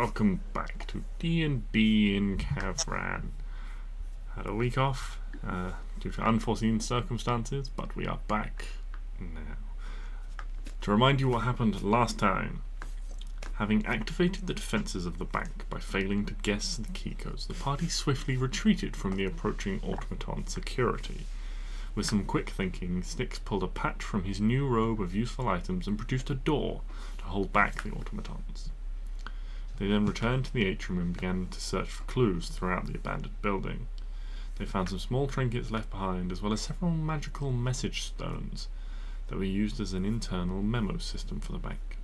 welcome back to D&D in Kavran. Had a week off due to unforeseen circumstances, but we are back now. To remind you what happened last time, having activated the defences of the bank by failing to guess the key codes, the party swiftly retreated from the approaching automaton security. With some quick thinking, Stix pulled a patch from his new robe of useful items and produced a door to hold back the automatons. They then returned to the atrium and began to search for clues throughout the abandoned building. They found some small trinkets left behind, as well as several magical message stones that were used as an internal memo system for the bank.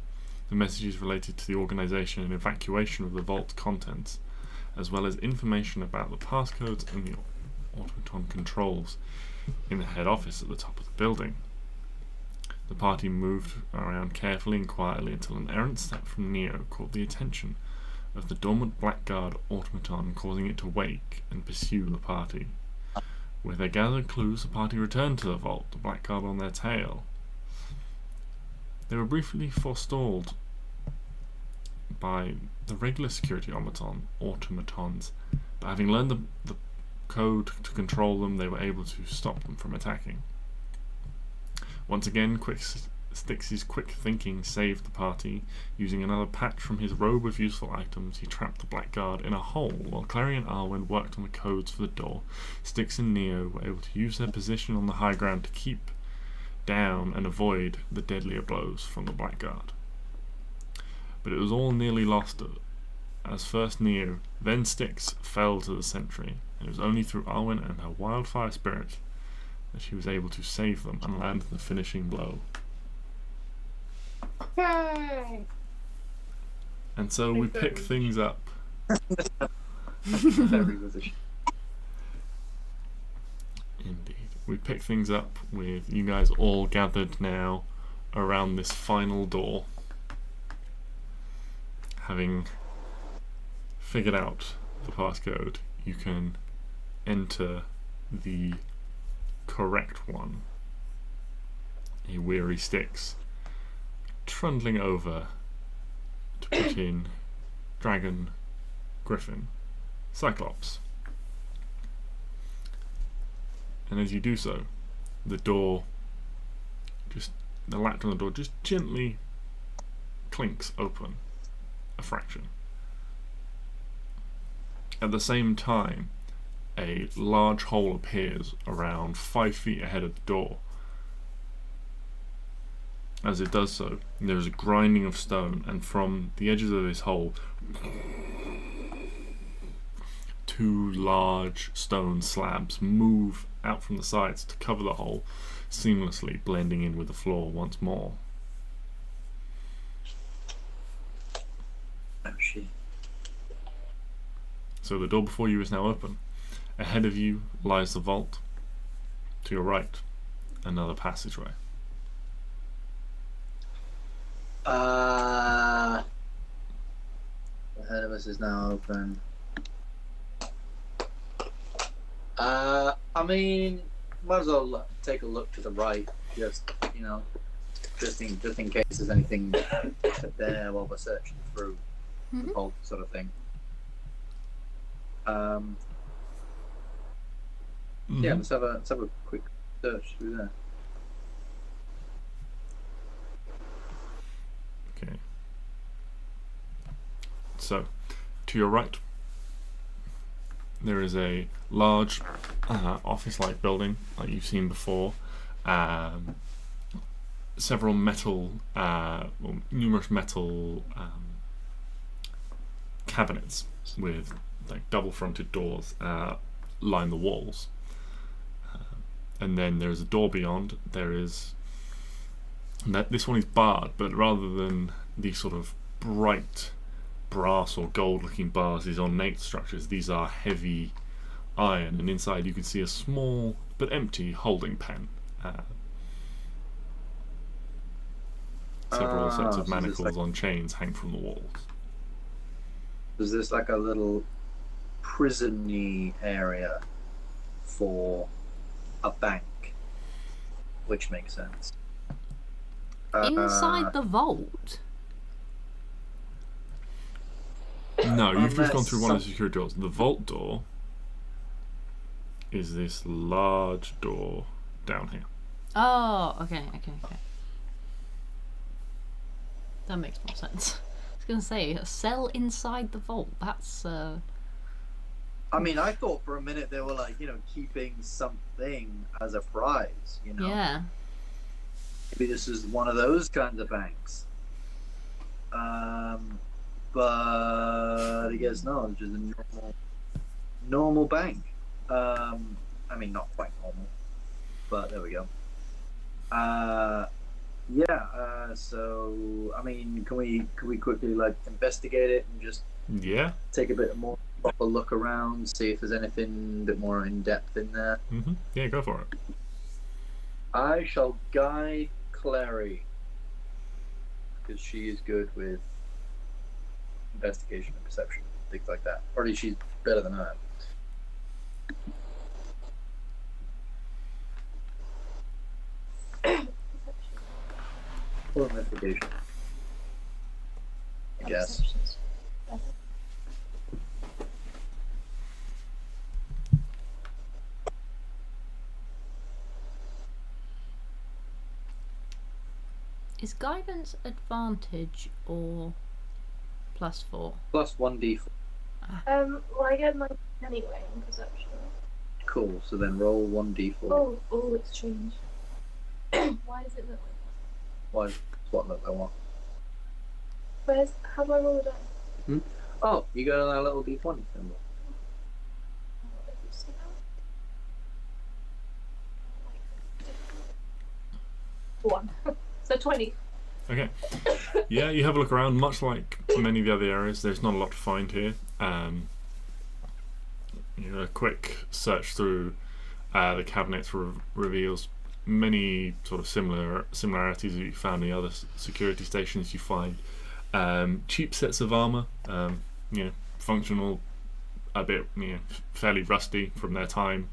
The messages related to the organisation and evacuation of the vault's contents, as well as information about the passcodes and the automaton controls in the head office at the top of the building. The party moved around carefully and quietly until an errant step from Neo caught the attention of the dormant blackguard automaton, causing it to wake and pursue the party. With their gathered clues, the party returned to the vault, the blackguard on their tail. They were briefly forestalled by the regular security automatons, but having learned the code to control them, they were able to stop them from attacking. Once again, Stix's quick thinking saved the party. Using another patch from his robe of useful items, he trapped the blackguard in a hole. While Klari and Arwen worked on the codes for the door, Stix and Neo were able to use their position on the high ground to keep down and avoid the deadlier blows from the blackguard. But it was all nearly lost, as first Neo, then Stix fell to the sentry, and it was only through Arwen and her wildfire spirit that she was able to save them and land the finishing blow. Yay! And so we pick things up. Indeed. We pick things up with you guys all gathered now around this final door, having figured out the passcode. You can enter the correct one. A weary Stix trundling over to put in Dragon, Griffin, Cyclops. And as you do so, the latch on the door just gently clinks open a fraction. At the same time, a large hole appears around 5 feet ahead of the door. As it does so, there is a grinding of stone, and from the edges of this hole, 2 large stone slabs move out from the sides to cover the hole, seamlessly blending in with the floor once more. Oh shit. So the door before you is now open. Ahead of you lies the vault. To your right, another passageway. Ahead of us is now open. I mean, might as well take a look to the right, just in case there's anything there while we're searching through the vault, sort of thing. Yeah, let's have a quick search through there. Okay. So, to your right, there is a large office-like building, like you've seen before. Several numerous metal cabinets with like double-fronted doors line the walls. And then there's a door beyond. This one is barred, but rather than these sort of bright brass or gold-looking bars, these ornate structures, these are heavy iron, and inside you can see a small but empty holding pen. Several sets of manacles on chains hang from the walls. Is this like a little prison-y area for a bank? Which makes sense. Inside the vault? No, you've just gone Unless through one of the security doors. The vault door is this large door down here. Oh, okay. That makes more sense. I was going to say, a cell inside the vault. That's, I mean, I thought for a minute they were like, keeping something as a prize, Yeah. Maybe this is one of those kinds of banks. But I guess no, it's just a normal bank. I mean, not quite normal, but there we go. So I mean, can we quickly investigate it and just take a bit more proper look around, see if there's anything a bit more in depth in there? Mm-hmm. Yeah, go for it. I shall guide Klari because she is good with investigation and perception, things like that. Or at least she's better than I am. Or investigation, I guess. Is guidance advantage or +4? Plus 1d4. Well, I get mine anyway in perception. Cool, so then roll 1d4. Oh, it's changed. Why does it look like that? Why? What look like what? How do I roll it down? Oh, you got that little d20 symbol. One. So 20. Okay. Yeah, you have a look around. Much like many of the other areas, there's not a lot to find here. A quick search through the cabinets reveals many sort of similarities that you found in the other security stations. You find cheap sets of armor, functional, a bit fairly rusty from their time,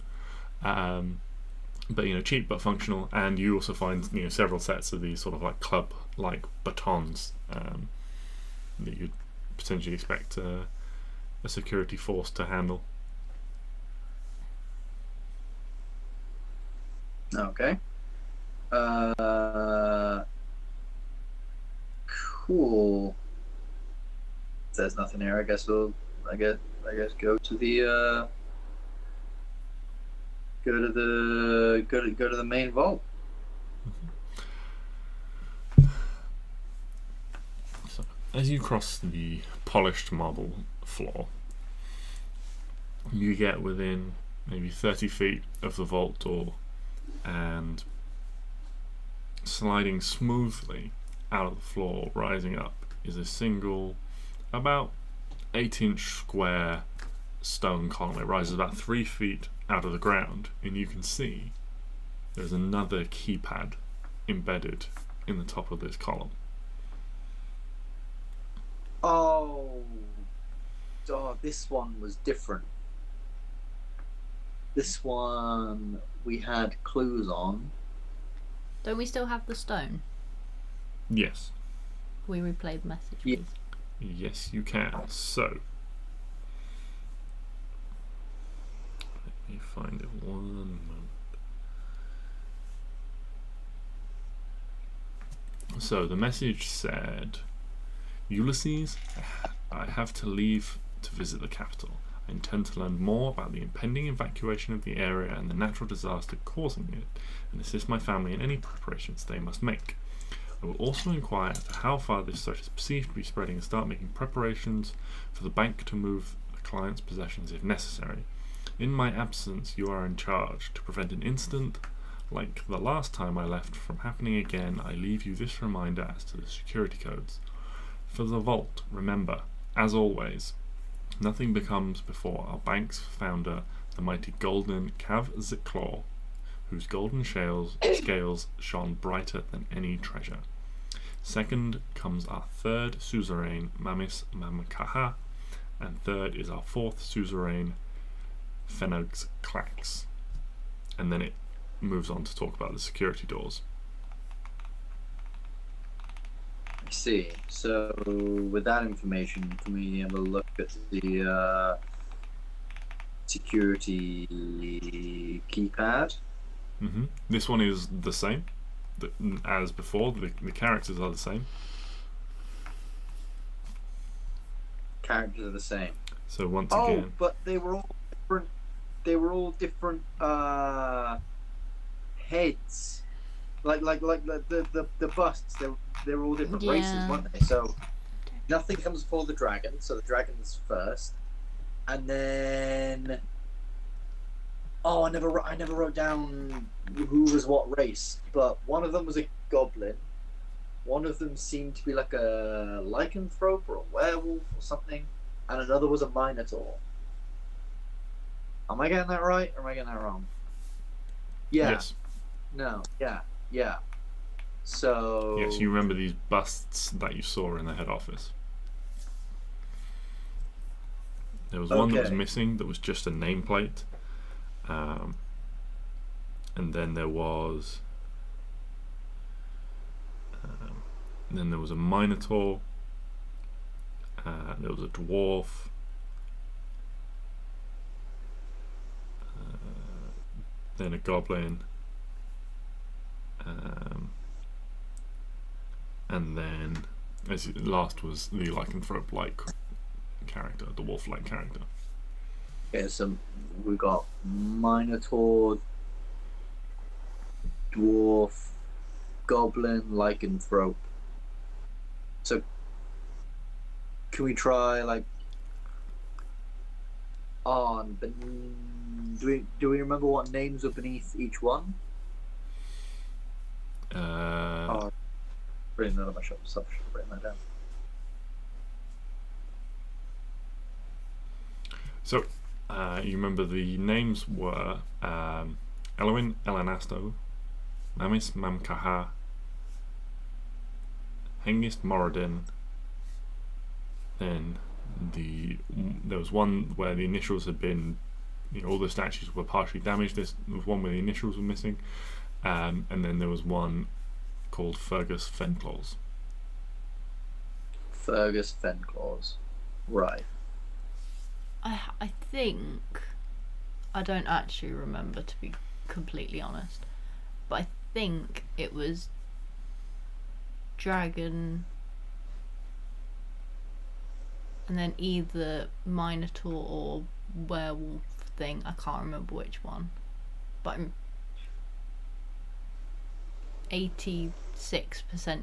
but cheap but functional. And you also find several sets of these sort of like club-like batons that you'd potentially expect a security force to handle. Okay. Cool. If there's nothing here, I guess we'll go to the go to the main vault. So, as you cross the polished marble floor, you get within maybe 30 feet of the vault door, and sliding smoothly out of the floor, rising up, is a single, about 8-inch square stone column. It rises about 3 feet out of the ground, and you can see there's another keypad embedded in the top of this column. Oh, this one was different. This one we had clues on. Don't we still have the stone? Yes. We replay the message, Yeah. please. Yes, you can. So, let me find it one moment. So, the message said, Ulysses, I have to leave to visit the capital. I intend to learn more about the impending evacuation of the area and the natural disaster causing it, and assist my family in any preparations they must make. I will also inquire as to how far this threat is perceived to be spreading and start making preparations for the bank to move the client's possessions if necessary. In my absence, you are in charge. To prevent an incident like the last time I left from happening again, I leave you this reminder as to the security codes. For the vault, remember, as always, nothing becomes before our bank's founder, the mighty golden Kav-Ziklaw, whose golden scales shone brighter than any treasure. Second comes our third suzerain, Mamis Mamakaha, and third is our fourth suzerain, Fenogs Clax. And then it moves on to talk about the security doors. see. So, with that information, can we have a look at the security keypad? This one is the same as before. The characters are the same. Characters are the same. So once Oh, again, but they were all different. They were all different heads. Like the busts. They were all different races, weren't they? So nothing comes before the dragon. So the dragon's first, and then I never wrote down who was what race, but one of them was a goblin. One of them seemed to be like a lycanthrope or a werewolf or something, and another was a minotaur. Am I getting that right, or am I getting that wrong? Yeah. yes, No. Yeah. Yeah. So. yes, you remember these busts that you saw in the head office. There was one that was Okay. missing. That was just a nameplate, and then there was. Then there was a minotaur. There was a dwarf. Then a goblin. And then, as last was the lycanthrope-like character, the wolf-like character. Okay, so we got minotaur, dwarf, goblin, lycanthrope. So, can we try like on? Do we remember what names are beneath each one? Oh, bring that on my shop stuff. Should bring that down. So, you remember the names were Elwin, Elenasto, Mamis, Mamkaha, Hengist, Moradin. Then there was one where the initials had been, all the statues were partially damaged. There was one where the initials were missing, and then there was one called Fergus Fenclaws. Fergus Fenclaws. Right. I think I don't actually remember, to be completely honest, but I think it was dragon and then either minotaur or werewolf thing. I can't remember which one, but I'm 86%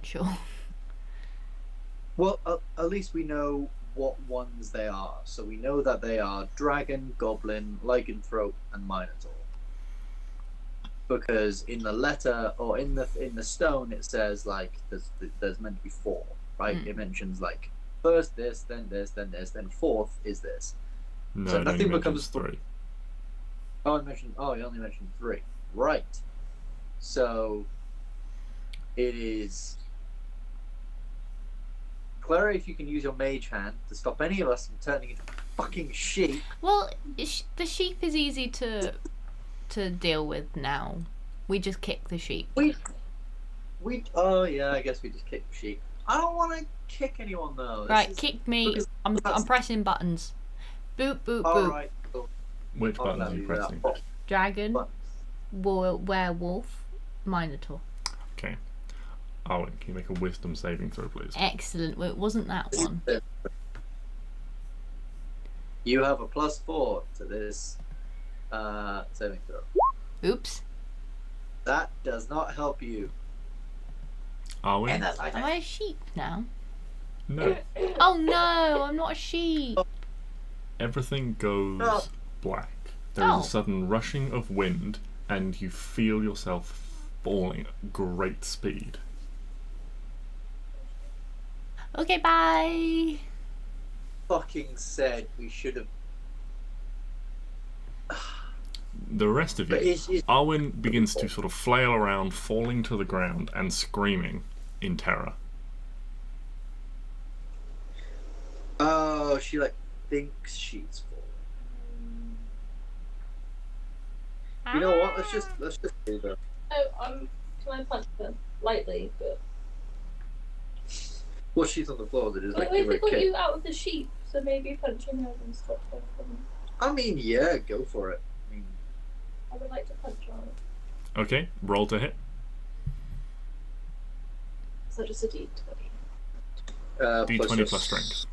sure. Well, at least we know what ones they are. So we know that they are dragon, goblin, lycanthrope, and minotaur. Because in the letter or in the stone it says like there's meant to be four, right? It mentions like first this, then this, then this, then fourth is this. No, So it only nothing mentions becomes 3. He only mentioned 3. Right. So it is. Klari, if you can use your mage hand to stop any of us from turning into fucking sheep. Well, the sheep is easy to deal with now. We just kick the sheep. Oh yeah, I guess we just kick the sheep. I don't want to kick anyone though. Right, kick me. because I'm pressing buttons. Boop, boop, All boop. right. Cool. Which I'll buttons allow are you you that. pressing? Dragon, Buttons. werewolf, minotaur. Okay. Arwen, can you make a wisdom saving throw, please? Excellent. Well, it wasn't that one. You have a +4 to this saving throw. Oops. That does not help you. Arwen? Am I a sheep now? No. Oh no, I'm not a sheep. Everything goes Oh. black. There is Oh. a sudden rushing of wind, and you feel yourself falling at great speed. Okay, bye. Fucking said we should have. The rest of But you, it's Arwen begins to sort of flail around, falling to the ground and screaming in terror. Oh, she like thinks she's falling. You know what? Let's just leave her. Oh, can I punch her lightly? But Well, she's on the floor. They just Wait, give her they a got kick. you out of the sheep, so maybe punching her and stop her from... I mean, yeah, go for it. I mean, I would like to punch her. Okay, roll to hit. So just a D20. D20 plus strength.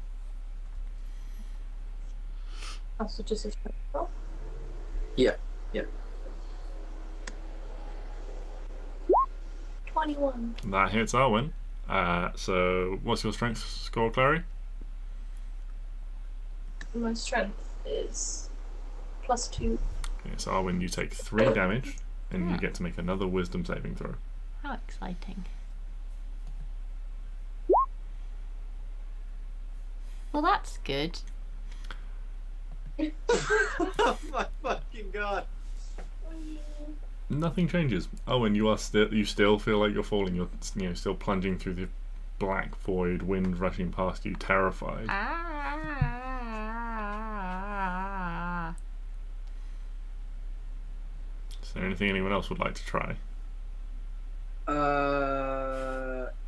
Oh, so just a strength roll? Yeah. 21. That hits Arwen. So what's your strength score, Klari? My strength is +2. Okay, so Arwen, you take 3 damage, and you get to make another wisdom saving throw. How exciting. Well, that's good. Oh my fucking god. Nothing changes. Owen, you still feel like you're falling. You're still plunging through the black void, wind rushing past you, terrified. Is there anything anyone else would like to try?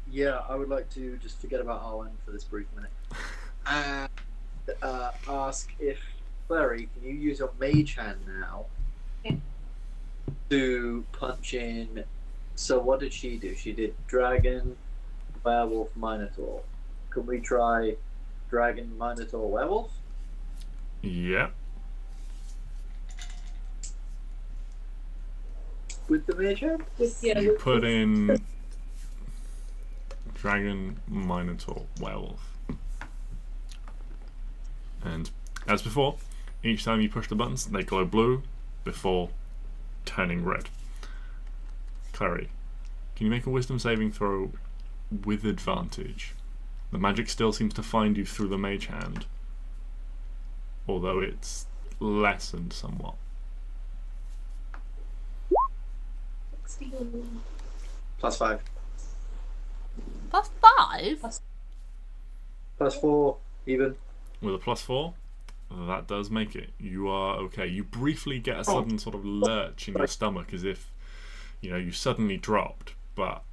Yeah, I would like to just forget about Arwen for this brief minute. And ask if Klari, can you use your mage hand now to punch in? So what did she do? She did dragon, werewolf, minotaur. Can we try dragon, minotaur, werewolf? Yeah. With the mage hand? You put in dragon, minotaur, werewolf. And as before, each time you push the buttons, they glow blue before turning red. Klari, can you make a wisdom saving throw with advantage? The magic still seems to find you through the mage hand, although it's lessened somewhat. 16. +5. +5? +4, even. With a +4, that does make it. You are okay. You briefly get a sudden sort of lurch in your stomach as if, you suddenly dropped, but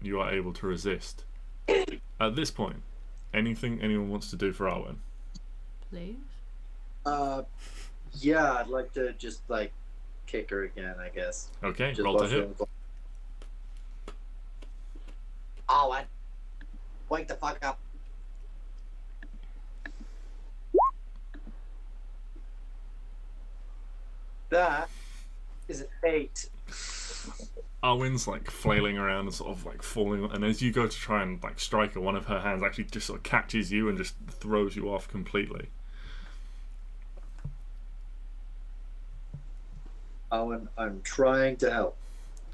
you are able to resist. At this point, anything anyone wants to do for Arwen? Please? Yeah, I'd like to just, kick her again, I guess. Okay, Just roll to watch her hit. on the floor. Arwen, wake the fuck up. That is an 8. Arwen's flailing around and sort of falling, and as you go to try and strike her, one of her hands actually just sort of catches you and just throws you off completely. Arwen, I'm trying to help.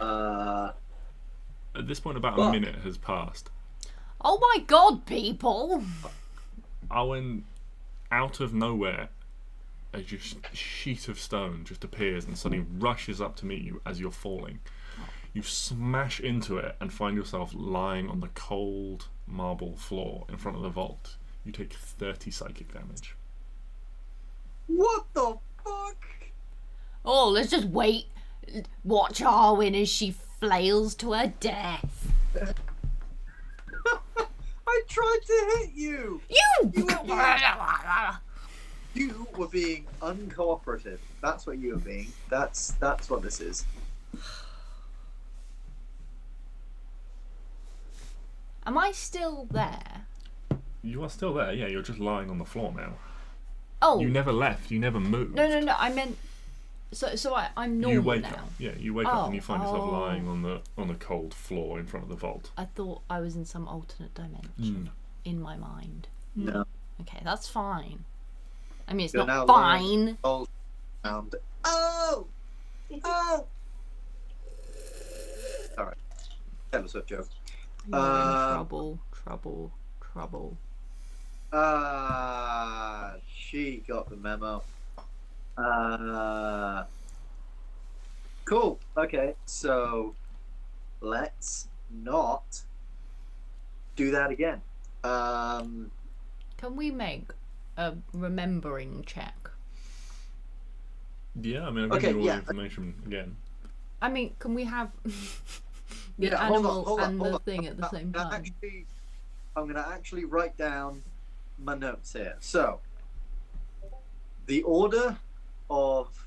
At this point, about a minute has passed. Oh my god, people! Arwen, out of nowhere, a just sheet of stone just appears and suddenly rushes up to meet you as you're falling. You smash into it and find yourself lying on the cold marble floor in front of the vault. You take 30 psychic damage. What the fuck? Oh, let's just wait. Watch Arwen as she flails to her death. I tried to hit you! You You were being uncooperative. That's what you were being. That's what this is. Am I still there? You are still there, yeah, you're just lying on the floor now. Oh. You never left, you never moved. No, I meant... So I'm normal You wake now. up, yeah, you wake up and you find yourself lying on the cold floor in front of the vault. I thought I was in some alternate dimension in my mind. No. Okay, that's fine. I mean, it's You're not now fine. Oh! Oh! Alright. That was a joke. You're in trouble. She got the memo. Cool. Okay, so let's not do that again. Can we make a remembering check? Yeah, I mean, I've given you all the information again. I mean, can we have the hold animal on, and hold the on. thing at the same time? Actually, I'm going to actually write down my notes here. So, the order of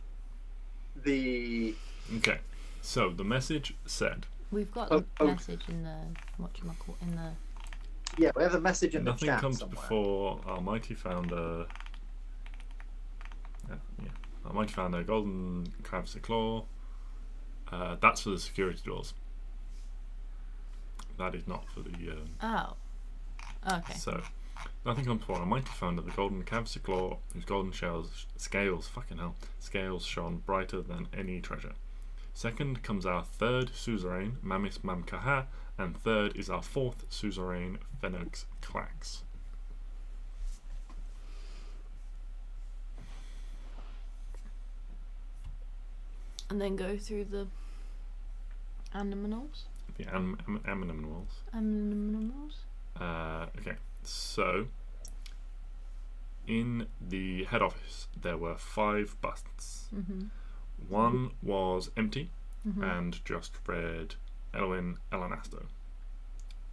the... Okay, so the message said... We've got a message in the... whatchamacallit, in the... Yeah, we have a message in Nothing the chat comes somewhere. before our mighty founder... Our mighty founder, Golden Crab's Claw. That's for the security doors. That is not for the... Oh. Okay. So, nothing comes before our mighty founder, the Golden Cavs Claw, whose golden scales shone brighter than any treasure. Second comes our third suzerain, Mamis Mamkaha, and third is our fourth suzerain, Fenug's Clax. And then go through the animals. The animals. Animals. Okay, so in the head office there were 5 busts. Mm-hmm. One was empty Mm-hmm. and just read Elwyn Elanasto.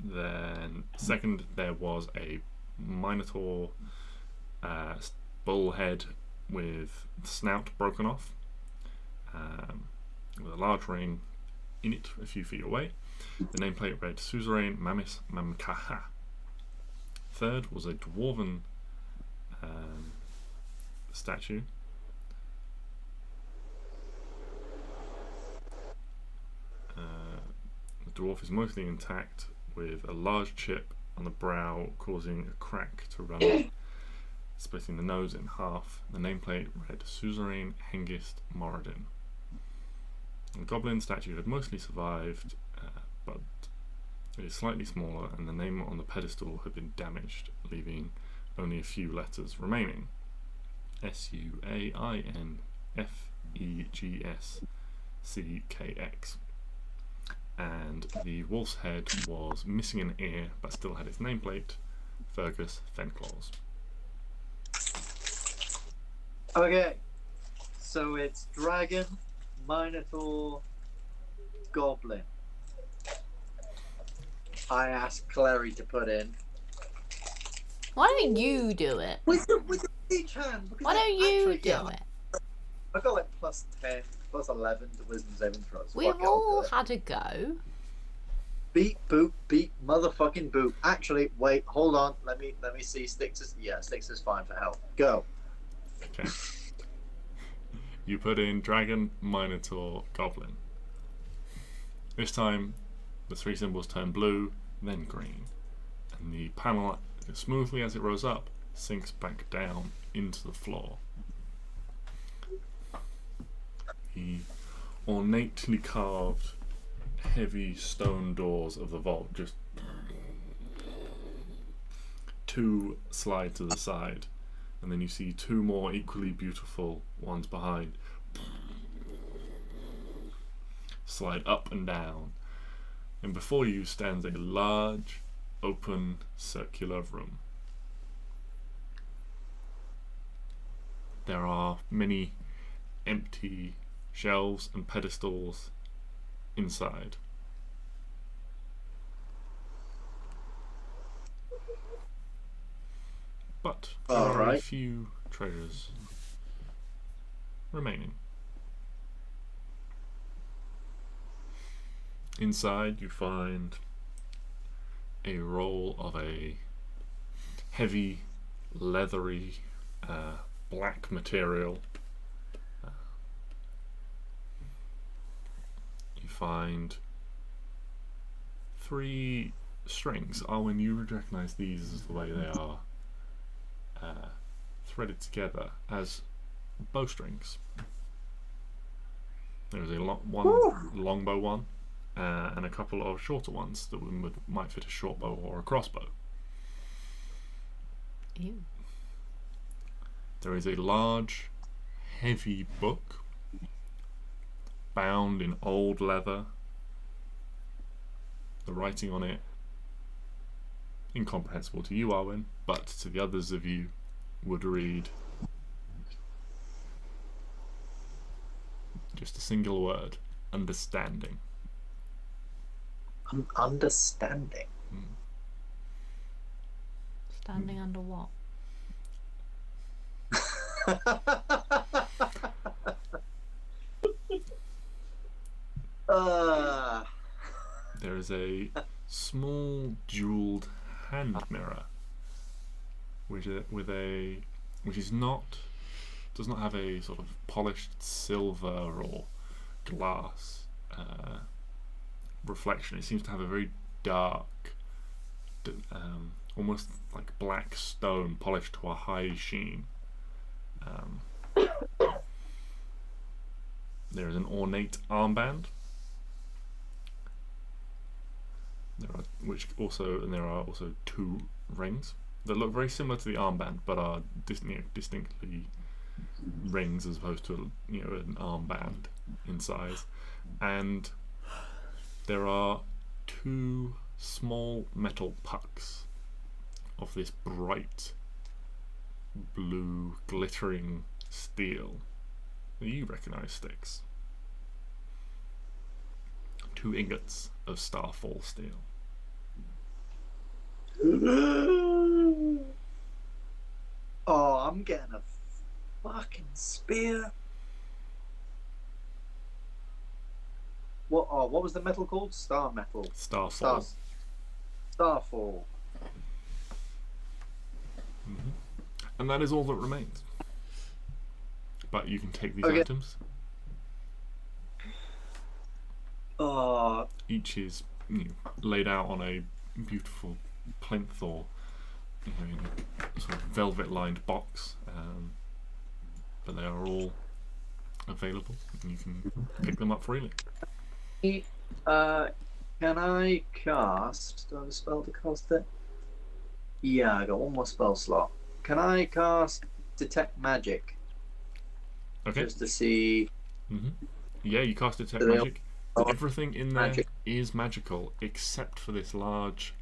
Then second there was a Minotaur bull head with snout broken off, with a large ring in it a few feet away. The nameplate read Suzerain Mamis Mamkaha. Third was a dwarven statue. The dwarf is mostly intact, with a large chip on the brow causing a crack to run, splitting the nose in half. The nameplate read Suzerain Hengist Moradin. The goblin statue had mostly survived, but it is slightly smaller, and the name on the pedestal had been damaged, leaving only a few letters remaining. SUAINFEGSCKX. And the wolf's head was missing an ear, but still had its nameplate, Fergus Fenclaws. Okay, so it's dragon, minotaur, goblin. I asked Clary to put in. Why don't you do it? With the each hand. because Why don't you actually, do yeah, it? I got like plus 10, plus 11 to wisdom saving throws. We've Fuck it, I'll do all it. had a go. Beat boop, beat motherfucking boop. Actually, wait, hold on. Let me see. Stix is fine for help. Go. Okay. You put in dragon, minotaur, goblin. This time, the 3 symbols turn blue, then green, and the panel, as smoothly as it rose up, sinks back down into the floor. The ornately carved, heavy stone doors of the vault just 2 slide to the side, and then you see 2 more equally beautiful ones behind slide up and down, and before you stands a large, open, circular room. There are many empty shelves and pedestals inside. But there are a Alright. few treasures remaining. Inside you find a roll of a heavy, leathery, black material. You find 3 strings. Arwen, you would recognise these as the way they are threaded together as bowstrings. There's a longbow one, and a couple of shorter ones that might fit a short bow or a crossbow. Ew. There is a large, heavy book bound in old leather. The writing on it, incomprehensible to you, Arwen, but to the others of you would read just a single word: understanding. Understanding. Standing under what? There is a small jeweled hand mirror, which does not have a sort of polished silver or glass reflection. It seems to have a very dark, almost like black stone polished to a high sheen. There is an ornate armband. There are also 2 rings that look very similar to the armband, but are distinctly rings as opposed to an armband in size. And there are 2 small metal pucks of this bright blue glittering steel that you recognise, Stix. 2 ingots of starfall steel. Oh, I'm getting a fucking spear. What was the metal called? Star metal. Starfall. Starfall. And that is all that remains. But you can take these Okay. items. Each is laid out on a beautiful plinth or in a sort of velvet-lined box, but they are all available, and you can pick them up freely. Can I cast? Do I have a spell to cast it? Yeah, I got 1 more spell slot. Can I cast Detect Magic? Okay. Just to see. Yeah, you cast Detect Do they Magic. Everything in there is magic. magical, except for this large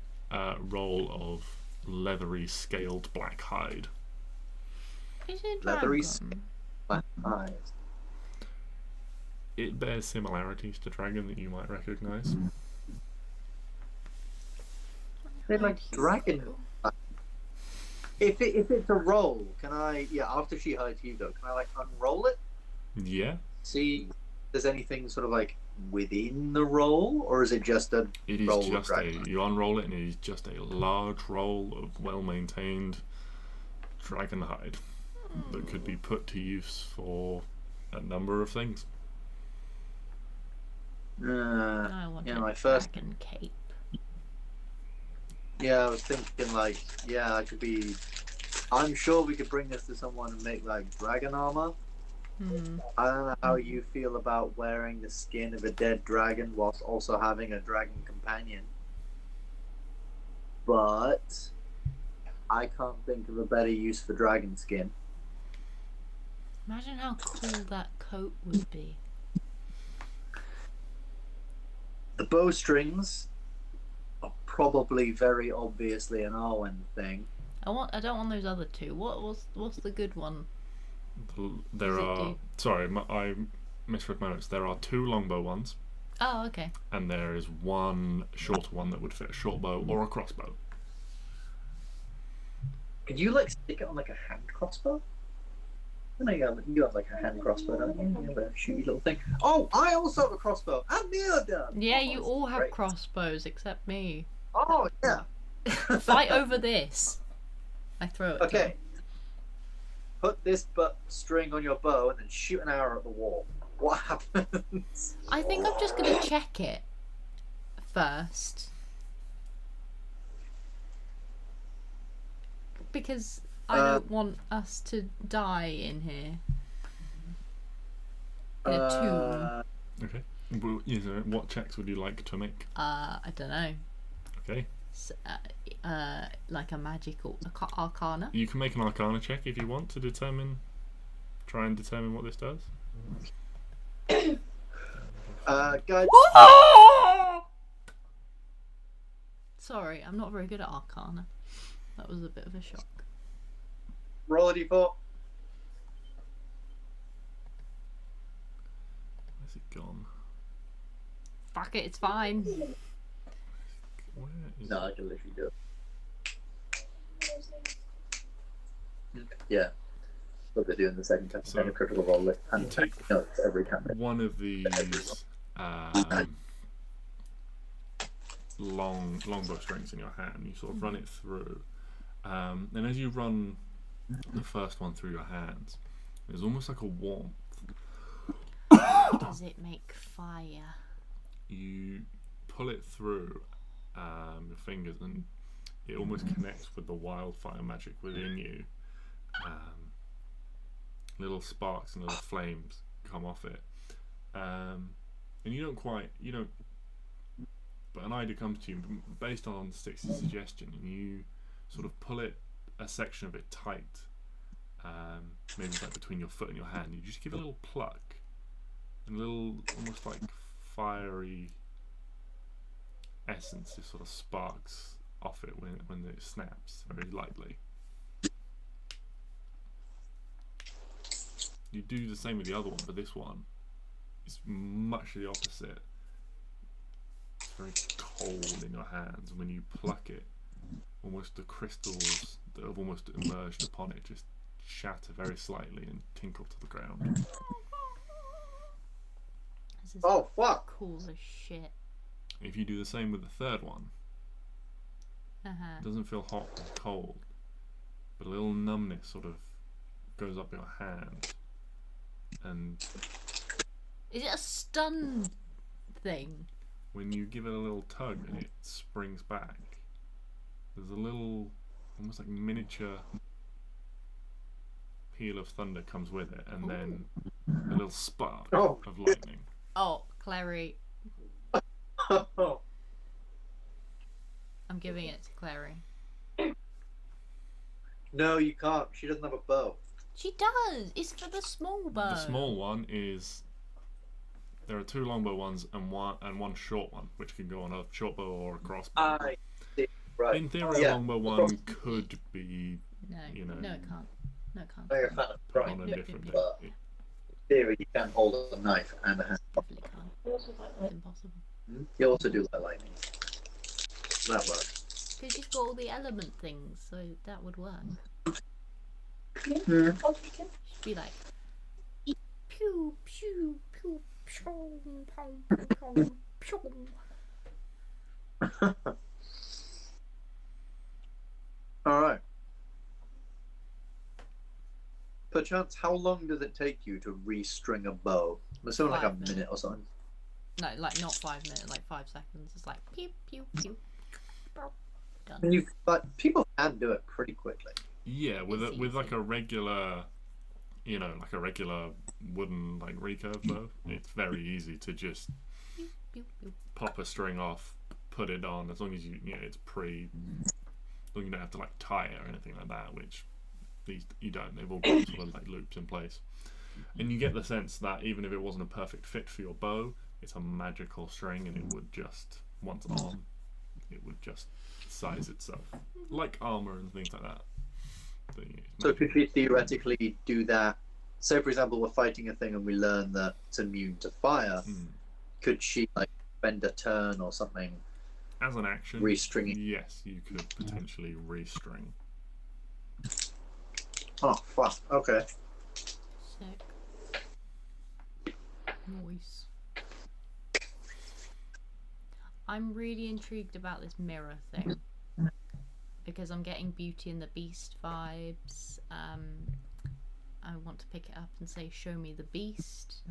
roll of leathery, scaled black hide. Is it Leathery dragon? Black eyes. It bears similarities to dragon that you might recognise. They're like dragon. If it's a roll, can I? Yeah, after she hides Hugo, can I unroll it? Yeah. See, if there's anything sort of within the roll, or is it just a It is roll just of dragon? you unroll it and it is just a large roll of well-maintained dragon hide that could be put to use for a number of things. I want Yeah, a my first. dragon cape. Yeah, I was thinking I could be. I'm sure we could bring this to someone and make dragon armor. I don't know how you feel about wearing the skin of a dead dragon whilst also having a dragon companion, but I can't think of a better use for dragon skin. Imagine how cool that coat would be. The bowstrings are probably very obviously an Arwen thing. I don't want those other 2. What's the good one? There Does it are. do? Sorry, I misread my notes. There are 2 longbow ones, Oh, okay. and there is 1 shorter one that would fit a short bow or a crossbow. Could you stick it on a hand crossbow? I know you have a hand crossbow, don't you? You have a shooty little thing. Oh, I also have a crossbow. And Neo does. Yeah, you all have great. crossbows except me. Oh yeah. Fight over this. I throw it. to Okay. him. Put this string on your bow and then shoot an arrow at the wall. What happens? I think I'm just gonna check it first. Because I don't want us to die in here. In a tomb. Okay. Well, what checks would you like to make? I don't know. Okay. Like a magical arcana. You can make an arcana check if you want to try and determine what this does. Guys. Sorry, I'm not very good at arcana. That was a bit of a shock. Roll a d4. Where's it gone? Fuck it, it's fine. Where is No, I can literally do those things. Yeah. What they do in the second time. So, And a critical roll it. you And take notes every time. one of these longbow strings in your hand. You sort of run it through, and as you run the first one through your hands, there's almost like a warmth. Does it make fire? You pull it through your fingers, and it almost connects with the wildfire magic within you. Little sparks and little flames come off it, and you don't. But an idea comes to you based on Stix's suggestion, and you sort of pull a section of it tight, maybe like between your foot and your hand. You just give it a little pluck, and a little almost like fiery essence just sort of sparks off it when it snaps very lightly. You do the same with the other one, but this one is much the opposite. It's very cold in your hands, and when you pluck it, almost the crystals that have almost emerged upon it just shatter very slightly and tinkle to the ground. This is fuck! Cool as shit. If you do the same with the third one, it doesn't feel hot or cold, but a little numbness sort of goes up your hand. And is it a stun thing? When you give it a little tug and it springs back, there's a little, almost like miniature peal of thunder comes with it, and then a little spark of lightning. Oh, Clary. I'm giving it to Clary. No, you can't. She doesn't have a bow. She does. It's for the small bow. The small one is. There are two longbow ones and one short one, which can go on a short bow or a crossbow. Right. In theory, a longbow one could be. No, no, it can't. No, it can't. They're a fan of put right. on a different bit. But in theory, you can hold a knife and a hand. Definitely can't. It's impossible. You also do like lightning. That works. Because you've got all the element things, so that would work. Yeah. Should be like pew pew pew pew pew pew. Alright. Perchance, how long does it take you to restring a bow? I'm assuming like a minute or something. No, like not 5 minutes, like 5 seconds. It's like pew pew pew. Done. And but people can do it pretty quickly. Yeah, with like a regular, like a regular wooden like recurve bow, it's very easy to just pop a string off, put it on, as long as it's as long as you don't have to like tie it or anything like that, which these you don't. They've all got sort of like loops in place, and you get the sense that even if it wasn't a perfect fit for your bow, it's a magical string, and it would just once on, it would just size itself like armor and things like that. So could we theoretically do that? So, for example, we're fighting a thing and we learn that it's immune to fire. Could she like spend a turn or something? As an action, restringing. Yes, you could potentially restring. Oh fuck! Okay. Sick. Nice. I'm really intrigued about this mirror thing. Because I'm getting Beauty and the Beast vibes. I want to pick it up and say, show me the beast.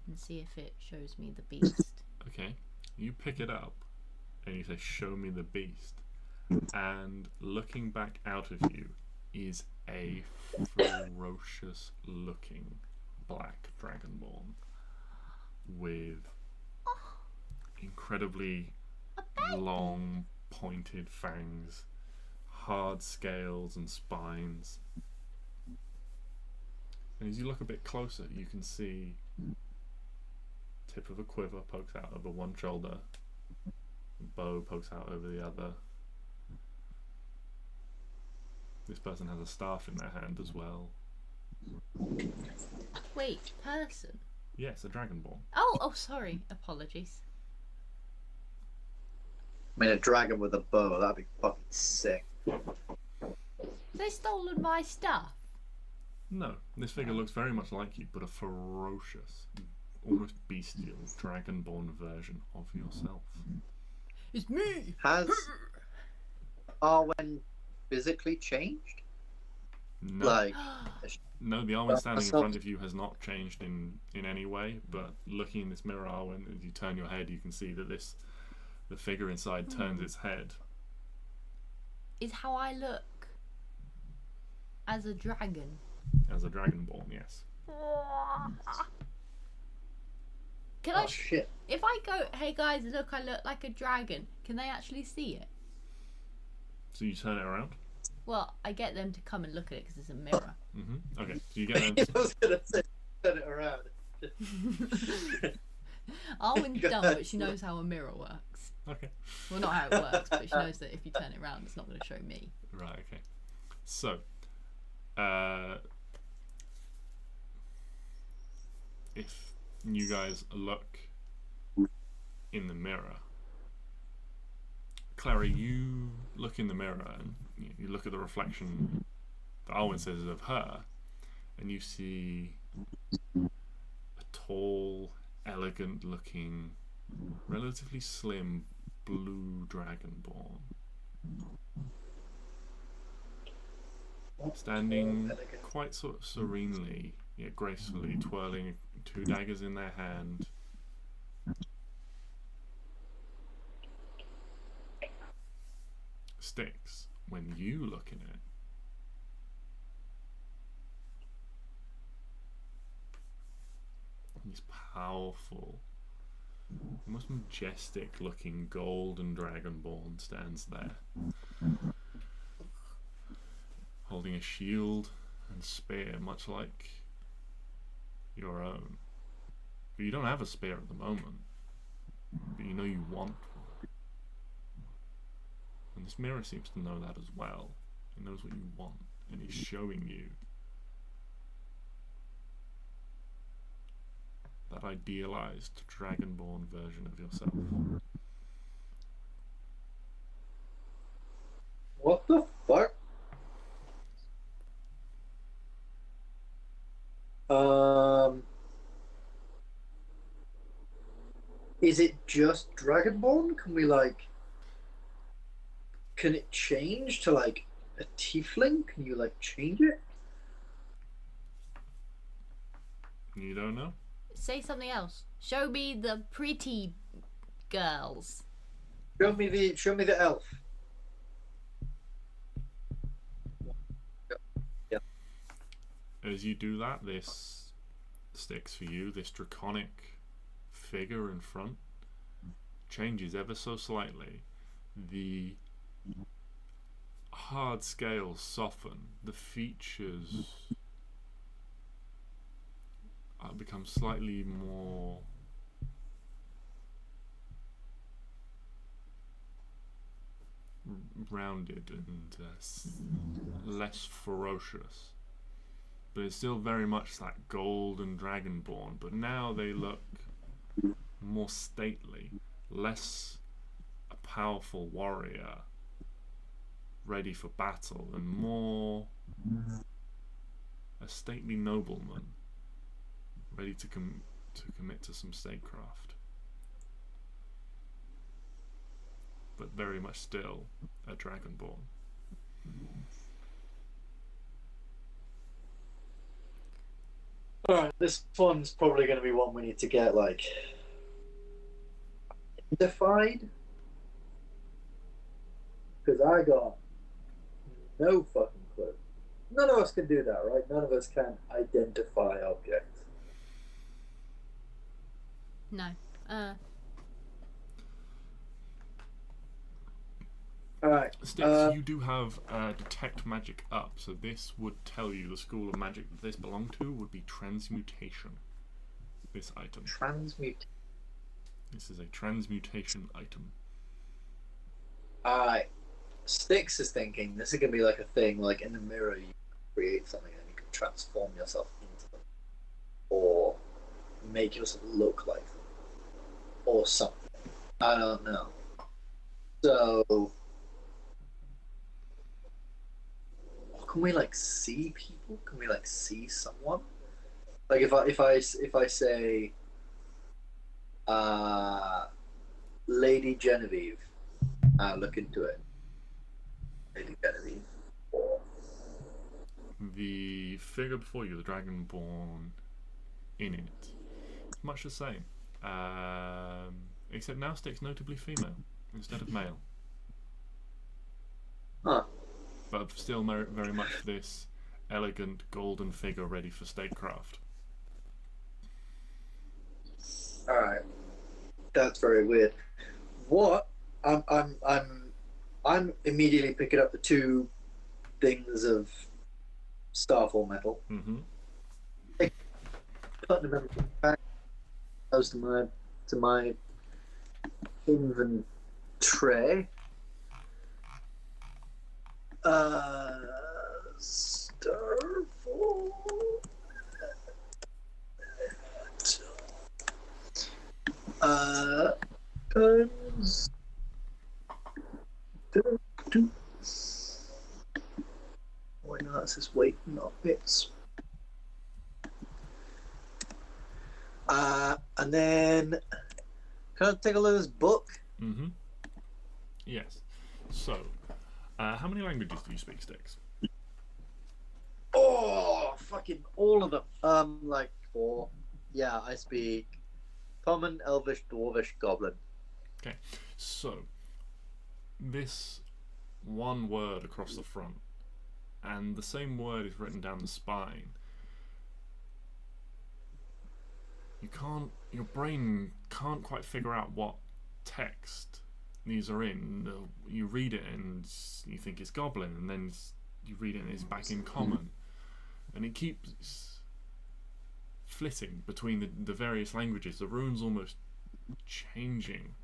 And see if it shows me the beast. Okay. You pick it up and you say, show me the beast. And looking back out of you is a ferocious looking black dragonborn with incredibly long pointed fangs, hard scales and spines. And as you look a bit closer, you can see tip of a quiver pokes out over one shoulder, a bow pokes out over the other. This person has a staff in their hand as well. Wait, person? Yes, a dragonborn. Oh, sorry. Apologies. I mean, a dragon with a bow, that'd be fucking sick. They stolen my stuff. No, this figure looks very much like you, but a ferocious, almost bestial, dragonborn version of yourself. It's me. Has Arwen physically changed? No, Like, no, the Arwen standing in front of you has not changed in any way, but looking in this mirror, Arwen, as you turn your head, you can see that the figure inside turns its head. Is how I look as a dragon. As a dragonborn, yes. Can oh I? shit. If I go, hey guys, look, I look like a dragon. Can they actually see it? So you turn it around? Well, I get them to come and look at it because it's a mirror. Okay, so you get them. I was gonna say, turn it around. Arwen's dumb, but she knows how a mirror works. Okay. Well, not how it works, but she knows that if you turn it around, it's not going to show me. Right, okay. So, if you guys look in the mirror, Klari, you look in the mirror and you look at the reflection that Arwen says is of her, and you see a tall, elegant-looking, relatively slim blue dragonborn standing quite sort of serenely, yet gracefully, twirling two daggers in their hand. Stix, when you look in it, this powerful, almost majestic looking golden dragonborn stands there, holding a shield and spear much like your own. But you don't have a spear at the moment, but you know you want one. And this mirror seems to know that as well. It knows what you want, and it's showing you that idealized dragonborn version of yourself. What the fuck? Is it just Dragonborn? Can it change to like a tiefling? Can you like change it? You don't know? Say something else. Show me the pretty girls. Show me the elf. Yeah. As you do that, this Stix for you, this draconic figure in front changes ever so slightly. The hard scales soften, the features become slightly more rounded and less ferocious. But it's still very much that golden dragonborn, but now they look more stately, less a powerful warrior ready for battle, and more a stately nobleman ready to commit to some statecraft. But very much still a dragonborn. Alright, this one's probably going to be one we need to get, like, identified. Because I got no fucking clue. None of us can do that, right? None of us can identify objects. No. Alright. Stix, you do have detect magic up, so this would tell you the school of magic that this belonged to would be transmutation. This item. Transmute. This is a transmutation item. Alright. Stix is thinking this is going to be like a thing, like in the mirror you create something and you can transform yourself into them. Or make yourself look like them. Or something. I don't know. So... what can can we like see people? Can we like see someone? Like if I say, Lady Genevieve, look into it. Lady Genevieve. The figure before you, the dragonborn in it, much the same. Except now Stix notably female instead of male. Huh. But still very much this elegant golden figure ready for statecraft. Alright. That's very weird. What I'm immediately picking up the 2 things of Starfall metal. Mm-hmm. Putting them back close to my inventory. Starfall. Guns. Why not? That's just weight, not bits. And then, can I take a look at this book? Mm-hmm. Yes. So, how many languages do you speak, Stix? Oh, fucking all of them. Like 4. Yeah, I speak Common, Elvish, Dwarvish, Goblin. Okay. So, this one word across the front, and the same word is written down the spine. Your brain can't quite figure out what text these are in. You read it and you think it's Goblin, and then you read it and it's back in Common, and it keeps flitting between the various languages. The runes almost changing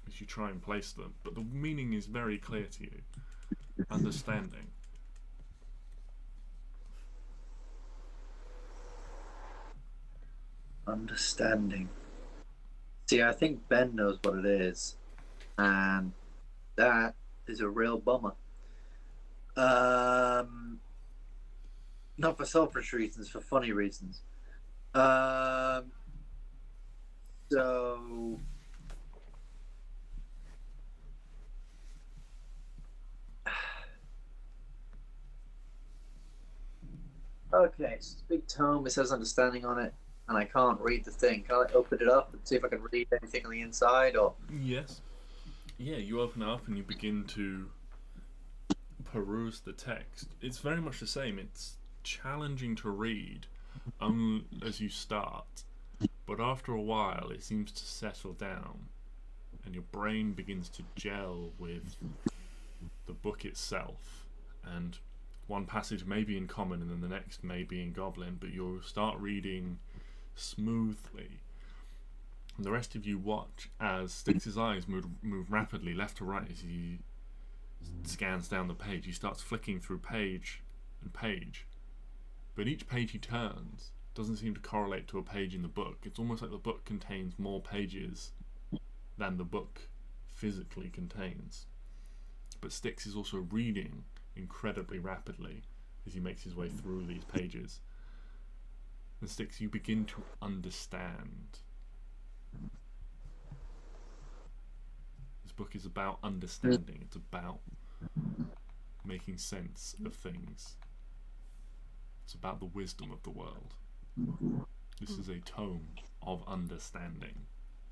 as you try and place them, but the meaning is very clear to you. Understanding. Understanding. See, I think Ben knows what it is, and that is a real bummer. Not for selfish reasons, for funny reasons. So okay, so it's a big tome. It says understanding on it, and I can't read the thing. Can I open it up and see if I can read anything on the inside? Or Yes. Yeah, you open it up and you begin to peruse the text. It's very much the same. It's challenging to read as you start, but after a while it seems to settle down and your brain begins to gel with the book itself, and one passage may be in Common and then the next may be in Goblin, but you'll start reading smoothly. And the rest of you watch as Stix's eyes move rapidly left to right as he scans down the page. He starts flicking through page and page, but each page he turns doesn't seem to correlate to a page in the book. It's almost like the book contains more pages than the book physically contains. But Stix is also reading incredibly rapidly as he makes his way through these pages. And Stix, you begin to understand. This book is about understanding. It's about making sense of things. It's about the wisdom of the world. This is a tome of understanding.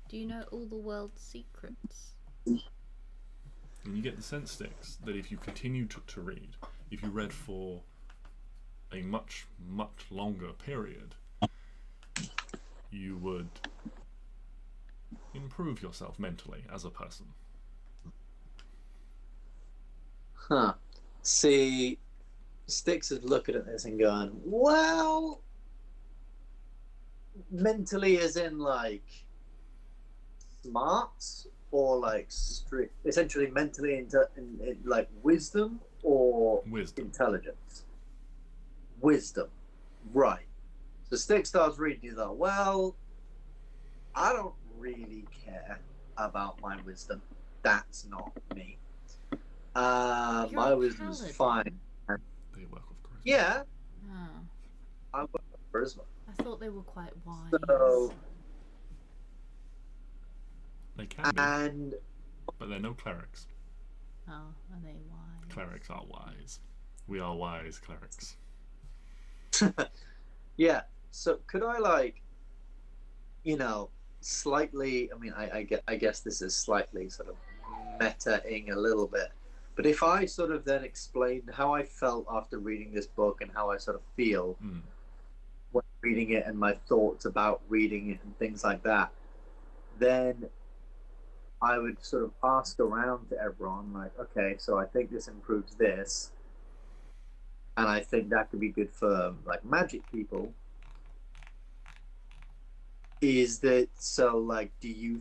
Do you know all the world's secrets? And you get the sense, Stix, that if you continue to read, if you read for a much, much longer period, you would improve yourself mentally as a person. Huh. See, Stix is looking at this and going, well, mentally as in like smarts, or like strict, essentially mentally in like wisdom or intelligence? Wisdom. Right. So Stix starts reading, he's like, well, I don't really care about my wisdom. That's not me. My wisdom's fine. They work with Yeah, Oh, I would prefer as well. I thought they were quite wise. So, They can be, and but they're no clerics. Oh, are they wise? Clerics are wise. We are wise clerics. yeah. So could I like, slightly? I mean, I guess this is slightly sort of meta-ing a little bit. But if I sort of then explained how I felt after reading this book and how I sort of feel when reading it and my thoughts about reading it and things like that, then I would sort of ask around to everyone, like, okay, so I think this improves this, and I think that could be good for like magic people. Is that so? Like, do you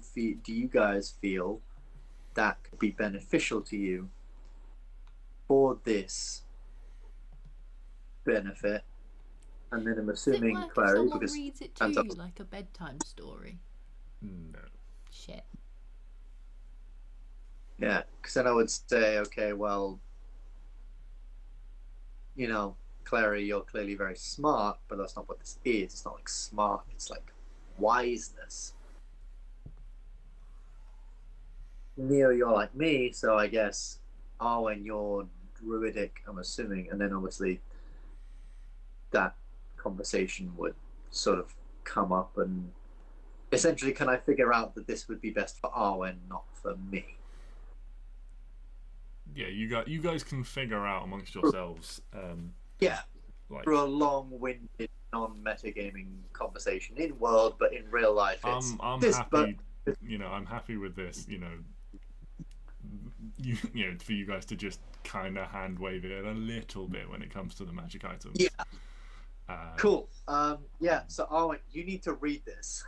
guys feel that could be beneficial to you for this benefit? And then I'm Does it assuming work if Clary, someone because reads it to you like a bedtime story? No. Shit. yeah, because then I would say, okay, well, Clary, you're clearly very smart, but that's not what this is. It's not like smart. It's like wiseness. Neo, you're like me, so I guess Arwen, you're druidic, I'm assuming, and then obviously that conversation would sort of come up, and essentially, can I figure out that this would be best for Arwen, not for me? Yeah, you guys can figure out amongst yourselves. Yeah, Like, through a long-winded, non-metagaming conversation in world, but in real life, it's I'm this. happy. I'm happy with this. For you guys to just kind of hand wave it a little bit when it comes to the magic items. Yeah. Cool. Yeah. So Arwen, you need to read this.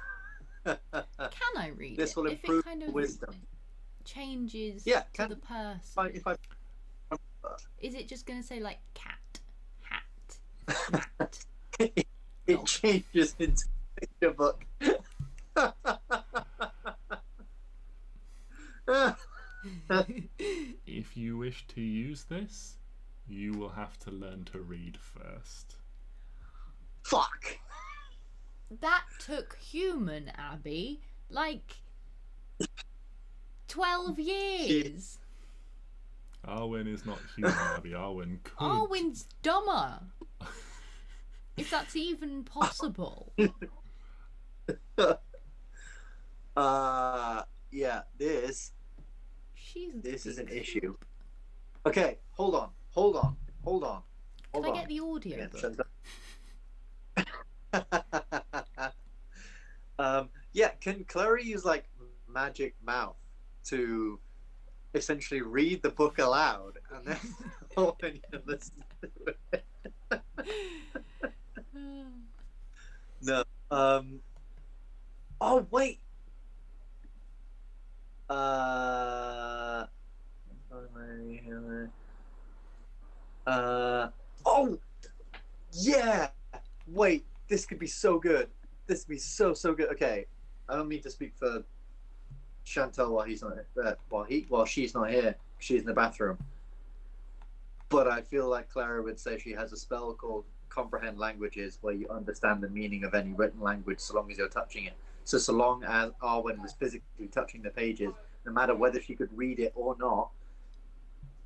Can I read This it? will If improve it kind of wisdom. changes Yeah, to the person, If I is it just going to say like cat, hat, rat? it changes into a picture book. If you wish to use this, you will have to learn to read first. Fuck. That took human Abby like 12 years. Arwen is not human, Abby. Arwen could. Arwen's dumber. If that's even possible. Yeah, this She's is an issue. Okay, hold on. Can I get the audio Yeah, book? yeah, can Clary use like magic mouth to essentially read the book aloud and then open and listen to it? No. Oh wait. Oh yeah. Wait, this could be so good. This could be so good. Okay, I don't mean to speak for Chantal while he's not while she's not here. She's in the bathroom. But I feel like Clara would say she has a spell called Comprehend Languages, where you understand the meaning of any written language so long as you're touching it. So long as Arwen was physically touching the pages, no matter whether she could read it or not,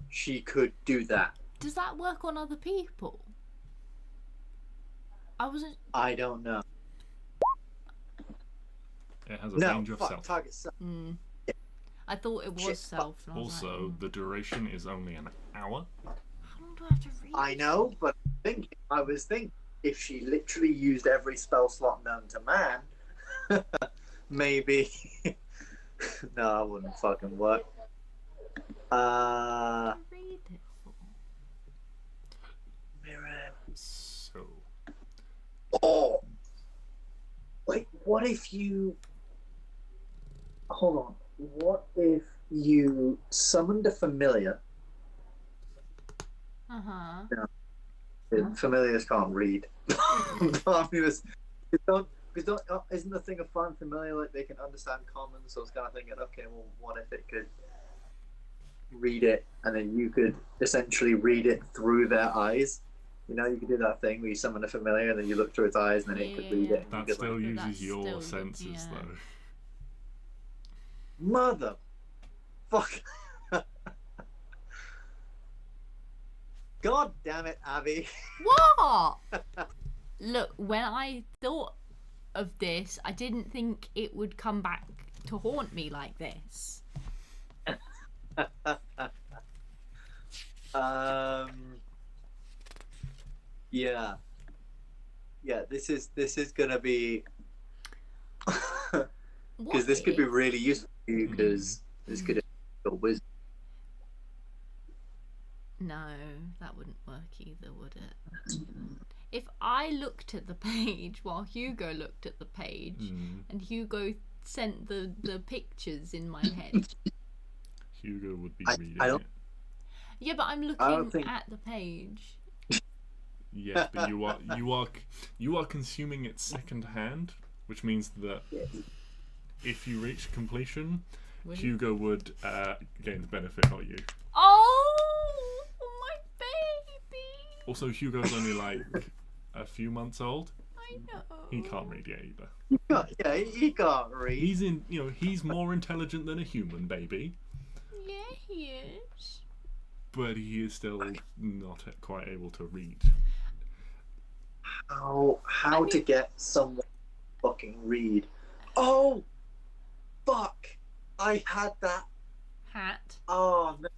she could do that. Does that work on other people? I don't know. It has a range of fuck, self. target self. I thought it was Shit, self. And I was Also, like, the duration is only an hour. how long do I have to read? I know, but I was thinking if she literally used every spell slot known to man, maybe. No, it wouldn't fucking work. What do I read it for? So, Oh! Wait, what if you... Hold on. What if you summoned a familiar? Uh-huh. Familiars can't read. I mean, isn't the thing of fun familiar, like they can understand common, so it's kind of thinking, okay, well, what if it could read it, and then you could essentially read it through their eyes? You know, you could do that thing where you summon a familiar and then you look through its eyes and then it could read it. And That you could, still like, uses that's your still- senses, yeah. though. mother, fuck. God damn it, Abby. What? Look, when I thought of this, I didn't think it would come back to haunt me like this. Yeah. Yeah, this is gonna be because What this could be if- really useful for you because this could your wisdom. No, that wouldn't work either, would it? If I looked at the page while Hugo looked at the page, and Hugo sent the pictures in my head. Hugo would be I reading don't- it. Yeah, but I'm I don't looking think- at the page. Yes, but you are consuming it secondhand, which means that if you reach completion, Would you? Hugo would gain the benefit, not you. Oh, my baby! Also, Hugo's only like a few months old. I know. He can't read yet either. Yeah, he can't read. He's more intelligent than a human, baby, Yeah, he is. but he is still not quite able to read. How to get someone to fucking read? Oh, fuck! I had that. Hat. Oh no.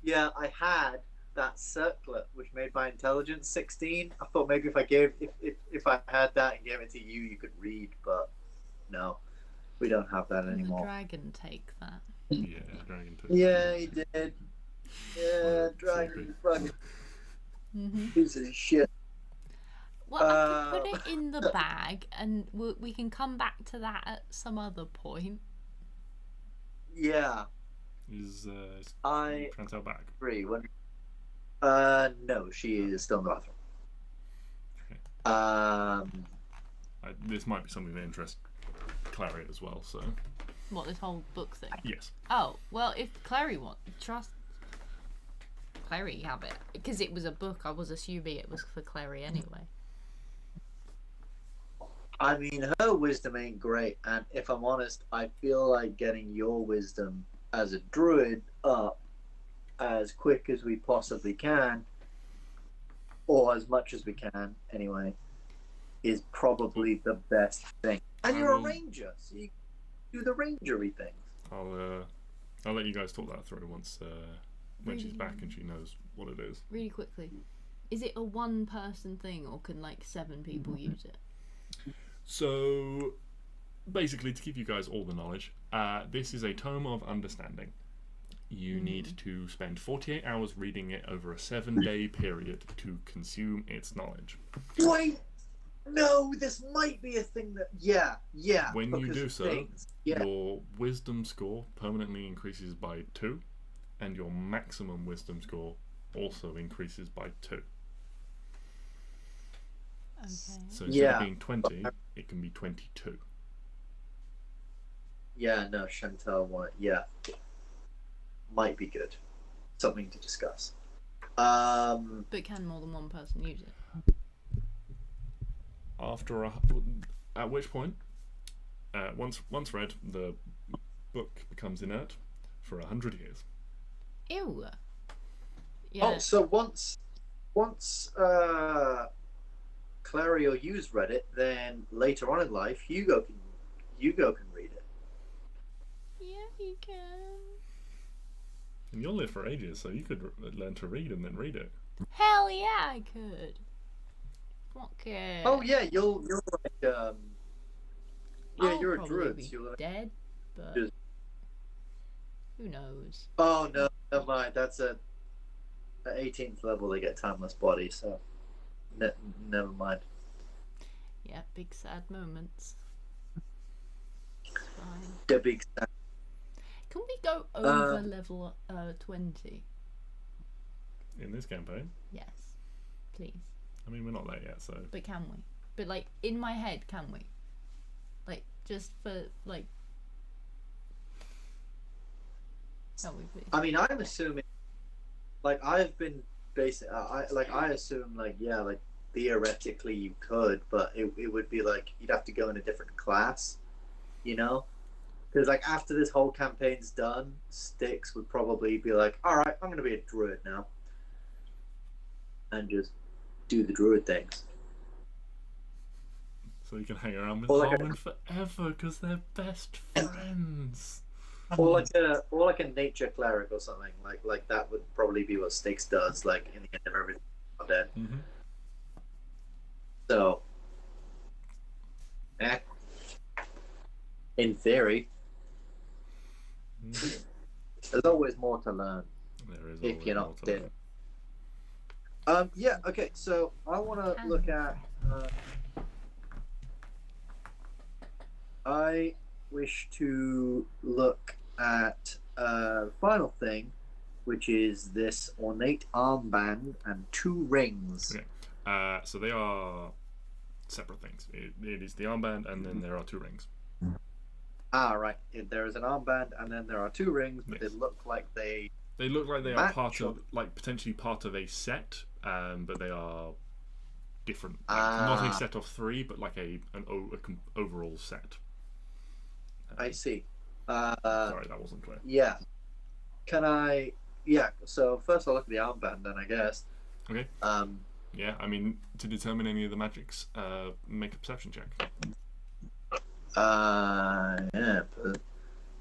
Yeah, I had that circlet which made my intelligence 16. I thought maybe if I had that and gave it to you, you could read, but no, we don't have that Can the anymore. dragon take that? Yeah, dragon took. Yeah, he did. Yeah, Oh, dragon, fucking Mm-hmm. piece of shit. Well, I could put it in the bag, and we can come back to that at some other point. Yeah, Is I Chantal back? agree. No, she is still in the bathroom. This might be something that interests Klari as well. So What, this whole book thing? yes, Oh, well, if Clary trust Clary have it, because it was a book. I was assuming it was for Clary anyway. I mean, her wisdom ain't great, and if I'm honest, I feel like getting your wisdom as a druid up as quick as we possibly can, or as much as we can anyway, is probably the best thing. And you're a ranger, so you do the rangery things. I'll let you guys talk that through once when she's back and she knows what it is. Really quickly, is it a one-person thing, or can like 7 people use it? So basically, to give you guys all the knowledge, this is a tome of understanding. You need to spend 48 hours reading it over a 7-day period to consume its knowledge. Wait, no, this might be a thing that yeah. When you because do of so, things. Yeah. your wisdom score permanently increases by 2, and your maximum wisdom score also increases by 2. Okay. So instead Yeah. of being 20, it can be 22. Yeah, no, Chantal yeah. Might be good. Something to discuss. But can more than one person use it? At which point, once read, the book becomes inert for 100 years. Ew. Yeah. Oh, so once Clary or you's read it, then later on in life, Hugo can read it. Yeah, you can. And you'll live for ages, so you could learn to read and then read it. Hell yeah, I could. Okay. Oh yeah, you're like yeah, I'll you're a probably druid. be So you're like, dead, but Just- who knows? oh no, never mind. That's at 18th level they get timeless body, so never mind. Yeah, big sad moments. It's fine. The big Can we go over level 20? In this campaign, Yes, please. I mean, we're not there yet, so But can we? But like in my head, can we? Like just for like. Can we please? I mean, I'm assuming, like, I've been basically, I assume like yeah, like theoretically you could, but it would be like you'd have to go in a different class, you know. Because like after this whole campaign's done, Stix would probably be like, "All right, I'm gonna be a druid now," and just do the druid things. So you can hang around with Or like Arwen forever because they're best friends. Or like a nature cleric or something. Like that would probably be what Stix does. Like in the end of everything, dead. Mm-hmm. So, in theory, there's always more to learn. There is if you're more not to dead. learn. Yeah. Okay. So I want to look at. I wish to look at the final thing, which is this ornate armband and 2 rings. Okay. So they are separate things. It is the armband, and then there are 2 rings. Ah, right. There is an armband, and then there are 2 rings, but Yes. they look like they. They look like they are Match part or- of, like potentially part of a set, but they are different. Like, not a set of 3, but like an overall set. I see. Sorry, that wasn't clear. Yeah. Can I? Yeah. So first, I'll look at the armband, then I guess. Okay. Yeah, I mean, to determine any of the magics, make a perception check. Yeah.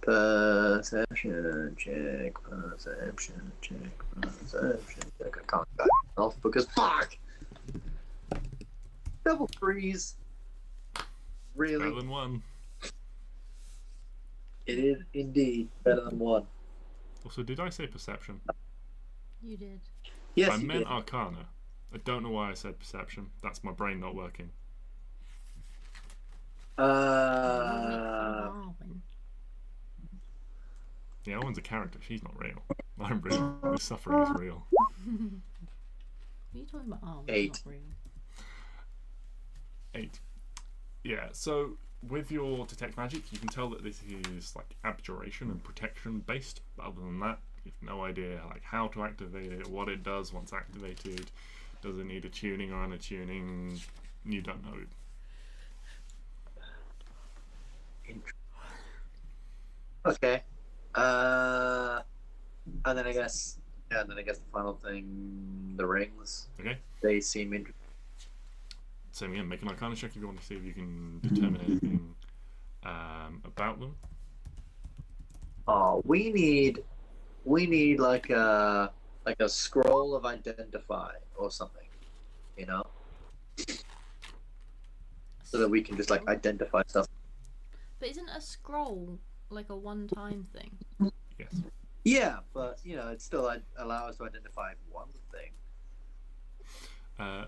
Perception check. Perception check. Perception check. I can't back off because fuck. Double 3s. Really? Better than 1. It is indeed better than 1. Also, did I say perception? You did. Yes, I you meant did. arcana. I don't know why I said perception. That's my brain not working. Arwen. Yeah, Arwen's a character. She's not real. I'm real. This suffering is real. What are you talking about? Arwen? 8. Not real. 8. Yeah, so with your detect magic, you can tell that this is like abjuration and protection based. But other than that, you've no idea like how to activate it, what it does once activated. Does it need a tuning or unattuning? You don't know. Okay. And then I guess the final thing, the rings. Okay. They seem interesting. Same again, make an arcana check if you want to see if you can determine anything about them. Oh, we need like a scroll of identify or something, you know, so that we can just like identify stuff. But isn't a scroll like a one-time thing? Yes. Yeah, but you know, it still allow us to identify one thing.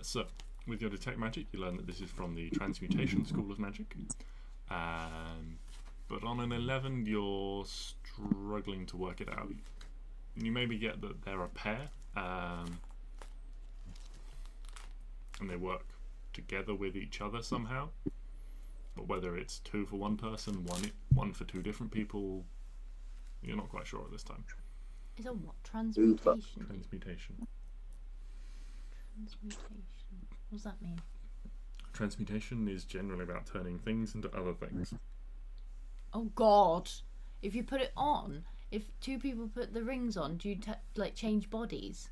So, with your detect magic, you learn that this is from the transmutation school of magic. But on an 11, you're struggling to work it out. You maybe get that they're a pair, and they work together with each other somehow. But whether it's 2 for one person, one for 2 different people, you're not quite sure at this time. Is a what? Transmutation? Transmutation. Transmutation. What does that mean? Transmutation is generally about turning things into other things. Oh God! If you put it on, if 2 people put the rings on, do you like change bodies?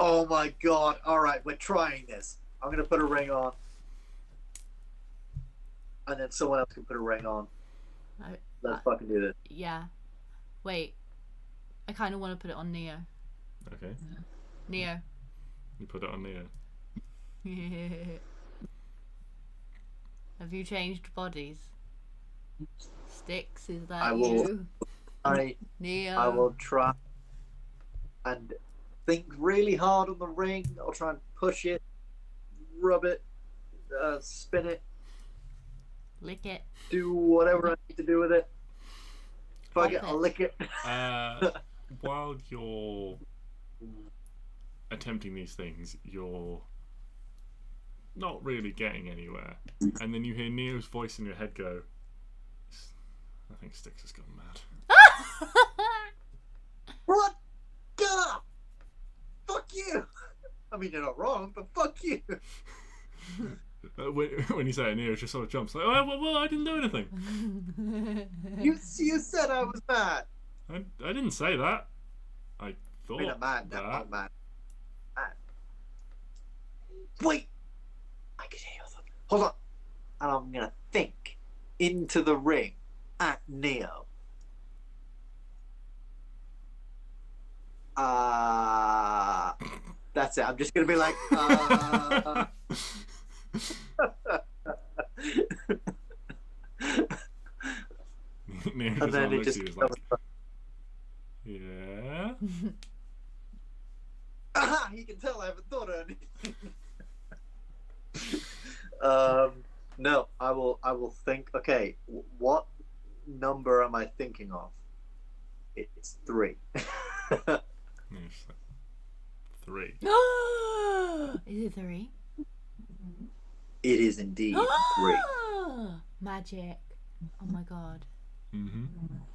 Oh my god! All right, we're trying this. I'm gonna put a ring on, and then someone else can put a ring on. Let's fucking do this. Yeah. Wait. I kind of want to put it on Neo. Okay. Neo. You put it on Neo. Have you changed bodies? Stix, is that I will- you? Neo. I will try and think really hard on the ring. I'll try and push it, rub it, spin it, Lick it. do whatever I need to do with it. Fuck it, Pop I'll it. lick it. While you're attempting these things, you're not really getting anywhere. And then you hear Neo's voice in your head go, I think Stix has gone mad. What? Gah! mean, you're not wrong, but fuck you. When you say it, Neo just sort of jumps like, oh, well, I didn't do anything. You said I was mad. I didn't say that. I I thought mean, I'm mad. that. I'm mad. Wait! I can hear them. Hold on. And I'm going to think into the ring at Neo. That's it. I'm just going to be like, Neo and just then it looks just at you like, yeah. aha! He can tell I haven't thought of anything. No, I will think. Okay, what number am I thinking of? It's 3. Yeah, just like, 3. Is it 3? It is indeed 3. Magic. Oh my god. Mm-hmm.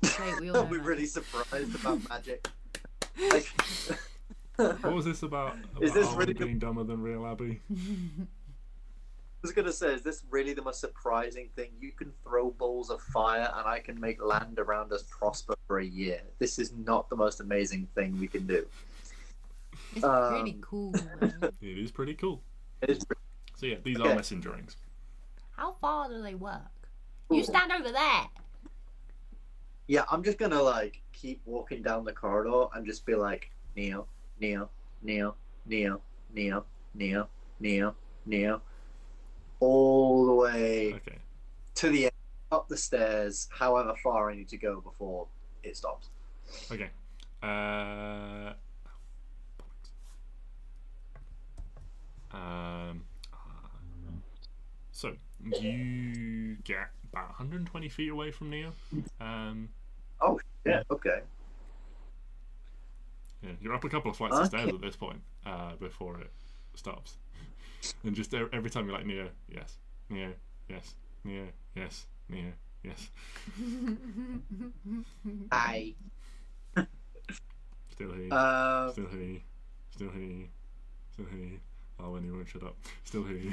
Wait, we all know Are we magic. really surprised about magic? Like, What was this about? Is this Arwen really being dumber than real Abby? I was gonna say, is this really the most surprising thing? You can throw balls of fire, and I can make land around us prosper for a year. This is not the most amazing thing we can do. It's pretty cool. Though. It is pretty cool. It is. So yeah, these Okay. are messenger rings. How far do they work? You stand over there. Yeah, I'm just gonna like keep walking down the corridor and just be like, Neo, Neo, Neo, Neo, Neo, Neo, Neo, Neo, all the way Okay. to the end, up the stairs, however far I need to go before it stops. Okay. So you get about 120 feet away from Neo. Oh, yeah, okay. Yeah, you're up a couple of flights of stairs at this point before it stops. And just every time you're like, Neo, yes, Neo, yes, Neo, yes, Neo, yes. Hi. Still here, still here, still here, still here. Oh, when you won't shut up. Still here.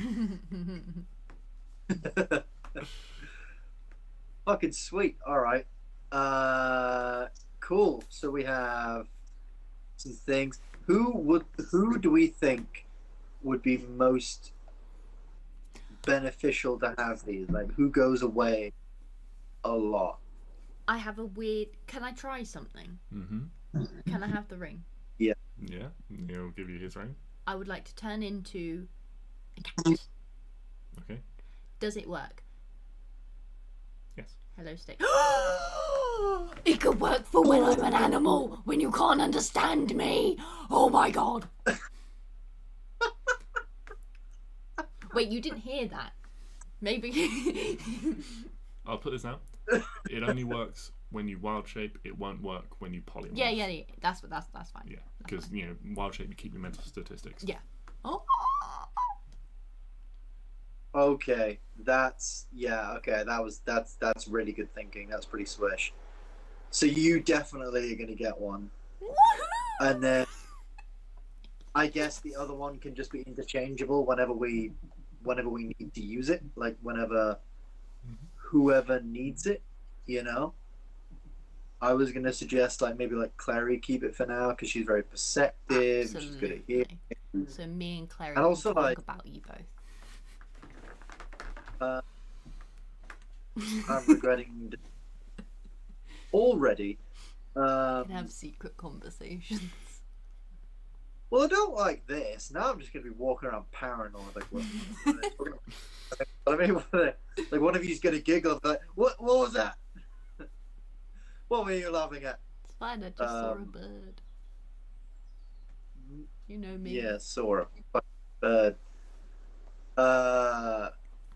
Fucking sweet. All right. Cool. So we have some things. Who do we think would be most beneficial to have these? Like, who goes away a lot? I have a weird. Can I try something? Mm-hmm. Can I have the ring? Yeah, Neo will give you his ring. I would like to turn into a cactus. Okay. Does it work? Yes. Hello, Stix. It could work for when I'm an animal, when you can't understand me. Oh my god. Wait, you didn't hear that? Maybe. I'll put this out. It only works when you wild shape. It won't work when you polymorph. Yeah. That's fine. Yeah, because wild shape, you keep your mental statistics. Yeah. Oh. Okay, that's really good thinking. That's pretty swish. So you definitely are gonna get one, and then I guess the other one can just be interchangeable whenever we need to use it, like whenever whoever needs it, you know. I was gonna suggest maybe Klari keep it for now because she's very perceptive. Absolutely. She's good at hearing. So me and Clary And also, can talk about you both. I'm regretting already. We can have secret conversations. Well, I don't like this. Now I'm just going to be walking around paranoid. Like, what I mean, like one of you's going to giggle. Like, what was that? What were you laughing at? It's fine, I just saw a bird. You know me. Yeah, saw a bird.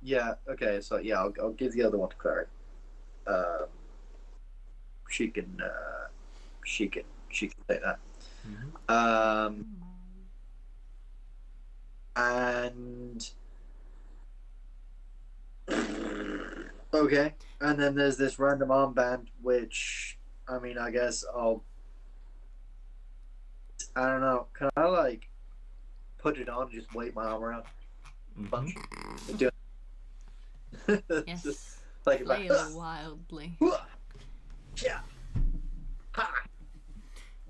Yeah. Okay. So yeah, I'll give the other one to Clary. She can take that. Mm-hmm. And okay, and then there's this random armband, which I mean, I guess I don't know. Can I put it on and just wave my arm around. Bunch. Mhm. Do it. Yes. Just like Flail wildly. Yeah. Ha.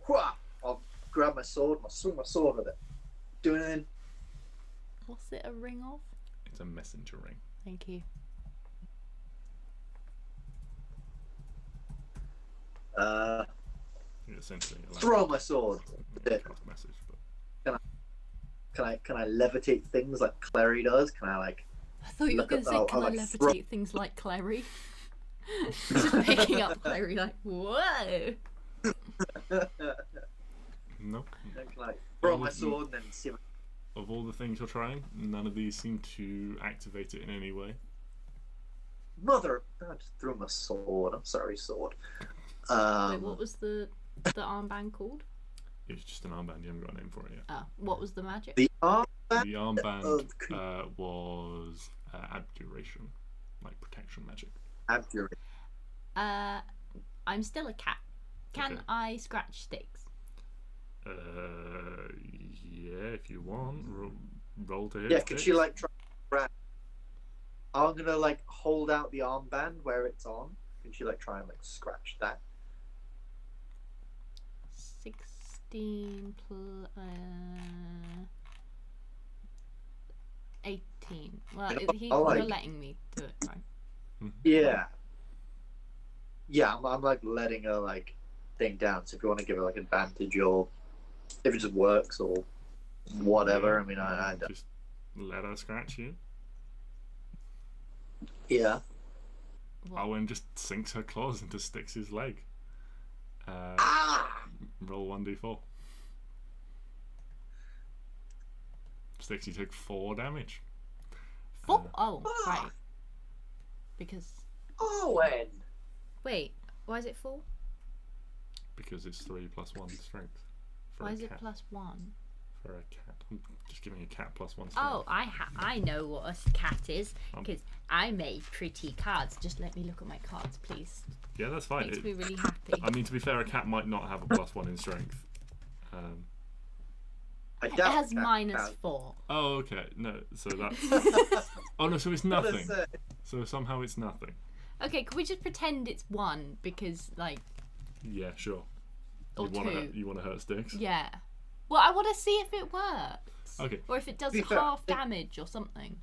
Hua. I'll grab my sword and I'll swing my sword with it. Do anything. What's it a ring of? It's a messenger ring. Thank you. You're essentially allowed Throw my sword. to cast a message, but Can I levitate things like Klari does? Can I like? I thought you were Look going at to say, that, can I I'll, like, levitate things like Clary? Just picking up Clary like, whoa! nope. Can I throw my sword and then see? Of all the things you're trying, none of these seem to activate it in any way. Mother, I just threw my sword. I'm sorry, sword. Wait, what was the armband called? It's just an armband. You haven't got a name for it yet. Oh, what was the magic? The arm? The armband was abjuration, like protection magic. Abjuration. I'm still a cat. Can Okay. I scratch Stix? Yeah, if you want, roll to hit. Yeah, can Stix. she like try? I'm gonna like hold out the armband where it's on. Can she like try and like scratch that? 16 plus 18. Well, I'll you're like- letting me do it, right? Yeah. Yeah, I'm like letting her like thing down. So if you want to give her like advantage or if it just works or whatever, I mean, I don't. Just let her scratch you. Yeah. What? Arwen just sinks her claws into Stix's leg. Ah! Roll 1d4. Stix, you take 4 damage. 4? Oh, right. Because. Arwen! Wait, why is it 4? Because it's 3 plus 1 strength. For Why a is it cat. plus 1? For a cat. I'm just giving a cat plus 1 strength. Oh, I know what a cat is because I made pretty cards. Just let me look at my cards, please. Yeah, that's fine. Makes me really happy. I mean, to be fair, a cat might not have a plus 1 in strength. I It doubt has the cat minus can. 4. Oh, okay. No, so that's... Oh, no, so it's nothing. Gotta say, So somehow it's nothing. Okay, can we just pretend it's 1 because, like, Yeah, sure. or 2? You want to hurt Stix? Yeah. Well, I want to see if it works. Okay. Or if it does To be fair, half damage or something.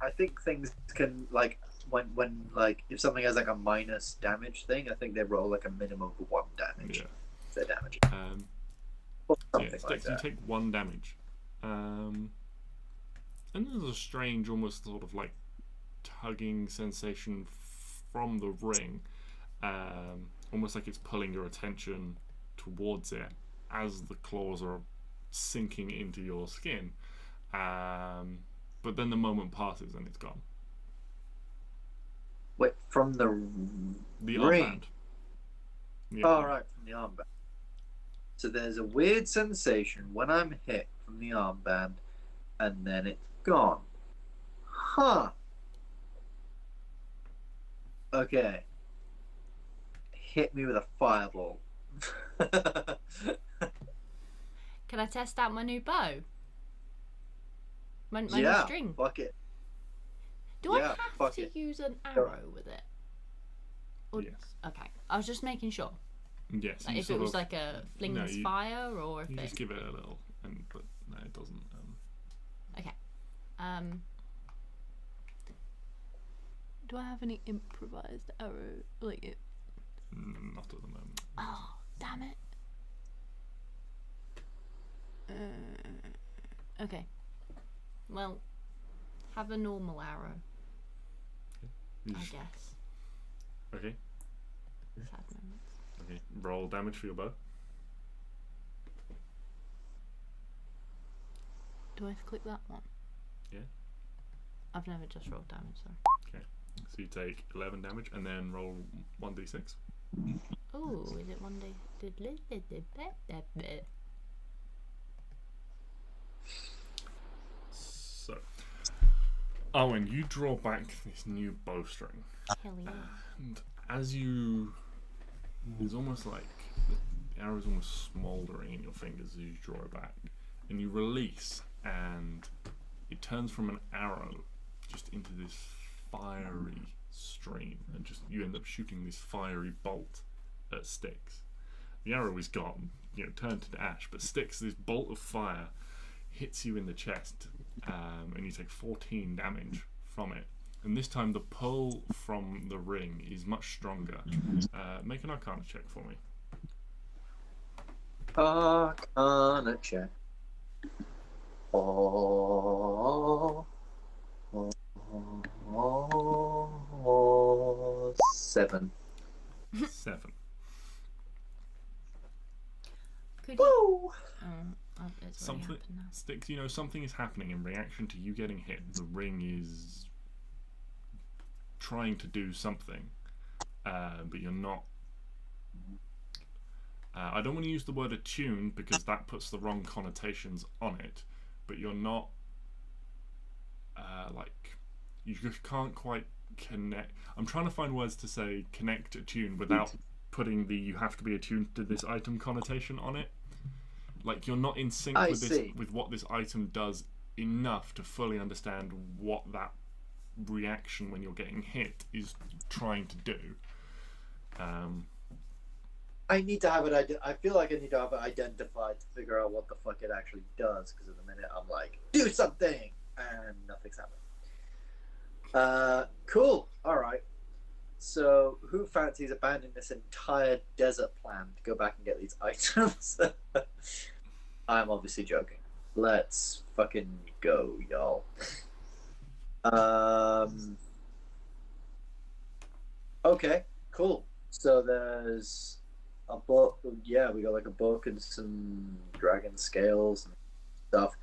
I think things can like when like if something has like a minus damage thing, I think they roll like a minimum of 1 damage. Yeah. If they're damaging. Or Yeah, something Stix, like you that. take 1 damage. And there's a strange, almost sort of like tugging sensation from the ring. Almost like it's pulling your attention towards it as the claws are sinking into your skin. But then the moment passes and it's gone. Wait, from the The ring. armband. Yeah. Oh, right, from the armband. So there's a weird sensation when I'm hit from the armband, and then it's gone. Huh. Okay. Hit me with a fireball. Can I test out my new bow? My new Yeah, string? fuck it. Do I yeah, have fuck to it. use an arrow with it? Or- Yes. Okay, I was just making sure. Yes. Like you if it sort was of- like a flings you- fire or if You it. just give it a little, but no, it doesn't. Okay. Do I have any improvised arrow? Like it. Not at the moment. Oh, damn it. Okay. Well, have a normal arrow, You I just- guess. Okay. Sad moments. Okay. Roll damage for your bow. Do I have to click that one? Yeah. I've never just rolled damage, sorry. So you take 11 damage and then roll 1d6. Oh, is it one day? So, Arwen, you draw back this new bowstring, Hell yeah. and as you, it's almost like the arrow's almost smouldering in your fingers as you draw it back, and you release, and it turns from an arrow just into this fiery stream, and just you end up shooting this fiery bolt at Stix. The arrow is gone, turned to ash, but Stix, this bolt of fire, hits you in the chest, and you take 14 damage from it. And this time the pull from the ring is much stronger. Make an Arcana check for me. Arcana check. Oh, 7. 7. Could Woo! you... it's already Something, happened now. Stix, something is happening in reaction to you getting hit. The ring is trying to do something, but you're not. I don't want to use the word attuned because that puts the wrong connotations on it, but you're not you just can't quite connect. I'm trying to find words to say connect, attune without putting the you have to be attuned to this item connotation on it. Like, you're not in sync with what this item does enough to fully understand what that reaction when you're getting hit is trying to do. I need to have it. I feel like I need to have it identified to figure out what the fuck it actually does. Because at the minute I'm like, do something, and nothing's happening. Cool. All right. So, who fancies abandoning this entire desert plan to go back and get these items? I'm obviously joking. Let's fucking go, y'all. Okay, cool. So there's a book. Yeah, we got like a book and some dragon scales and stuff.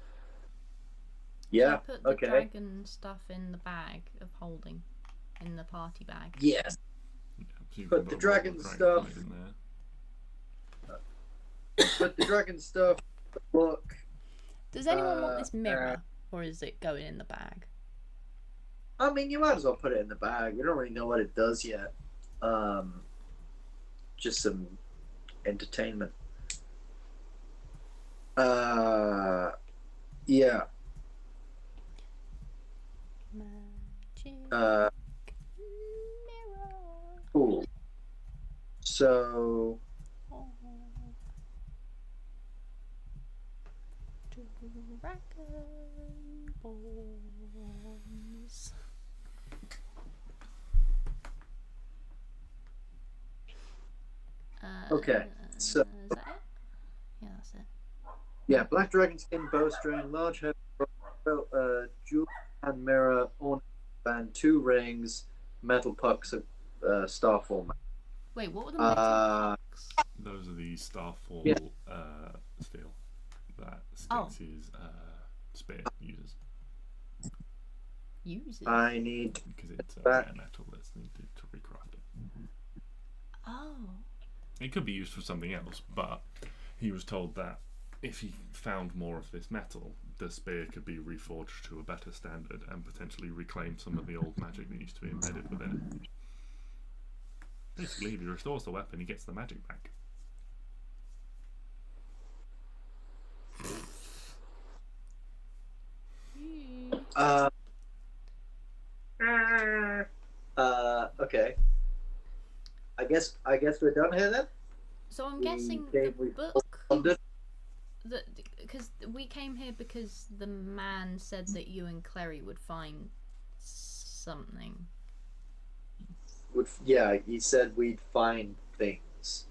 Yeah, Can I put the dragon stuff in the bag of holding, in the party bag? Yes. Yeah, so you Put can the put dragon stuff. in there. Put the dragon stuff, the book. Does anyone want this mirror, or is it going in the bag? I mean, you might as well put it in the bag. We don't really know what it does yet. Just some entertainment. Yeah. Magic Uh, mirror. Cool. So, Oh. Dragon balls. Okay, so- Is that it? Yeah, that's it. yeah, black dragon skin, bowstring, large head, jewel and mirror, ornament band, 2 rings, metal pucks of star format. Wait, what were the metal pucks? Those are the Starfall steel that Stix's spear uses. Uses? I need Because it's That- rare metal that's needed to recraft it. Oh. It could be used for something else, but he was told that if he found more of this metal, the spear could be reforged to a better standard and potentially reclaim some of the old magic that used to be embedded within it. Basically, if he restores the weapon, he gets the magic back. Okay. I guess we're done here then. So I'm guessing Okay, the book... Because we came here because the man said that you and Klari would find something. Yeah, he said we'd find things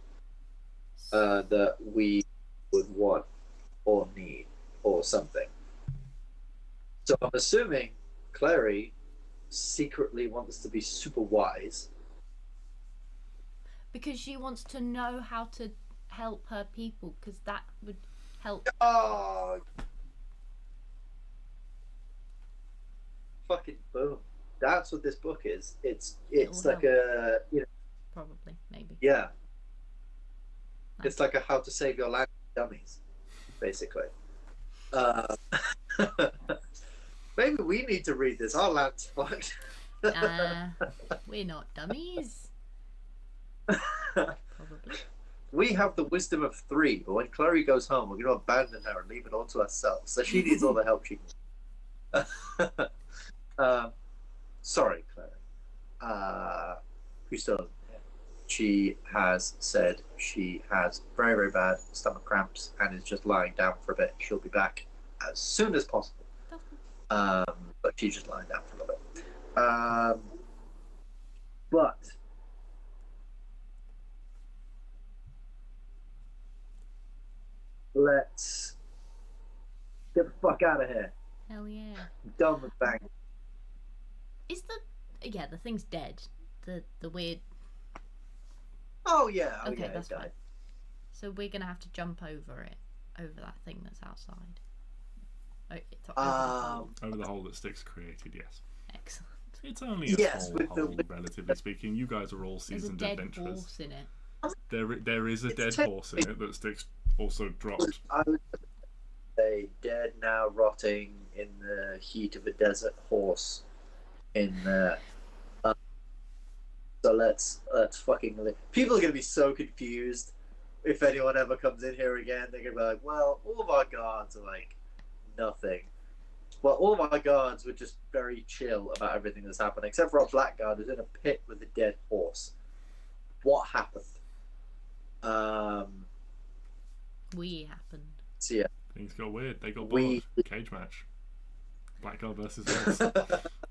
that we would want or need or something. So I'm assuming Klari secretly wants to be super wise. Because she wants to know how to help her people, because that would help. Oh, fucking boom! That's what this book is. It's It'll like a Probably, maybe. yeah. Nice. It's like a how to save your land dummies, basically. Maybe we need to read this. Our land's fucked. We're not dummies. Probably. we have the wisdom of 3, but when Klari goes home, we're going to abandon her and leave it all to ourselves. So she needs all the help she can. Sorry, Klari. Christophe, she has said she has very, very bad stomach cramps and is just lying down for a bit. She'll be back as soon as possible. But she's just lying down for a little bit. But let's get the fuck out of here. Hell yeah. I'm done with bang. Is the thing's dead? The weird. Oh yeah. Oh, Okay, yeah, that's it died. fine. So we're gonna have to jump over that thing that's outside. Oh, it's over the hole. Over the hole that Stix created, yes. Excellent. It's only a Yes, small with hole, relatively speaking. You guys are all There's a seasoned dead adventurers. horse in it. There is a It's dead horse in it that Stix also dropped. I would say dead now, rotting in the heat of a desert horse. In there. So let's fucking live. People are gonna be so confused if anyone ever comes in here again. They're gonna be like, "Well, all of our guards are like nothing." Well, all of our guards were just very chill about everything that's happened, except for our black guard who's in a pit with a dead horse. What happened? We happened. So yeah. Things got weird. They got bored. Cage match. Black guard versus horse.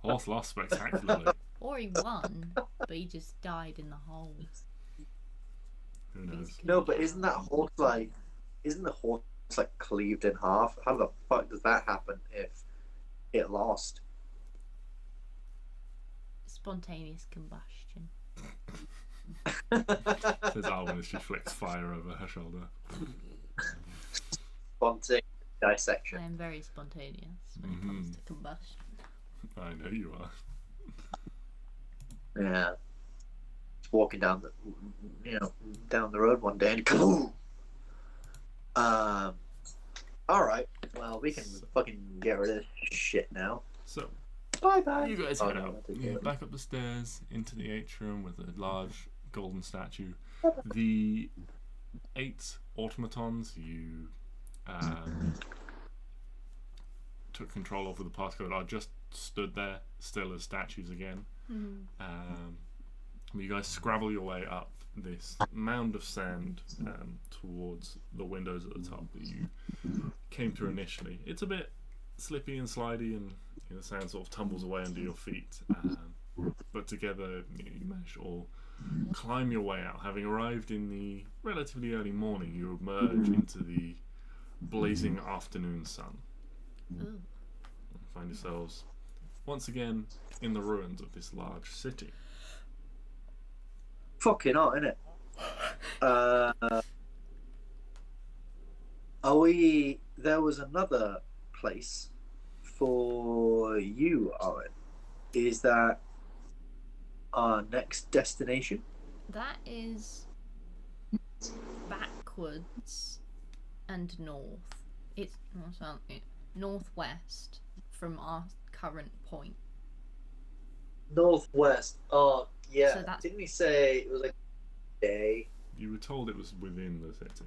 Horse lost spectacularly. Or he won, but he just died in the hole. Who knows? No, but isn't the horse like cleaved in half? How the fuck does that happen if it lost? Spontaneous combustion. Says Arwen as she flicks fire over her shoulder. Spontaneous dissection. I am very spontaneous when it comes to combustion. I know you are. Yeah. Just walking down the road one day and kaboom! Alright. Well, we can fucking get rid of this shit now. So, Bye bye. you guys Oh, head no, out. I didn't Yeah, do it. back up the stairs into the atrium with a large golden statue. The 8 automatons you took control of with the passcode are just stood there, still as statues again. You guys scrabble your way up this mound of sand towards the windows at the top that you came through initially. It's a bit slippy and slidey, and the sand sort of tumbles away under your feet. But together, you manage to all climb your way out. Having arrived in the relatively early morning, you emerge into the blazing afternoon sun. Ooh. Find yourselves once again in the ruins of this large city. Fucking hot, innit? There was another place for you, Arwen. Is that our next destination? That is backwards and north. It's northwest from our current point. Northwest. Oh, yeah. So that's- Didn't we say it was like a day? You were told it was within the city.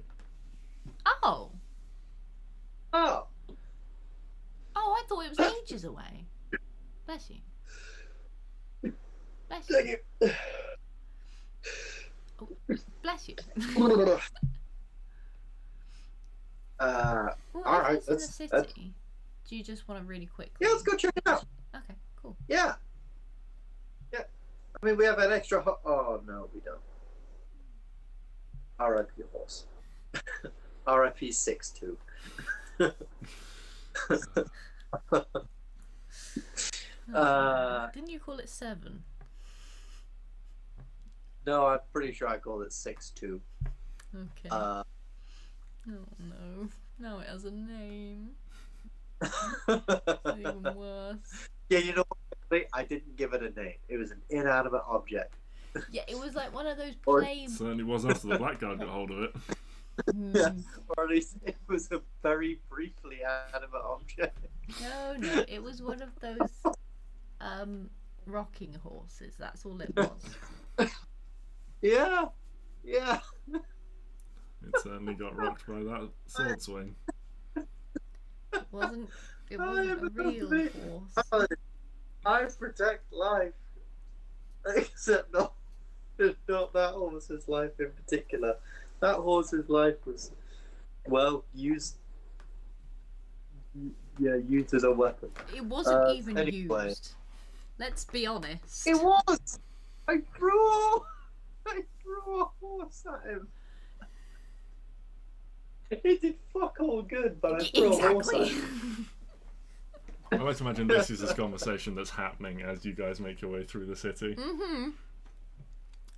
Oh! Oh. Oh, I thought it was ages away. Bless you. Bless Thank you. you. Oh, bless you. Well, Well, Alright, if it's in the that's- city, do you just want to really quickly? yeah, let's go check it out. Okay, cool. Yeah. Yeah. I mean, we have an extra. Oh, no, we don't. RIP horse. RIP 6-2. Didn't you call it 7? No, I'm pretty sure I called it 6-2. Okay. Oh no. Now it has a name. It's even worse. Yeah, you know what? I didn't give it a name. It was an inanimate object. Yeah, it was like one of those Or- play. Certainly was after the black guard got hold of it. Yeah, or at least it was a very briefly animate object. No, it was one of those rocking horses. That's all it was. Yeah, yeah. It certainly got rocked by that sword swing. It wasn't a real horse. I protect life. Except not that horse's life in particular. That horse's life was, well, used as a weapon. It wasn't even anyway. used. Let's be honest. It was! I threw a horse at him. He did fuck all good, but I threw a horse at him. I like to imagine this is this conversation that's happening as you guys make your way through the city. Mm-hmm.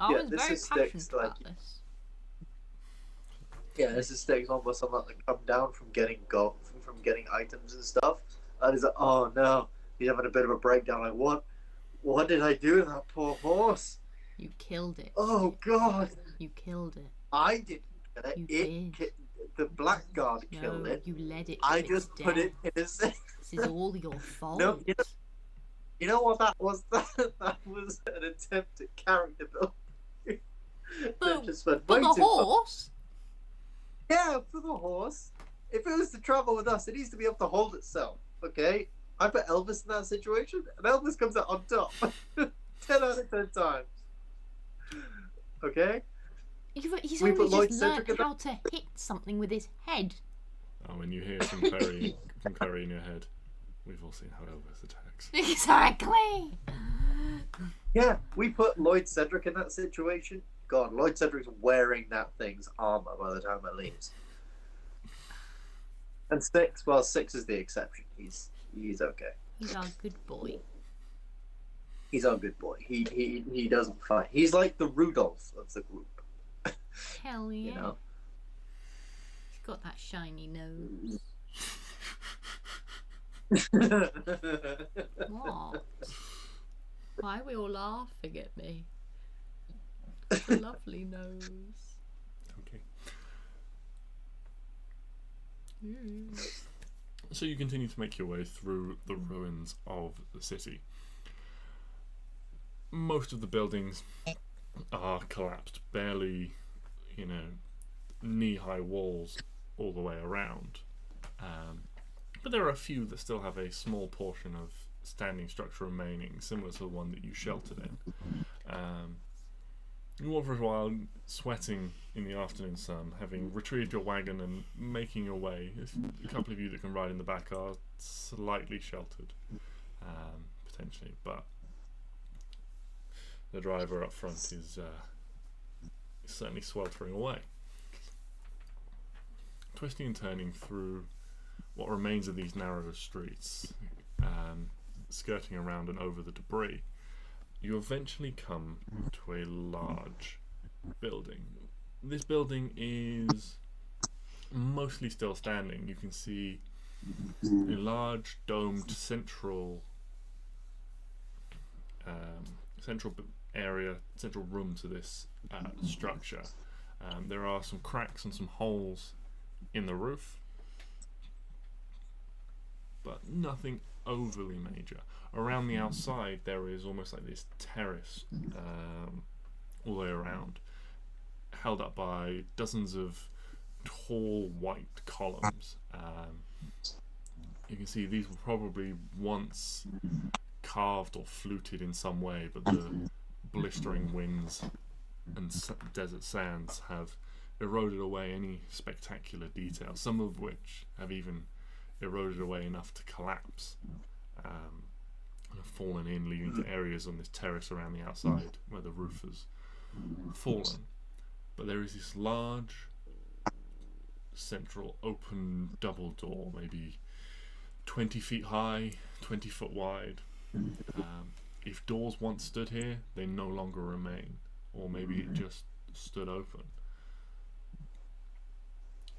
I was this very is passionate Stix, about this. Yeah, this is Stix almost something that come down from getting items and stuff. And he's like, oh no, he's having a bit of a breakdown. Like, what did I do to that poor horse? You killed it. Oh god, you killed it. I didn't kill it. You did. The blackguard killed it. You led it. I just put it in a safe. This is all your fault. No, you know what that was? That was an attempt at character building. For the horse? Yeah, for the horse. If it was to travel with us, it needs to be able to hold itself, okay? I put Elvis in that situation, and Elvis comes out on top. 10 out of 10 times. Okay? He's only just learned how to hit something with his head. Oh, when you hear some Clary in your head, we've all seen how Elvis attacks. Exactly! Yeah, we put Lloyd Cedric in that situation. God, Lloyd Cedric's wearing that thing's armor by the time it leaves. And Stix is the exception. He's okay. He's our good boy. He's our good boy. He doesn't fight. He's like the Rudolph of the group. Hell yeah. You know? He's got that shiny nose. What? Why are we all laughing at me? It's a lovely nose. Okay. Mm. So you continue to make your way through the ruins of the city. Most of the buildings are collapsed, barely, knee-high walls all the way around. But there are a few that still have a small portion of standing structure remaining, similar to the one that you sheltered in. You walk for a while, sweating in the afternoon sun, having retrieved your wagon and making your way. A couple of you that can ride in the back are slightly sheltered, potentially, but the driver up front is certainly sweltering away. Twisting and turning through what remains of these narrow streets, skirting around and over the debris, you eventually come to a large building. This building is mostly still standing. You can see a large domed central area, central room to this structure. There are some cracks and some holes in the roof, but nothing overly major. Around the outside there is almost like this terrace all the way around, held up by dozens of tall white columns. You can see these were probably once carved or fluted in some way, but the blistering winds and desert sands have eroded away any spectacular detail, some of which have even eroded away enough to collapse and have fallen in, leading to areas on this terrace around the outside where the roof has fallen. But there is this large central open double door, maybe 20 feet high, 20 foot wide. If doors once stood here, they no longer remain, or maybe it just stood open.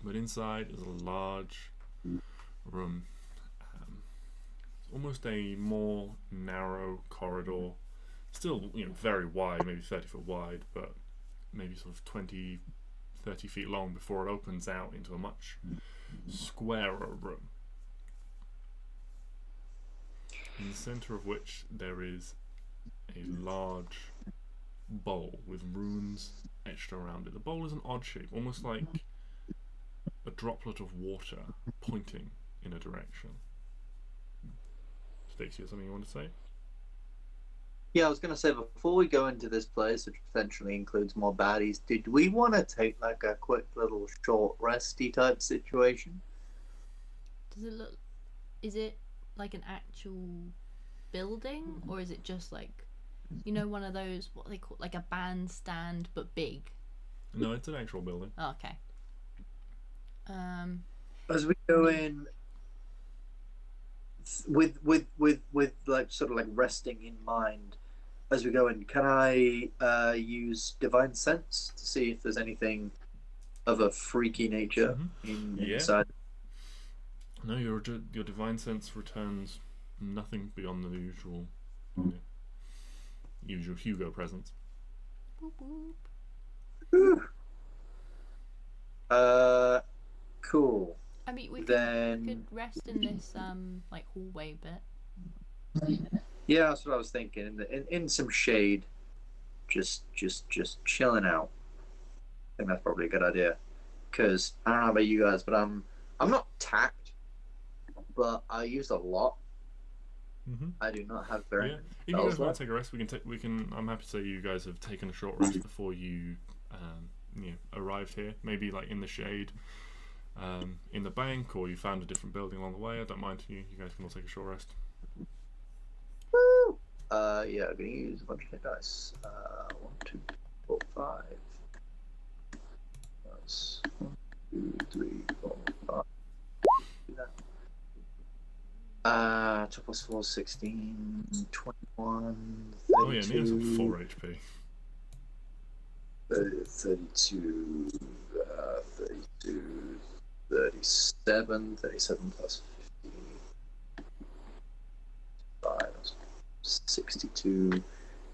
But inside is a large room, almost a more narrow corridor, still very wide, maybe 30 foot wide, but maybe sort of 20, 30 feet long before it opens out into a much squarer room, in the centre of which there is a large bowl with runes etched around it. The bowl is an odd shape, almost like a droplet of water pointing in a direction. Stix, you have something you want to say? Yeah, I was going to say, before we go into this place, which potentially includes more baddies, did we want to take like a quick little short resty type situation? Does it look? Is it like an actual building, or is it just like, you know, one of those, what they call, like a bandstand but big? No, it's an actual building. Oh, okay. As we go in, with like sort of like resting in mind, as we go in, can I use divine sense to see if there's anything of a freaky nature inside? No, your divine sense returns nothing beyond the usual, usual Hugo presence. Boop, boop. Cool. I mean, we could rest in this like hallway bit. Yeah, that's what I was thinking. In some shade, just chilling out. I think that's probably a good idea. Because I don't know about you guys, but I'm not tact, but I use a lot. Mm-hmm. I do not have very. Yeah. If you guys want to take a rest, we can. I'm happy to say you guys have taken a short rest before you arrived here. Maybe like in the shade, in the bank, or you found a different building along the way. I don't mind. You guys can all take a short rest. Woo! Yeah, I'm gonna use a bunch of hit dice. 1, 2, 4, 5. That's 1, 2, 3, 4, 5. Do that. 2 plus 4, 16, 21, 32. Oh yeah, Neo's on 4 HP. 32, 32, 37, 37 plus 15. 5, 62,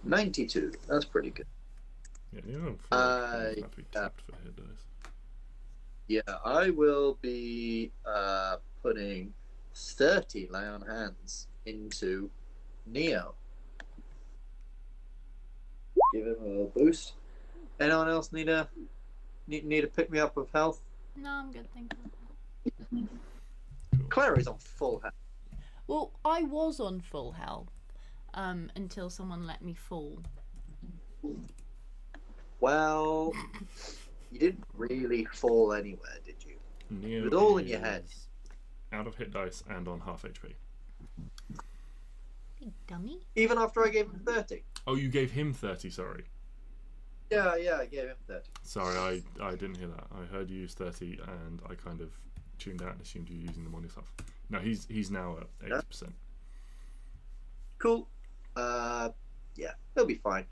92. That's pretty good. Yeah, Neo's on 4 HP. Have to be tapped for hit dice. Yeah, I will be putting 30 lay on hands into Neo. Give him a little boost. Anyone else need a pick me up of health? No, I'm good, thank you. Cool. Clary's on full health. Well, I was on full health until someone let me fall. Well, you didn't really fall anywhere, did you? Neo It was all in your head. is out of hit dice and on half HP. Big dummy. Even after I gave him 30. Oh, you gave him 30, sorry. Yeah, I gave him 30. Sorry, I didn't hear that. I heard you use 30 and I kind of tuned out and assumed you were using them on yourself. No, he's now at 80%. Cool. Yeah, he'll be fine.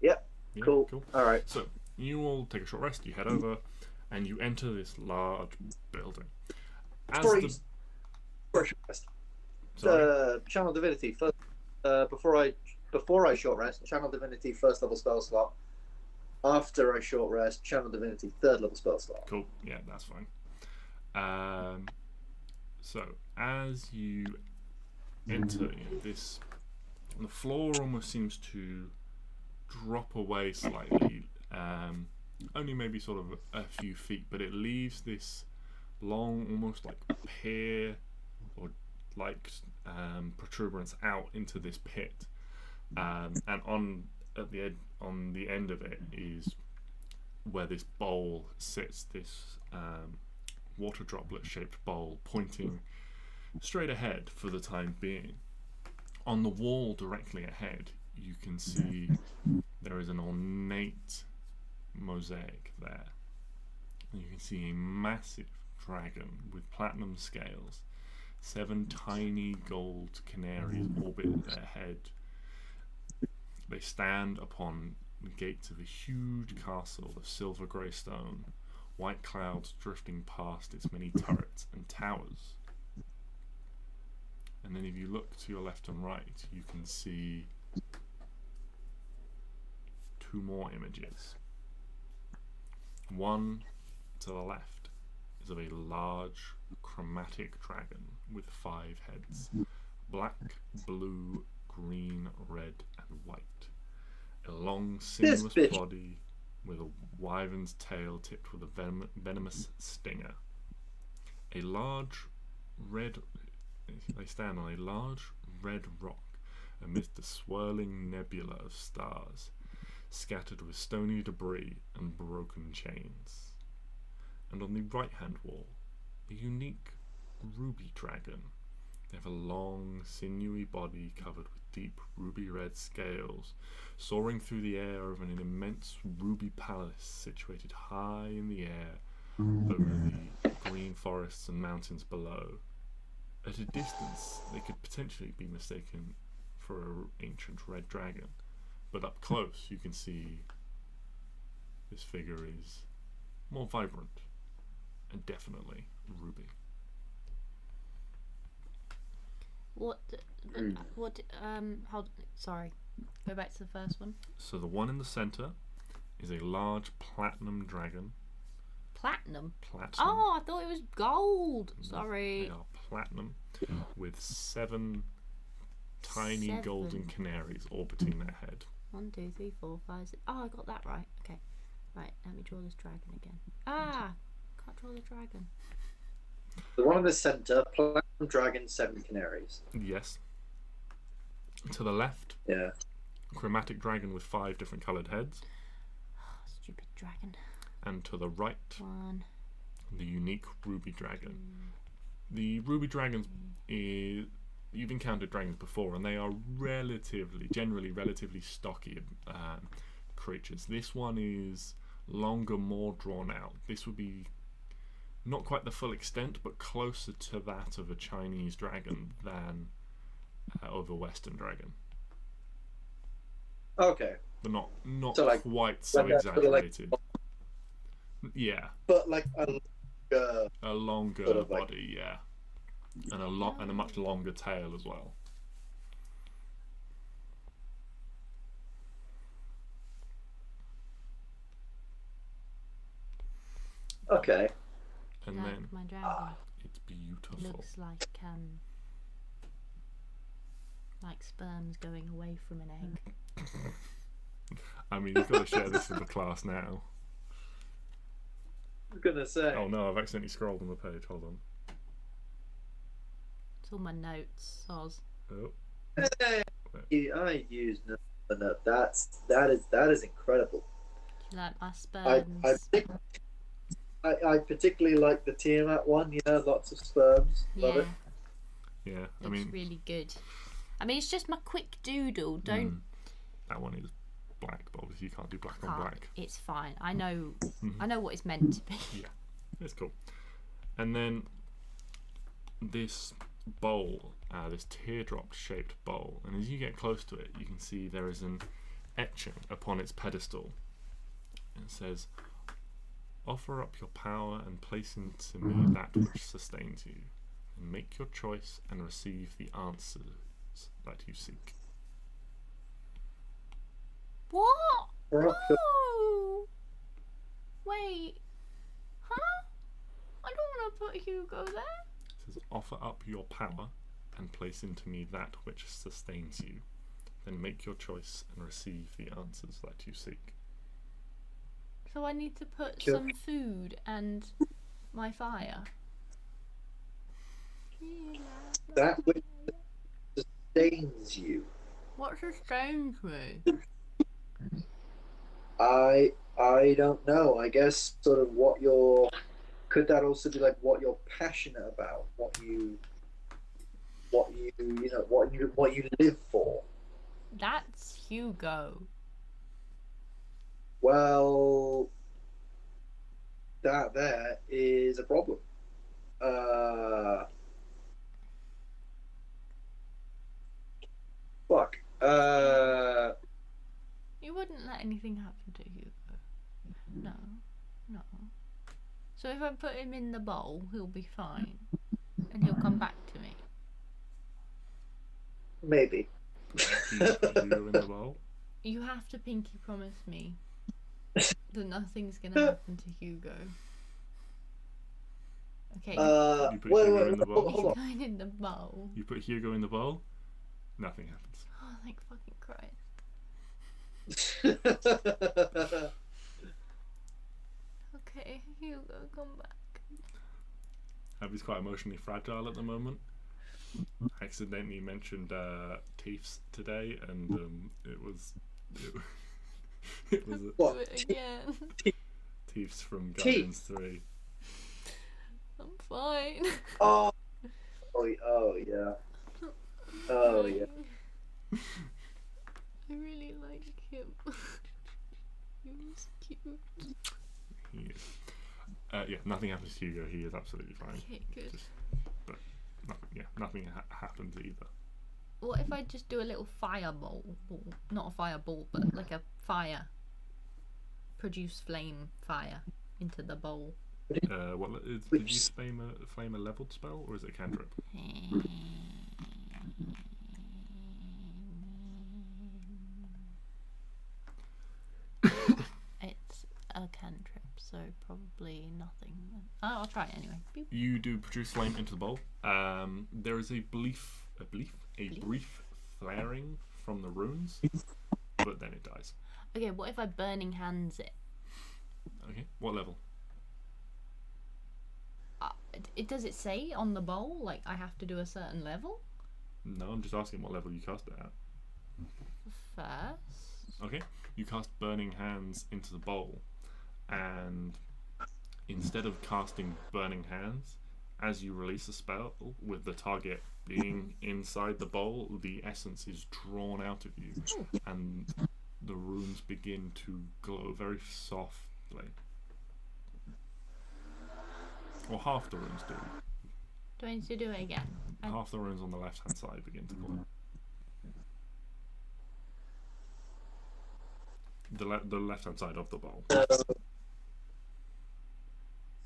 Yeah, cool. Alright. So, you all take a short rest, you head over, and you enter this large building. Sorry. Sorry? Channel Divinity first. Before I short rest, Channel Divinity first level spell slot. After I short rest, Channel Divinity third level spell slot. Cool. Yeah, that's fine. So as you enter this, the floor almost seems to drop away slightly, only maybe sort of a few feet, but it leaves this long, almost like pier or like protuberance out into this pit, and on the end of it is where this bowl sits, this water droplet shaped bowl pointing straight ahead for the time being. On the wall directly ahead you can see there is an ornate mosaic there. And you can see a massive dragon with platinum scales. 7 tiny gold canaries orbit their head. They stand upon the gates of a huge castle of silver grey stone, white clouds drifting past its many turrets and towers. And then if you look to your left and right, you can see 2 more images. One to the left is of a large chromatic dragon with 5 heads: black, blue, green, red and white. A long sinuous body with a wyvern's tail tipped with a venomous stinger. A large red. They stand on a large red rock amidst a swirling nebula of stars, scattered with stony debris and broken chains. And on the right-hand wall, a unique ruby dragon. They have a long, sinewy body covered with deep ruby-red scales, soaring through the air over an immense ruby palace situated high in the air over the green forests and mountains below. At a distance, they could potentially be mistaken for an ancient red dragon, but up close you can see this figure is more vibrant and definitely ruby. What? Hold. Sorry. Go back to the first one. So the one in the center is a large platinum dragon. Platinum. Platinum. Oh, I thought it was gold. No, Sorry. they are platinum with 7 tiny 7. golden canaries orbiting their head. 1, 2, 3, 4, 5, 6. Oh, I got that right. Okay. Right. Let me draw this dragon again. Ah, can't draw the dragon. The one in the centre, platinum dragon, 7 canaries. Yes. To the left, Yeah. chromatic dragon with 5 different coloured heads. Oh, stupid dragon. And to the right, 1. the unique ruby dragon. The ruby dragons is, you've encountered dragons before, and they are generally relatively stocky creatures. This one is longer, more drawn out. This would be not quite the full extent, but closer to that of a Chinese dragon than of a Western dragon. Okay. But not So, like, quite so like that sort of, like, exaggerated. Yeah, But like a longer sort of, like, body, yeah, and a much longer tail as well. okay. And Like then my dragon. it's beautiful. Looks like sperms going away from an egg. I mean, you've got to share this with the class now. I was gonna say. Oh no, I've accidentally scrolled on the page. Hold on. It's all my notes. Soz. Oh, Hey, I used no. That is incredible. Do you like my I sperms? I particularly like the Tiamat one. You know, lots of sperms. Love Yeah, it. yeah. I looks mean, really good. I mean, it's just my quick doodle. Don't. that one is black, but obviously you can't do black on can't. black. It's fine. I know. I know what it's meant to be. Yeah, it's cool. And then this bowl, this teardrop-shaped bowl, and as you get close to it, you can see there is an etching upon its pedestal. It says, "Offer up your power and place into me that which sustains you, and make your choice and receive the answers that you seek." What? Rock No. Wait. Huh? I don't want to put Hugo there. It says, "Offer up your power and place into me that which sustains you, then make your choice and receive the answers that you seek." So I need to put Kill- some food and my fire. that which sustains you. What sustains me? I don't know. I guess sort of what you're. Could that also be like what you're passionate about? What you live for? That's Hugo. Well, that there is a problem. Fuck. You wouldn't let anything happen to Hugo. No. No. So if I put him in the bowl, he'll be fine. And he'll come back to me. Maybe. Do you put you in the bowl? You have to pinky promise me that nothing's gonna happen to Hugo. Okay, You put Hugo in the bowl? hold he's on. going in the bowl. You put Hugo in the bowl, nothing happens. Oh, thank fucking Christ. Okay, Hugo, come back. Abby's quite emotionally fragile at the moment. I accidentally mentioned Teefs today, and it was it was Do What? it again. Teefs from Guardians 3. I'm fine. Oh, oh yeah. Oh yeah. I really like him. He was cute. He is. Yeah, nothing happens to Hugo. He is absolutely fine. Okay, good. Nothing happens either. What if I just do a little fireball? Not a fireball, but like a fire. Produce flame fire into the bowl. Did you flame a leveled spell, or is it a cantrip? It's a cantrip, so probably nothing. Oh, I'll try it anyway. Beep. You do produce flame into the bowl. There is a brief flaring from the runes, but then it dies. Okay, what if I burning hands it? Okay, what level? Does it say on the bowl like I have to do a certain level? No, I'm just asking what level you cast it at. First. Okay, you cast Burning Hands into the bowl, and instead of casting Burning Hands, as you release a spell with the target being inside the bowl, the essence is drawn out of you, and the runes begin to glow very softly. Or half the runes do. Do I need to do it again? Half the runes on the left hand side begin to glow. The left hand side of the bowl.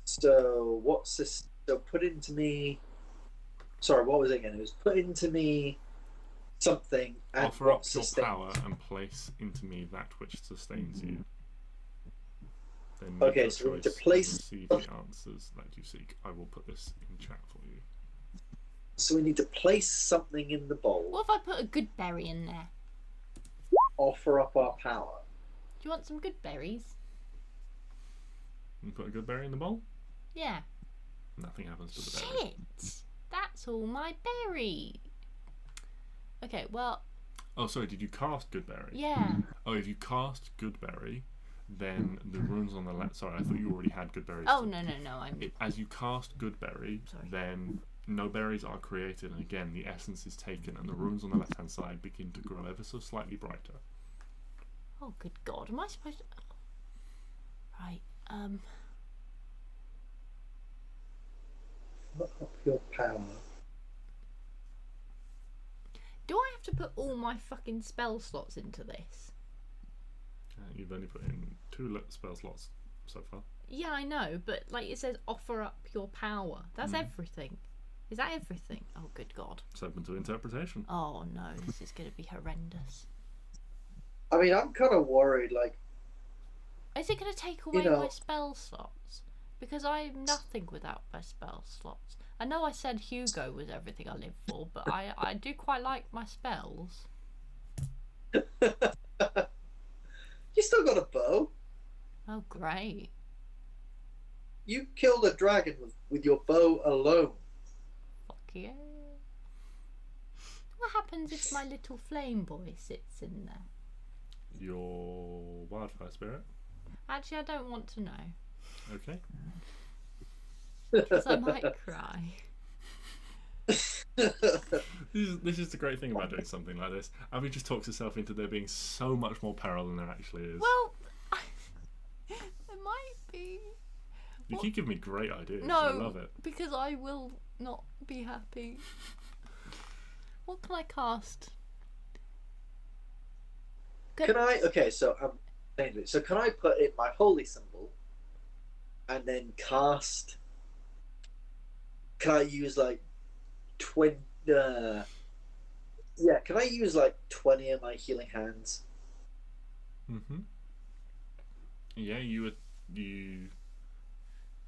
So what's this? So put into me. Sorry, what was it again? It was put into me something and offer up your sustains. power and place into me that which sustains you. Then Okay, your so we need choice to place- and receive the answers that you seek. I will put this in chat for you. So we need to place something in the bowl. What if I put a good berry in there? Offer up our power. Do you want some good berries? You put a good berry in the bowl. Yeah. Nothing happens to the berry. Shit! That's all my berry. Okay, well, Oh, sorry. Did you cast good berry? yeah. Oh, if you cast good berry, then the runes on the left. Sorry, I thought you already had good berries. Oh, no, I'm... As you cast good berry, Sorry. then no berries are created, and again the essence is taken, and the runes on the left hand side begin to grow ever so slightly brighter. Oh, good God. Am I supposed to... Right, Offer up your power. do I have to put all my fucking spell slots into this? You've only put in 2 spell slots so far. Yeah, I know, but like it says offer up your power. That's everything. Is that everything? Oh, good God. It's open to interpretation. Oh, no, this is going to be horrendous. I mean, I'm kind of worried. Like, Is it going to take away know- my spell slots? Because I'm nothing without my spell slots. I know I said Hugo was everything I live for, but I do quite like my spells. you still got a bow. Oh, great. You killed a dragon with your bow alone. Fuck yeah. What happens if my little flame boy sits in there? Your wildfire spirit. Actually, I don't want to know. Okay. Because I might cry. This is the great thing about doing something like this. Abby just talks herself into there being so much more peril than there actually is. Well, there might be. You What? keep giving me great ideas. No, I love it. because I will not be happy. What can I cast? Can I? Okay, so so can I put in my holy symbol, and then cast? Can I use like 20? Yeah, can I use like 20 of my healing hands? Yeah, you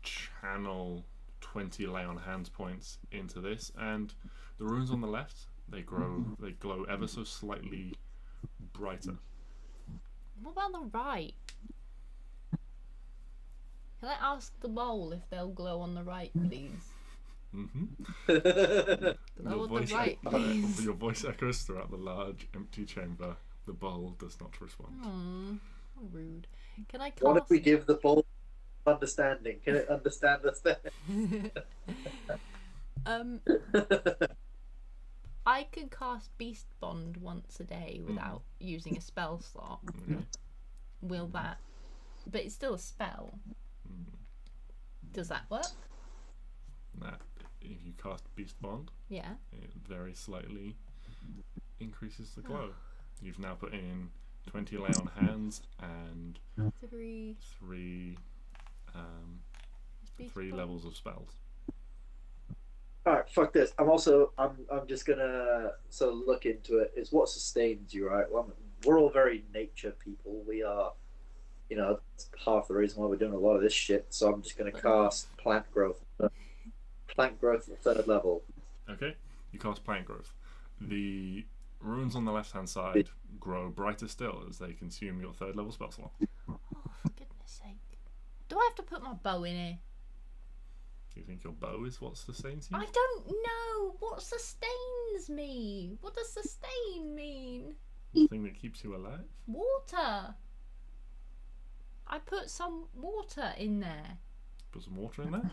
channel 20 lay on hands points into this, and the runes on the left they glow ever so slightly brighter. What about the right? Can I ask the bowl if they'll glow on the right, please? Glow on the right, please. Your voice echoes throughout the large, empty chamber. The bowl does not respond. How rude. Can I cast... What if we give the bowl understanding? Can it understand us then? I can cast Beast Bond once a day without using a spell slot. Okay. Will that... But it's still a spell. Does that work? That if you cast Beast Bond, Yeah. it very slightly increases the glow. You've now put in 20 lay on hands and 3 three Beast three Bond. levels of spells. Alright, fuck this. I'm just gonna sort of look into it. Is what sustains you, right? Well, we're all very nature people. We are, you know, that's half the reason why we're doing a lot of this shit. So I'm just gonna cast plant growth. Plant growth at the 3rd level. Okay, you cast plant growth. The runes on the left hand side grow brighter still as they consume your 3rd level spell slot. Oh, for goodness sake. Do I have to put my bow in here? Do you think your bow is what sustains you? I don't know. What sustains me? What does sustain mean? The thing that keeps you alive? Water. I put some water in there. Put some water in there?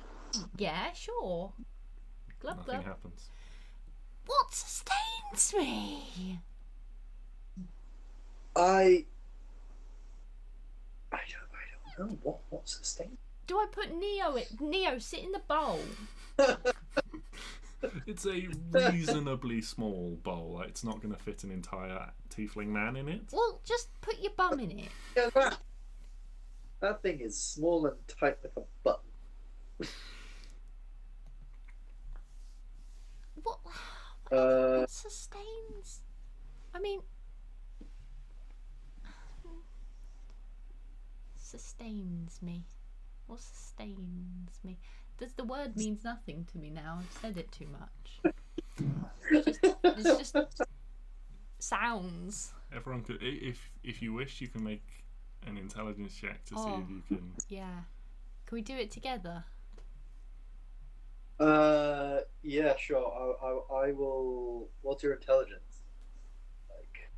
Yeah, sure. Glub Nothing glub. happens. What sustains me? I don't know what sustains. Do I put Neo in? Neo, sit in the bowl. It's a reasonably small bowl. Like, it's not going to fit an entire tiefling man in it. Well, just put your bum in it. Yeah, that thing is small and tight like a button. What? Uh, What sustains? I mean, sustains me. What sustains me? The word means nothing to me now. I've said it too much. It's just sounds. Everyone could, if you wish, you can make an intelligence check to see if you can. Yeah. Can we do it together? Yeah, sure. I will. What's your intelligence? Like.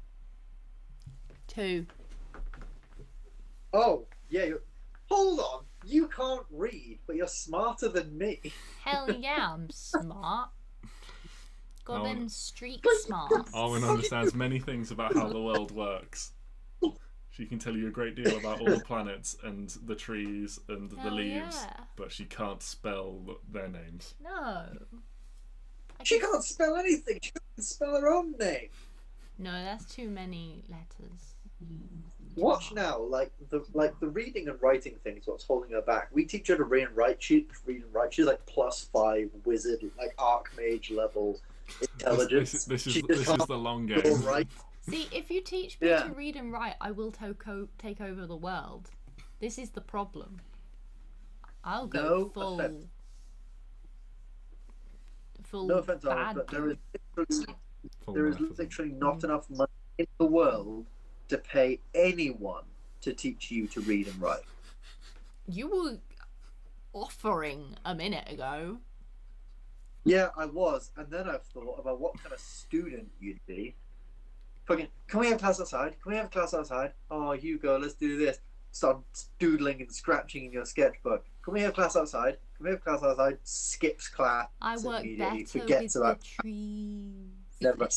2. Oh, yeah. Hold on. You can't read, but you're smarter than me. Hell yeah, I'm smart. Got Oh. them street smart. Arwen understands many things about how the world works. She can tell you a great deal about all the planets and the trees and the Hell leaves, yeah. but she can't spell their names. No. She can't spell anything. She can't spell her own name. No, that's too many letters. Watch now, like the reading and writing thing is what's holding her back. We teach her to read and write. She's like +5 wizard, like archmage level intelligence. This is She just can't the long game. write. See, if you teach me Yeah. to read and write, I will take over the world. This is the problem. I'll go No full offense. full No offense, bad. but there is Full there is Malefism. literally not enough money in the world to pay anyone to teach you to read and write. You were offering a minute ago. Yeah, I was, and then I've thought about what kind of student you'd be. Fucking, can we have class outside? Can we have class outside? Oh, Hugo, let's do this. Start doodling and scratching in your sketchbook. Can we have class outside? Can we have class outside? Skips class. I work immediately. better Forgets with about the trees. never.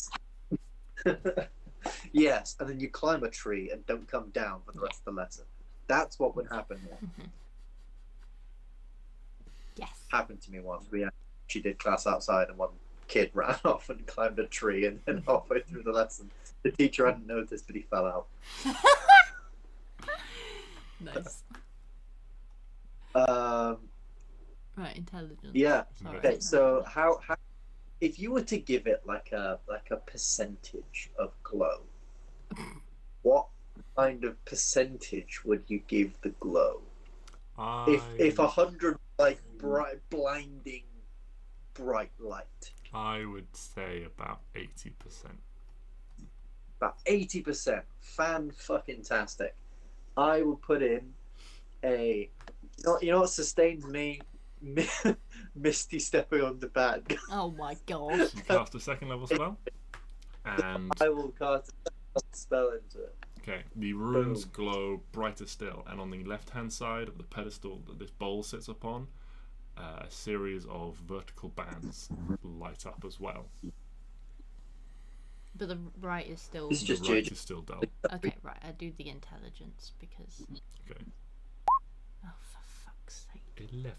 Yes, and then you climb a tree and don't come down for the rest of the lesson. That's what would happen here. Yes. Happened to me once. She did class outside and one kid ran off and climbed a tree, and then halfway through the lesson the teacher hadn't noticed but he fell out. Nice. Right, intelligence. Yeah. Sorry. Okay, so how if you were to give it like a percentage of glow, what kind of percentage would you give the glow? If 100 like blinding bright light, I would say about 80%. about 80%. Fan fucking tastic. I will put in a You know what sustains me? Misty stepping on the bag. Oh my god. You cast a second level spell, and I will cast a spell into it. okay, the runes glow brighter still, and on the left-hand side of the pedestal that this bowl sits upon, a series of vertical bands light up as well. But the right is still... It's just the right JJ. is still dull. Okay, right, I do the intelligence because... Okay, Oh, for fuck's sake. 11.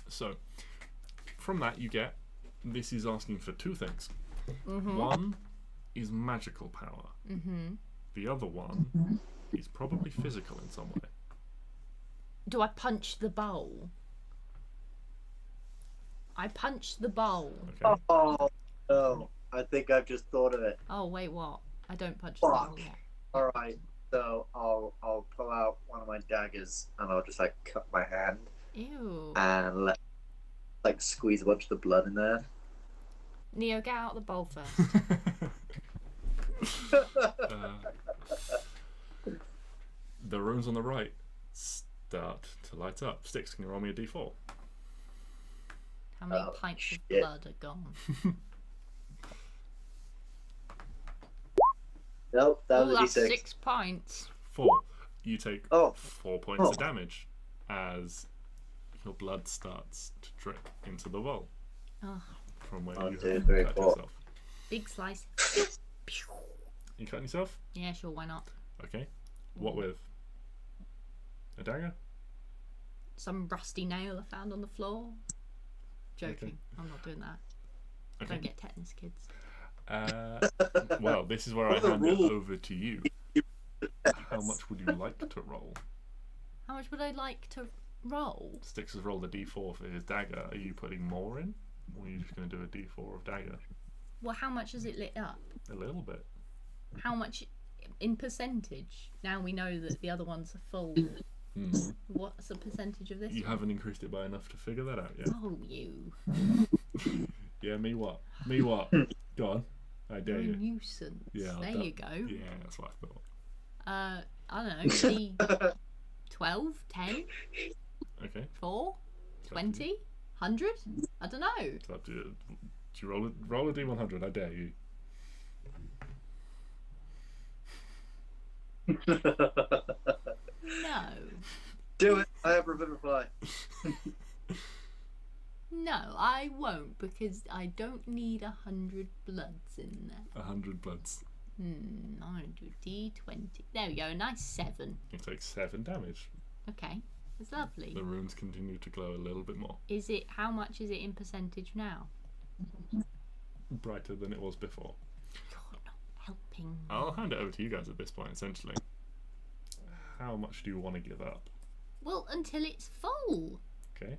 So, from that you get, this is asking for two things. Mm-hmm. One is magical power. Mm-hmm. The other one is probably physical in some way. Do I punch the bowl? I punch the bowl. Okay. Oh no! I think I've just thought of it. Oh, wait, what? I don't punch the Fuck. bowl yet. All right, so I'll pull out one of my daggers and I'll just like cut my hand Ew. and squeeze a bunch of the blood in there. Neo, get out the bowl first. The runes on the right start to light up. Stix, can you roll me a d4? How many Oh, pints shit. of blood are gone? Nope, that Oh, was a that's d6. 6 pints. 4. You take Oh. 4 points Oh. of damage as your blood starts to drip into the bowl Oh, from where 1, you 2, have 3, cut 4. yourself. big slice. You cutting yourself? Yeah, sure, why not? Okay. What with? A dagger? Some rusty nail I found on the floor. Joking. I'm not doing that. Okay. Don't get tetanus, kids. Well, this is where I What are the hand it rules? over to you. How much would you like to roll? How much would I like to roll? Stix has rolled a d4 for his dagger. Are you putting more in? Or are you just going to do a d4 of dagger? Well, how much has it lit up? A little bit. How much in percentage? Now we know that the other ones are full. Mm. What's the percentage of this? You one? haven't increased it by enough to figure that out yet. Oh, you. Yeah, me what? Me what? Go on. I dare You're a you. nuisance. Yeah, I'll there do- you go. Yeah, that's what I thought. I don't know. Maybe 12, 10, Okay. 4, It's up to you. 20, 100? I don't know. It's up to you. Do you roll a d100? I dare you. No. Do it. I have revivify. No, I won't because I don't need 100 bloods in there. 100 bloods. I'm going to do D20. There we go, a nice 7. You take 7 damage. Okay, that's lovely. The runes continue to glow a little bit more. Is it, how much is it in percentage now? Brighter than it was before. You're not helping. I'll hand it over to you guys at this point, essentially. How much do you want to give up? Well, until it's full. Okay.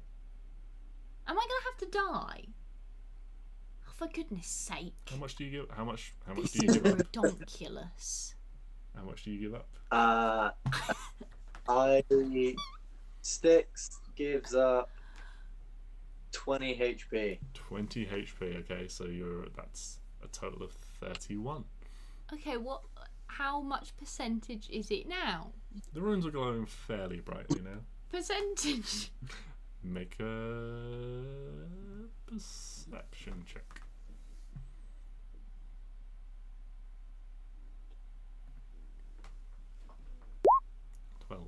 Am I going to have to die? Oh, for goodness sake. How much do you give? How much This do you is give up? redonkulous. How much do you give up? Stix gives up 20 HP. 20 HP. Okay, so that's a total of 31. Okay, how much percentage is it now? The runes are glowing fairly brightly now. Percentage? Make a perception check. 12.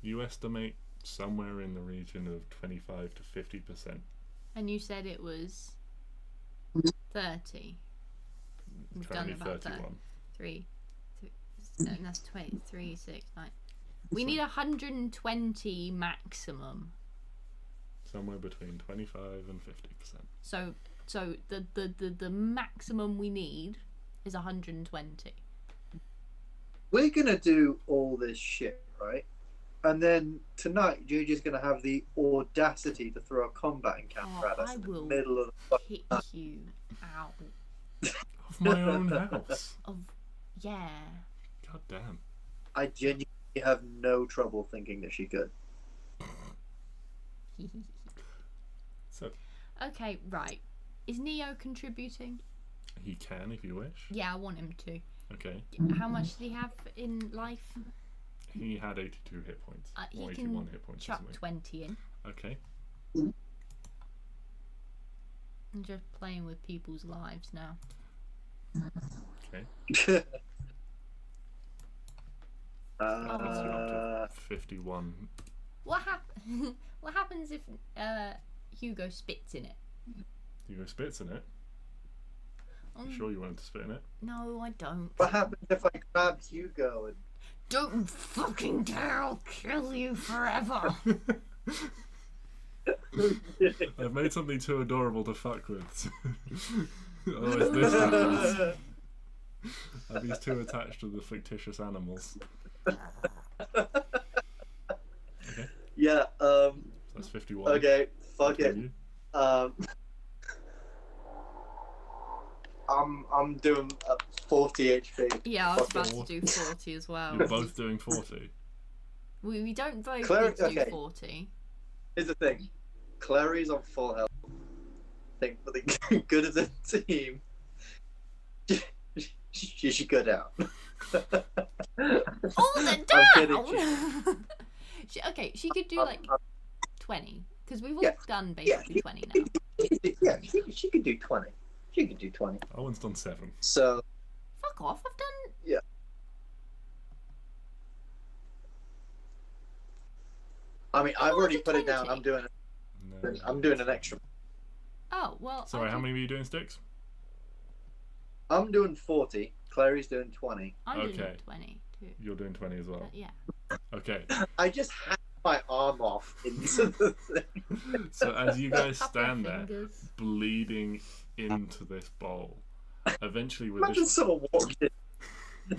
You estimate somewhere in the region of 25 to 50%. And you said it was 30. We've done Currently about 31. 3. No, that's 23, 6, 9. We need 120 maximum. Somewhere between 25 and 50%. So the maximum we need is 120. We're gonna do all this shit, right? And then tonight, JJ's gonna have the audacity to throw a combat encounter at us I in the will middle of the kick you out Of my own house. of yeah. God damn. I genuinely have no trouble thinking that she could. So, Okay, right. Is Neo contributing? he can if you wish. Yeah, I want him to. Okay. How much does he have in life? He had 82 hit points. He Or 81 can hit points. chuck Or 20 in. okay. I'm just playing with people's lives now. Okay. Uh, You're up to 51. What happens if Hugo spits in it? You go spits in it. Um, You sure you wanted to spit in it? No, I don't. what happens if I grab Hugo and Don't fucking dare! I'll kill you forever. I've made something too adorable to fuck with. Otherwise this happens. Are these two attached to the fictitious animals? Okay. Yeah, So that's 51. okay, fuck it. Continue. I'm doing 40 HP. Yeah, I was about Fucking- to do 40 as well. You're both doing 40. We don't both Claire- need to do okay. 40. Here's the thing. Clary's on full health. I think for the good of the team, she should go down. Hold it I'm kidding. down! she could do like 20. Because we've all Yeah. done basically 20 now. Yeah, she could do 20. She could do 20. Owen's done 7. So, Fuck off, I've done... I mean, I've Oh, already it's put it down. 20. I'm doing an extra. Oh, well... Sorry, I how did- many were you doing, Stix? I'm doing 40. Clary's doing 20. I'm doing Okay. 20 too. You're doing 20 as well. Yeah. Okay. I just hacked my arm off into the thing. So as you guys Couple of stand there, fingers. bleeding into this bowl, eventually with Imagine this, someone walked in.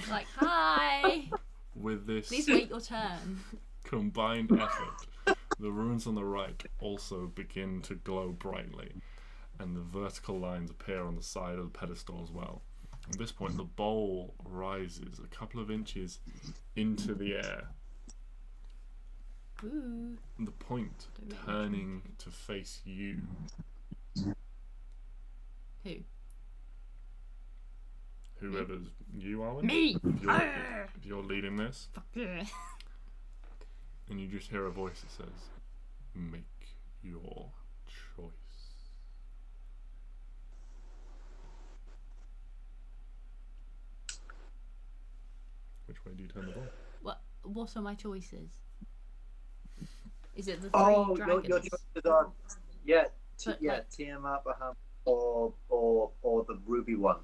Like, hi! with this Please wait your turn. combined effort, the runes on the right also begin to glow brightly, and the vertical lines appear on the side of the pedestal as well. At this point, the bowl rises a couple of inches into the air, Ooh. the point Don't make me turning to face you. Who? Whoever's you, Arwen? Me! If you're leading this, Fuck yeah. and you just hear a voice that says, "Make your choice." Which way do you turn the ball? What are my choices? Is it the three Oh, dragons? your choices are yeah, But, yeah, like- Tiamat, Bahamut, or the ruby one.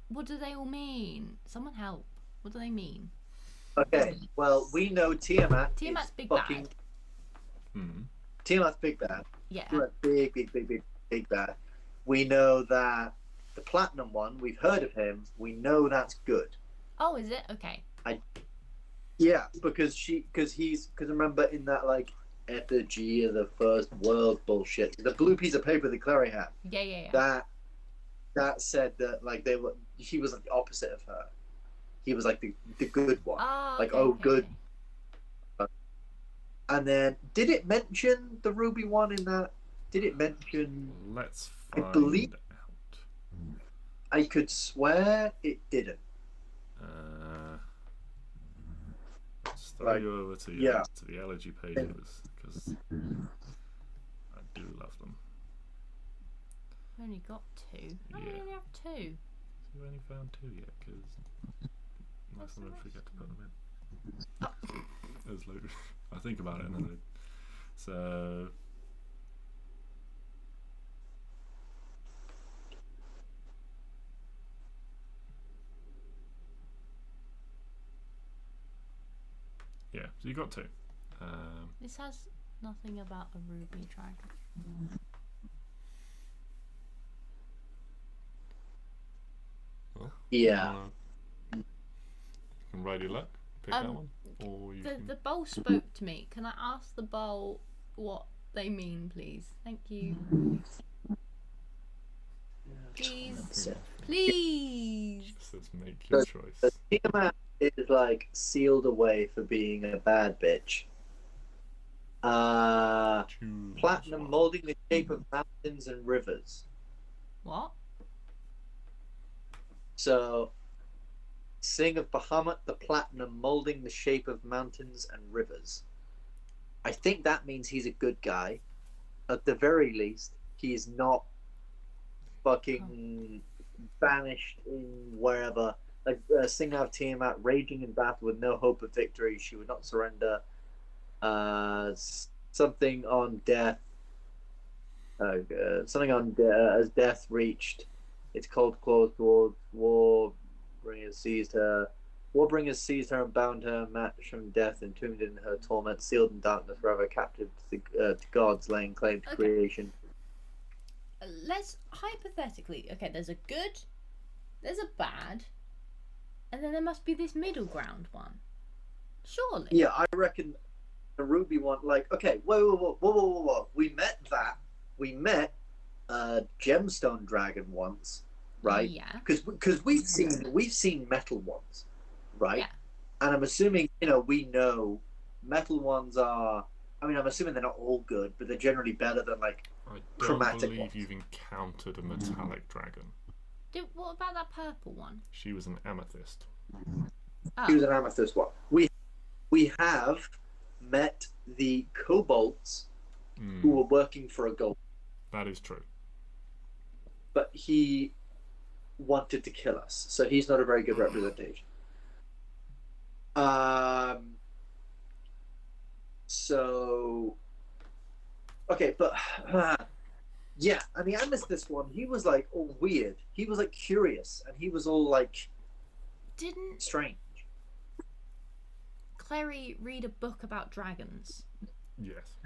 What do they all mean? Someone help. What do they mean? Okay, well we know Tiamat. Tiamat's is big fucking, bad. Hmm. Tiamat's big bad. Yeah. Tiamat's big bad. We know that the platinum one. We've heard of him. We know that's good. Oh, is it? Okay. Yeah, because remember in that like effigy of the first world bullshit, the blue piece of paper that Clary had. Yeah. That said that like he was like the opposite of her. He was like the good one. Ah, Like, okay, oh, okay, good. okay. And then did it mention the ruby one in that? Did it mention? Let's I find believe- out. I could swear it didn't. Let's throw Like, you over to yeah. to the elegy pages because I do love them. We've only got 2. How do we Yeah. only have 2? So we only found 2 yet because most of them forget to put them in. There's loads. I think about it and then so. Yeah, so you got 2. This has nothing about a ruby dragon. Well, Yeah. you can ride your luck, pick that Um, one, or you The can. bowl spoke to me. Can I ask the bowl what they mean, please? Thank you. Please. Please. Says make your choice. The Tiamat is like sealed away for being a bad bitch. Choose Platinum one. molding the shape of mountains and rivers. What? So Sing of Bahamut the Platinum, molding the shape of mountains and rivers. I think that means he's a good guy. At the very least, he's not fucking banished in wherever. Like Sing of Tiamat, raging in battle with no hope of victory, she would not surrender. Something on death. Something on as death reached its cold claws towards Warbringers seized her. Warbringers seized her and bound her, matched from death, entombed in her torment, sealed in darkness forever, captive to gods, laying claim to creation. Let's hypothetically. Okay, there's a good, there's a bad, and then there must be this middle ground one. Surely. Yeah, I reckon the Ruby one. Like, okay, whoa. We met that. We met Gemstone Dragon once, right? Yeah. Because we've seen metal ones, right? Yeah. And I'm assuming we know metal ones are. I mean, I'm assuming they're not all good, but they're generally better than like I don't chromatic believe ones. you've encountered a metallic dragon. What about that purple one? She was an amethyst. Oh. He was an amethyst one. We have met the kobolds who were working for a gold, That is true. but he wanted to kill us, so he's not a very good representation. So okay, but yeah, I mean, I missed this one. He was like all weird. He was like curious, and he was all like Didn't strange. Clary read a book about dragons? Yes.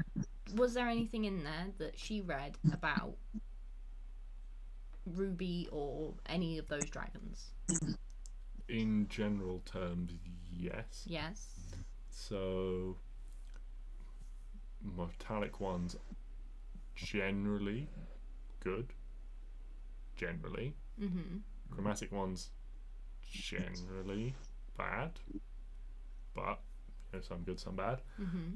Was there anything in there that she read about Ruby or any of those dragons? In general terms, yes. Yes. So, metallic ones generally good. Generally. Mm-hmm. Chromatic ones generally bad. But, some good, some bad. Mm-hmm.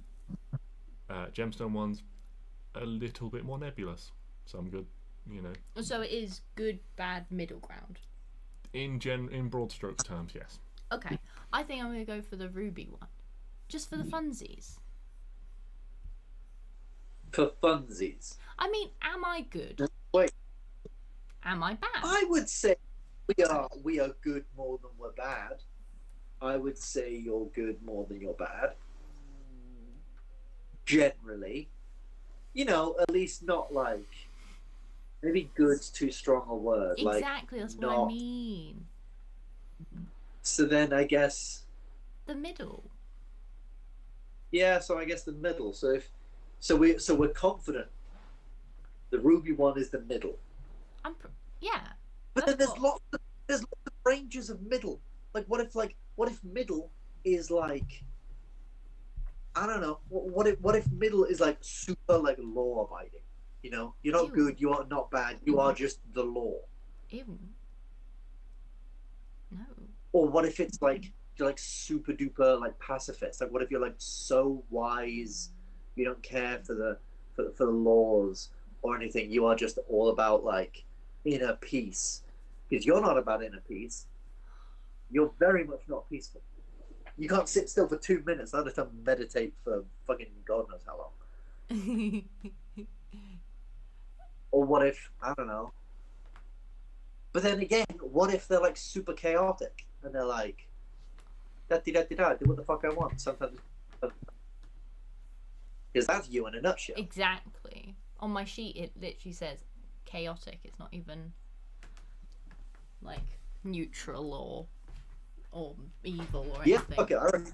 Gemstone ones a little bit more nebulous. Some good, So it is good, bad, middle ground. In broad strokes terms, yes. Okay, I think I'm going to go for the Ruby one. Just for the funsies. For funsies. I mean, am I good? Wait. Am I bad? I would say we are good more than we're bad. I would say you're good more than you're bad. Generally. At least not like maybe good's too strong a word. Exactly, like, that's what I mean. So then I guess The middle. yeah, so I guess the middle. So we're confident the Ruby one is the middle. Yeah. But then there's lots of ranges of middle. Like what if middle is like I don't know. What if middle is like super like law abiding? You're not Ew. good, you are not bad, you are just the law. Ew. No. Or what if it's like you're like super duper like pacifist? Like what if you're like so wise, you don't care for the laws or anything. You are just all about like inner peace. Because you're not about inner peace. You're very much not peaceful. You can't sit still for 2 minutes. I just have to meditate for fucking God knows how long. Or what if, I don't know. But then again, what if they're like super chaotic and they're like, da-di-da-di-da, do what the fuck I want. Sometimes. Because that's you in a nutshell. Exactly. On my sheet, it literally says chaotic. It's not even like neutral or evil or Yeah, anything. okay, I reckon.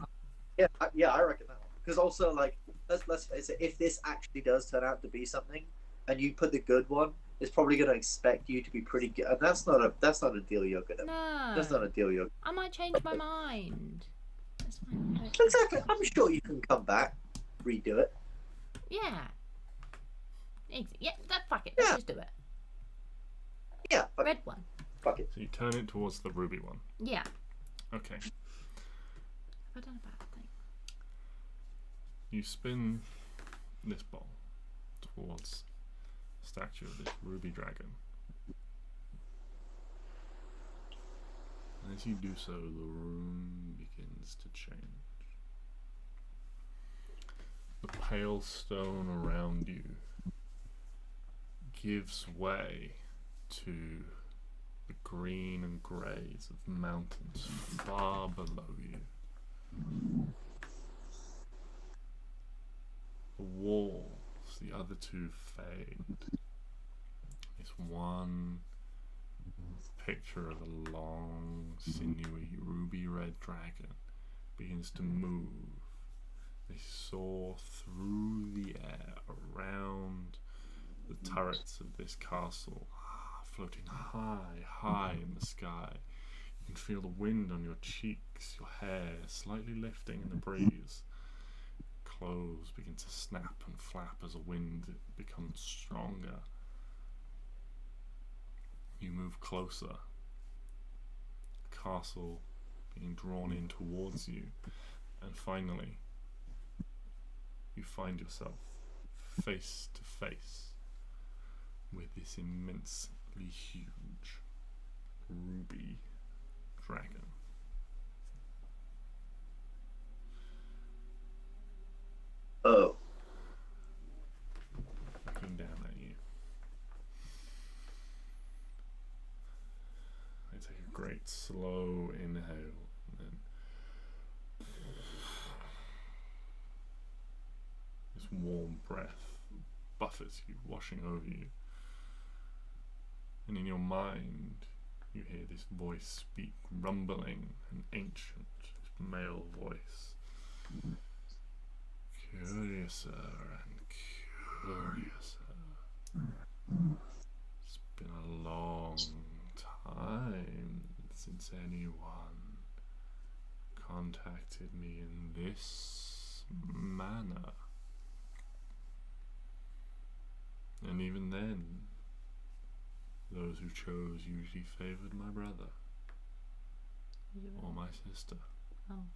Yeah, I reckon that one. Because also, like, let's face it, if this actually does turn out to be something, and you put the good one, it's probably going to expect you to be pretty good, and that's not a deal you're gonna. No. That's not a deal you're. I might change my mind. That's fine. Exactly. I'm sure you can come back, redo it. Yeah. Yeah. Fuck it. Let's Yeah. just do it. Yeah. Red one. Fuck it. So you turn it towards the ruby one. Yeah. Okay. Have I done a bad thing? You spin this ball towards the statue of this ruby dragon. As you do so, the room begins to change. The pale stone around you gives way to the green and greys of mountains far below you. The walls, the other two fade. This one picture of a long, sinewy, ruby-red dragon begins to move. They soar through the air around the turrets of this castle, floating high, high in the sky. You can feel the wind on your cheeks, your hair slightly lifting in the breeze. Clothes begin to snap and flap as the wind becomes stronger. You move closer. The castle being drawn in towards you, and finally you find yourself face to face with this immensely huge ruby dragon. Oh. Looking down at you. I take a great slow inhale and then this warm breath buffets you, washing over you. And in your mind, you hear this voice speak, rumbling and ancient, this male voice. Curiouser and curiouser. It's been a long time since anyone contacted me in this manner. And even then, those who chose usually favoured my brother or my sister. Oh.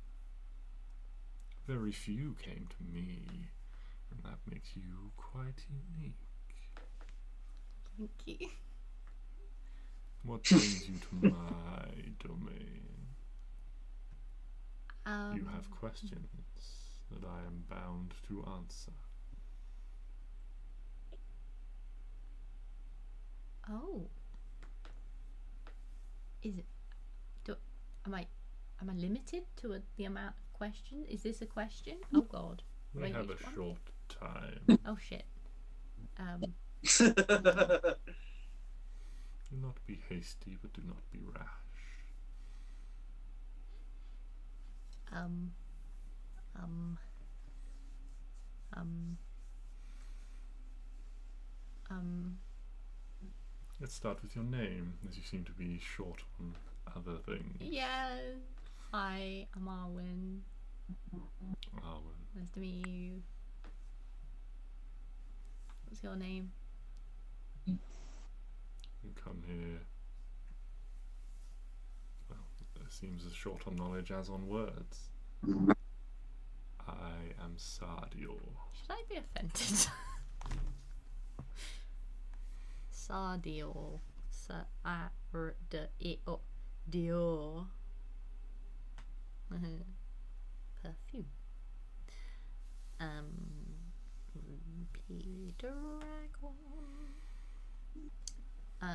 Very few came to me, and that makes you quite unique. Thank you. What brings you to my domain? You have questions that I am bound to answer. Oh. Is it? Am I limited to the amount of questions? Is this a question? Oh God. We Wait, have a which one? short time. Oh shit. Do not be hasty, but do not be rash. Let's start with your name, as you seem to be short on other things. Yeah. Hi, I'm Arwen. Arwen. Nice to meet you. What's your name? You come here. Well, it seems as short on knowledge as on words. I am Sardior. Should I be offended? Sardior. Dior. Perfume. Ruby Dragon.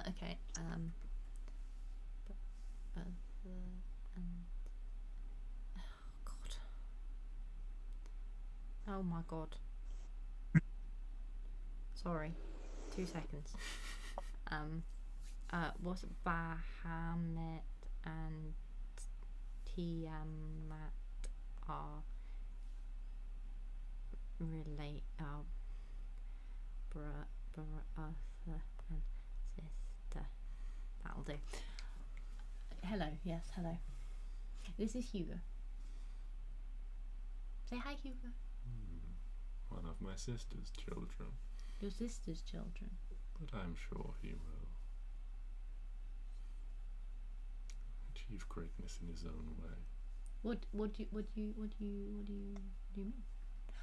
Okay. God. Oh my God. Sorry. 2 seconds. What's Bahamut and Tiamat are relate brother and sister. That'll do. Hello, yes, hello. This is Hugo. Say hi, Hugo. One of my sister's children. Your sister's children. But I'm sure he will achieve greatness in his own way. What do you mean?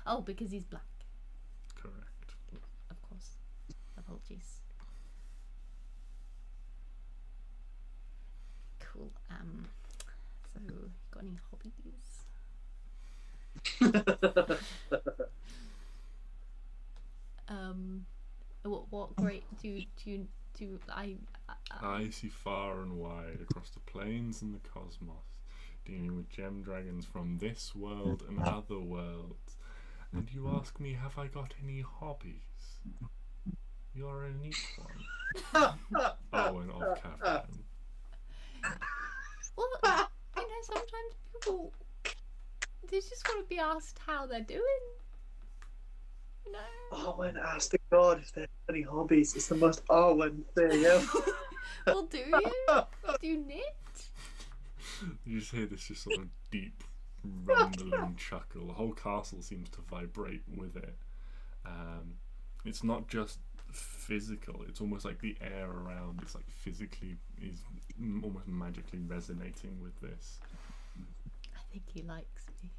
Oh, because he's black. Correct. Of course. Apologies. Cool. So, got any hobbies? What great I see far and wide across the plains and the cosmos, dealing with gem dragons from this world and other worlds. And you ask me, have I got any hobbies? You're a neat one. Arwen of Kavran. Well, sometimes people, they just want to be asked how they're doing. Arwen asked the god if they have any hobbies. It's the most Arwen thing ever. Well, do you? Do you knit? You just hear this just sort of deep, rumbling chuckle. The whole castle seems to vibrate with it. It's not just physical, it's almost like the air around it's like physically is almost magically resonating with this. I think he likes me.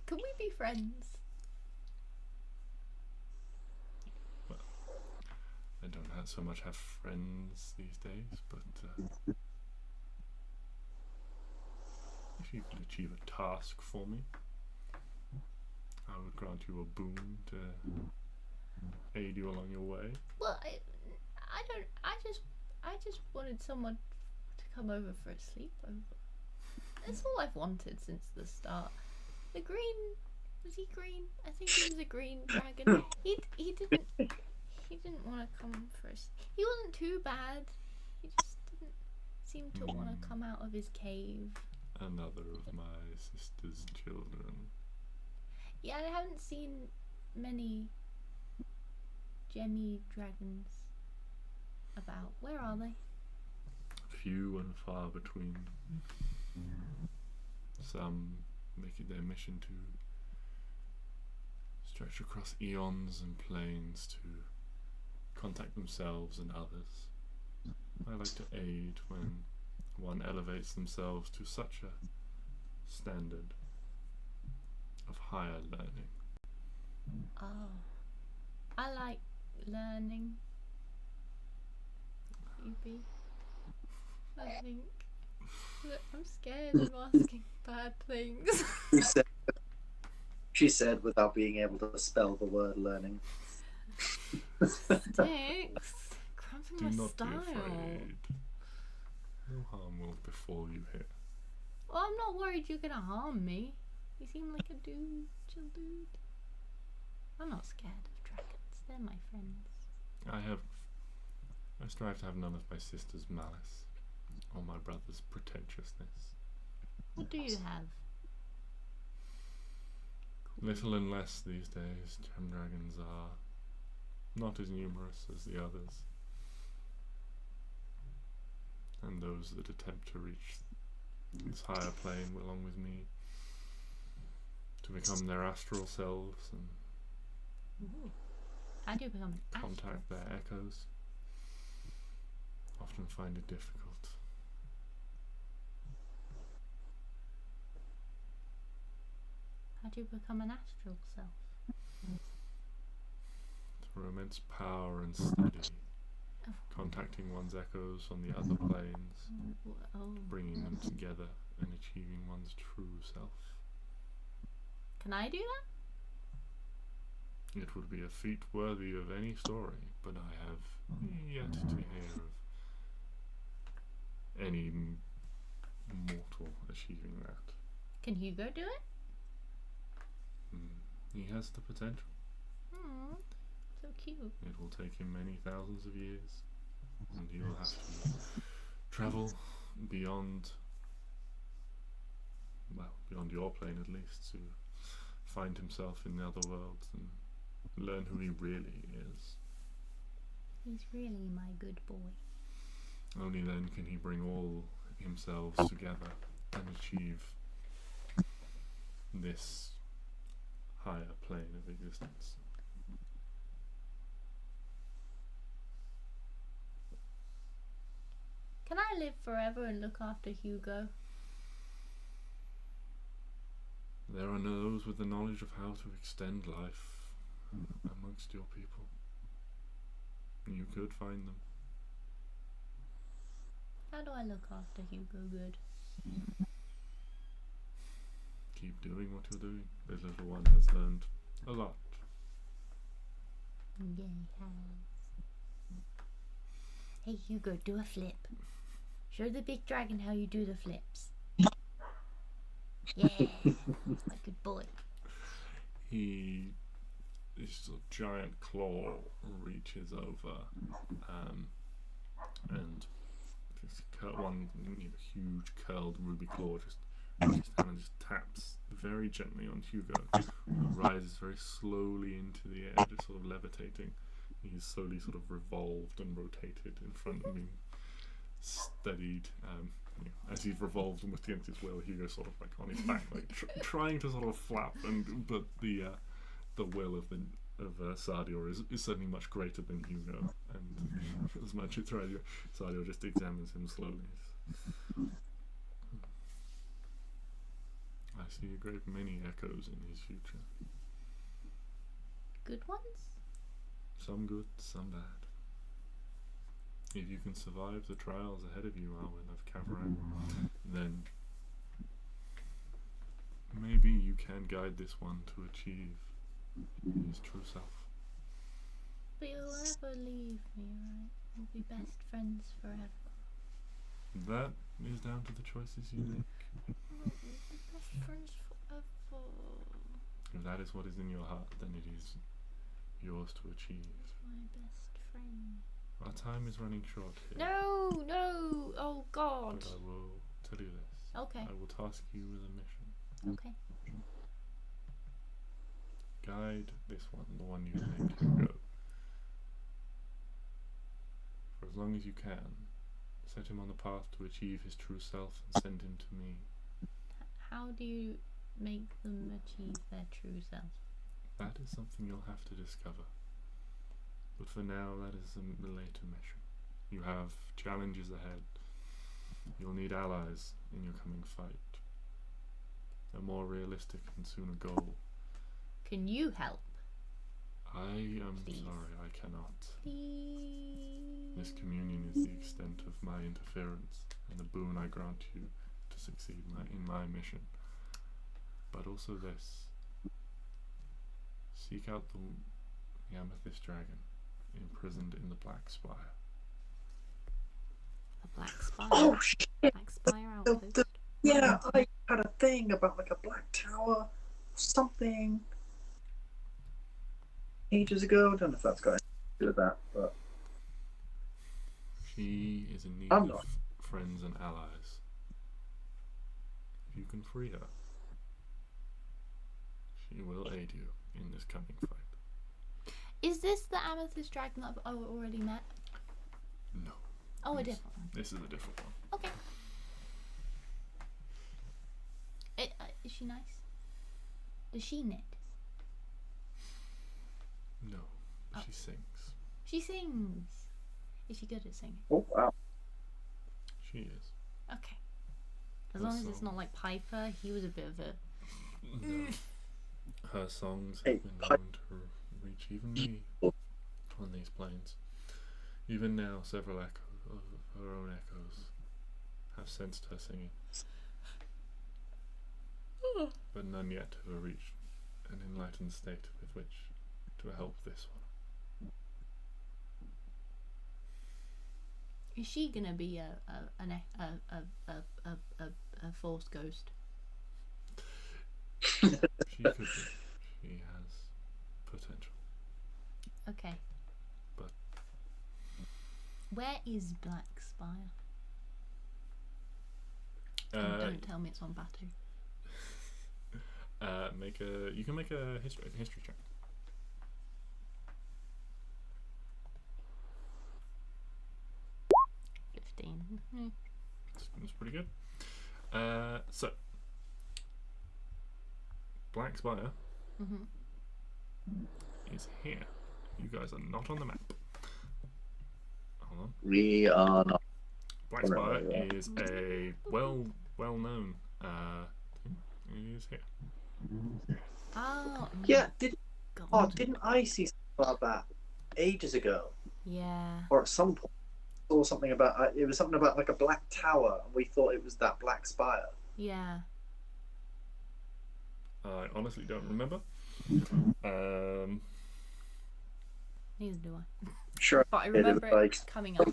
Can we be friends? Well, I don't so much have friends these days, but if you could achieve a task for me, I would grant you a boon to aid you along your way. Well, I just wanted someone to come over for a sleepover. That's all I've wanted since the start. The green, was he green? I think he was a green dragon. He didn't want to come for us. He wasn't too bad. He just didn't seem to want to come out of his cave. Another of my sister's children. Yeah, I haven't seen many gemmy dragons about. Where are they? Few and far between. Some make it their mission to stretch across eons and planes to contact themselves and others. I like to aid when one elevates themselves to such a standard of higher learning. Oh, I like learning. You be? I think. I'm scared of asking bad things. She said without being able to spell the word learning. Stix, cramping Do my not style. be afraid. No harm will befall you here. Well, I'm not worried you're gonna harm me. You seem like a dude, chill dude. I'm not scared of dragons. They're my friends. I strive to have none of my sister's malice or my brother's pretentiousness. What do you have? Little and less these days. Gem dragons are not as numerous as the others, and those that attempt to reach this higher plane along with me to become their astral selves and How do you become an contact their echoes often find it difficult. How do you become an astral self? Through immense power and study, contacting one's echoes on the other planes, Oh. bringing them together and achieving one's true self. Can I do that? It would be a feat worthy of any story, but I have yet to hear of any mortal achieving that. Can Hugo do it? He has the potential. So cute. It will take him many thousands of years, and he will have to travel beyond, well, beyond your plane at least, to find himself in the other worlds and learn who he really is. He's really my good boy. Only then can he bring all himself together and achieve this higher plane of existence. Can I live forever and look after Hugo? There are those with the knowledge of how to extend life amongst your people. You could find them. How do I look after Hugo good? Keep doing what you're doing. This little one has learned a lot. Yeah, he has. Hey Hugo, do a flip. Show the big dragon how you do the flips. Yeah, my good boy. This sort of giant claw reaches over, and this one huge curled ruby claw just reaches down and just taps very gently on Hugo, who rises very slowly into the air, just sort of levitating. He's slowly sort of revolved and rotated in front of me, steadied. As he's revolved almost against his will, Hugo's sort of like on his back, like trying to sort of flap, but the will of Sardior is certainly much greater than Hugo, and as much as Sardior just examines him slowly. I see a great many echoes in his future. Good ones? Some good, some bad. If you can survive the trials ahead of you, Arwen of Kavran, then maybe you can guide this one to achieve his true self. But you'll never leave me, right? We'll be best friends forever. That is down to the choices you make. We'll be best friends forever. If that is what is in your heart, then it is yours to achieve. My best friend. Our time is running short here. No, no, oh God. But I will tell you this. Okay. I will task you with a mission. Okay. Guide this one, the one you named Hugo. For as long as you can, set him on the path to achieve his true self and send him to me. How do you make them achieve their true self? That is something you'll have to discover. But for now, that is a later mission. You have challenges ahead. You'll need allies in your coming fight. A more realistic and sooner goal. Can you help? I am Please. sorry, I cannot. Please. This communion is the extent of my interference and the boon I grant you to succeed in my mission. But also this. Seek out the amethyst dragon imprisoned in the Black Spire. A black spire. Oh shit! Black spire outpost. Yeah, I had a thing about like a black tower or something ages ago. I don't know if that's got anything to do with that, but She is in need I'm of not. friends and allies. If you can free her, she will aid you in this coming fight. Is this the amethyst dragon that I've already met? No. Oh, a Yes. different one. This is a different one. Okay. Is she nice? Does she knit? No. Oh. She sings. She sings. Is she good at singing? oh wow. She is. Okay. As Her long as it's song. not like Piper, he was a bit of a... No. Her songs Hey, have been known to reach even me on these plains. Even now, several echoes of her own echoes have sensed her singing, but none yet have reached an enlightened state with which to help this one. Is she gonna be a force ghost? She could be. She has potential. Okay. But- where is Black Spire? Don't tell me it's on Batu. You can make a history check. 15. Mm. That's pretty good. So Black Spire Mhm. is here. You guys are not on the map. Hold on. We are not. Black Spire is a well-known thing. It is here. Oh. Yeah, God. didn't I see something about that ages ago, Yeah. or at some point? saw something about it was something about like a black tower, and we thought it was that black spire. Yeah. I honestly don't remember. Neither do I. Sure. But I it remember was like it coming up.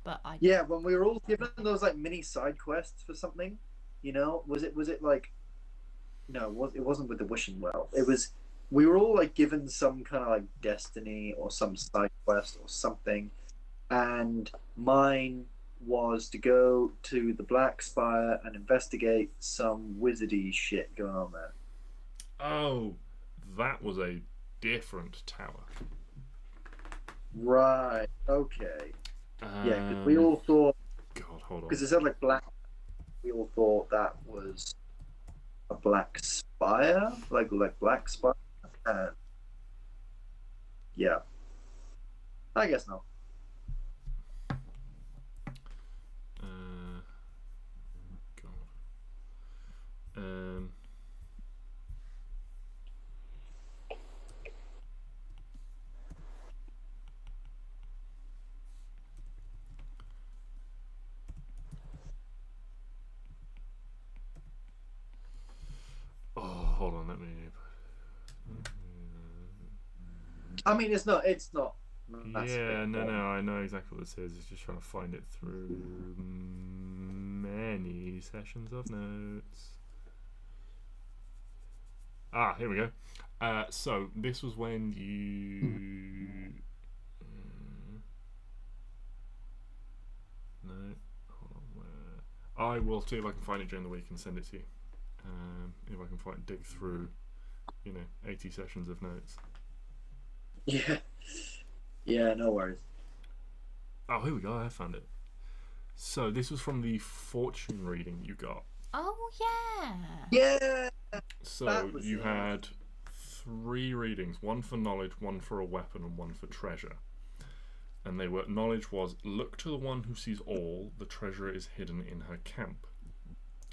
But I. yeah, when we were all given those like mini side quests for something, you know, was it like no, it wasn't with the wishing well. It was we were all like given some kind of like destiny or some side quest or something, and mine was to go to the Black Spire and investigate some wizardy shit going on there. Oh, that was a different tower. Right. Okay. Yeah, 'cause we all thought God, hold on. because it said like black. We all thought that was a black spire, like black spire. Yeah. I guess not. God. Oh, hold on, let me. I mean, it's not. Yeah, no, I know exactly what this is. It's just trying to find it through many sessions of notes. Ah, here we go. So this was when you. No, hold on. Where? I will see if I can find it during the week and send it to you. If I can dig through, 80 sessions of notes. Yeah. Yeah, no worries. Oh, here we go. I found it. So this was from the fortune reading you got. Oh yeah. Yeah. So you had 3 readings: one for knowledge, one for a weapon, and one for treasure. And they were knowledge was look to the one who sees all. The treasure is hidden in her camp.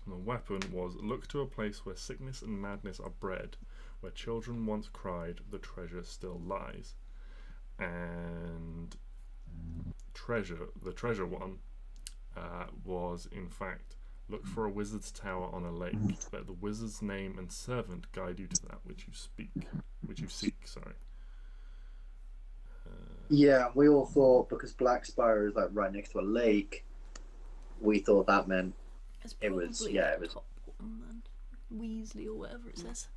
And the weapon was look to a place where sickness and madness are bred, where children once cried, the treasure still lies. And the treasure one was in fact look for a wizard's tower on a lake. Let the wizard's name and servant guide you to that which you seek. Sorry. Yeah, we all thought because Black Spire is like right next to a lake, we thought that meant it was Top one, then. Weasley or whatever it says.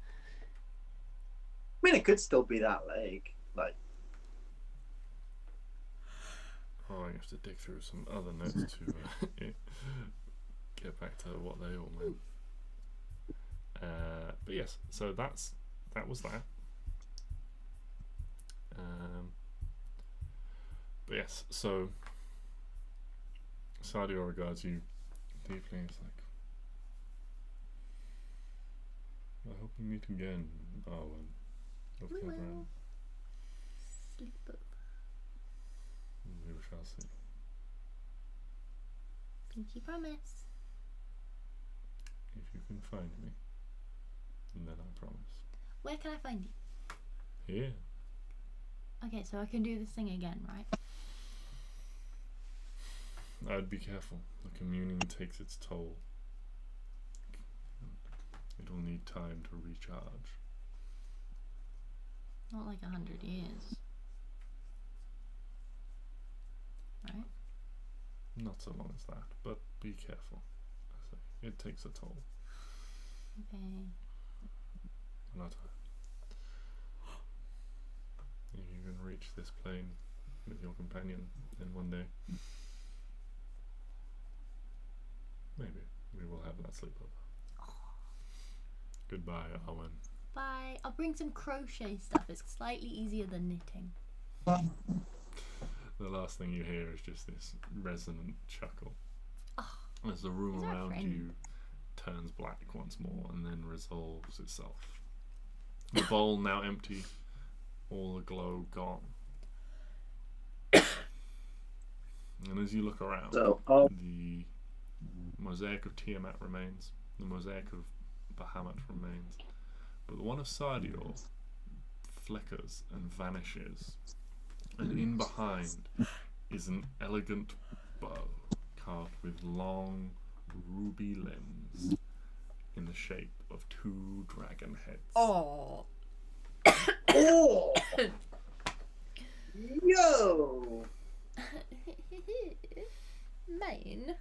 I mean, it could still be that lake. Like, I have to dig through some other notes to get back to what they all meant. But yes, so that was that. But yes, so Sadio regards you deeply. It's like, I hope we meet again, Arwen. Of We Kavran. will. Sleep up. We shall see. Pinky promise. If you can find me, then I promise. Where can I find you? Here. Okay, so I can do this thing again, right? I'd be careful. The communing takes its toll. It'll need time to recharge. Not like 100 years. Right? Not so long as that, but be careful. I say, it takes a toll. Okay. Not if you can reach this plane with your companion in one day, maybe we will have that sleepover. Goodbye, Arwen. Bye. I'll bring some crochet stuff. It's slightly easier than knitting. The last thing you hear is just this resonant chuckle as the room He's our around friend. you turns black once more and then resolves itself. The bowl now empty, all the glow gone. And as you look around, so, the mosaic of Tiamat remains, the mosaic of Bahamut remains, but the one of Sardior flickers and vanishes, and in behind is an elegant bow carved with long ruby limbs in the shape of 2 dragon heads. Oh. Oh! Yo! Mine.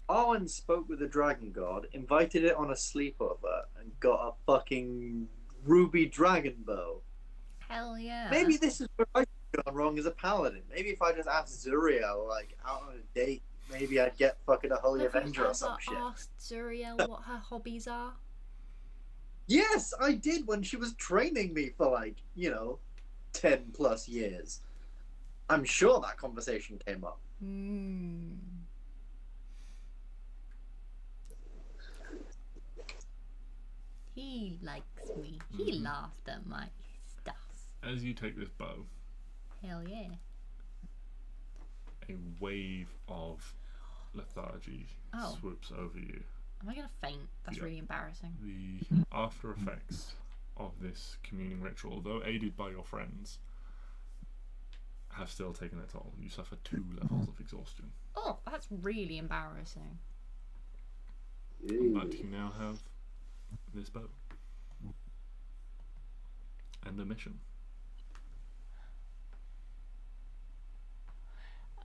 Arwen spoke with the dragon god, invited it on a sleepover, and got a fucking ruby dragon bow. Hell yeah. Maybe this is where I've gone wrong as a paladin. Maybe if I just asked Zuriel, like, out on a date, maybe I'd get fucking a Holy Avenger or some shit. Asked Zuriel what her hobbies are? Yes, I did when she was training me for, like, 10 plus years. I'm sure that conversation came up. Hmm. He likes me. He laughed at my stuff. As you take this bow, Hell yeah. a wave of lethargy Oh. swoops over you. Am I gonna faint? That's Yeah. really embarrassing. The after effects of this communing ritual, although aided by your friends, have still taken their toll. You suffer 2 levels of exhaustion. Oh, that's really embarrassing. But you now have this bow. And a mission.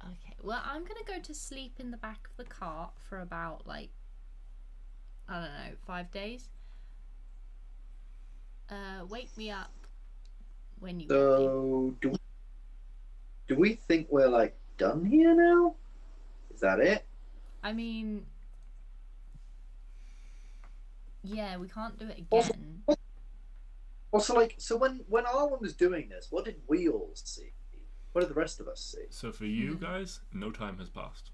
Okay, well, I'm gonna go to sleep in the back of the cart for about, like, I don't know, 5 days. Wake me up when you So, do we think we're, like, done here now? Is that it? I mean, yeah, we can't do it again. Also, like, so when Arwen was doing this, what did we all see? What did the rest of us see? So for you guys, no time has passed.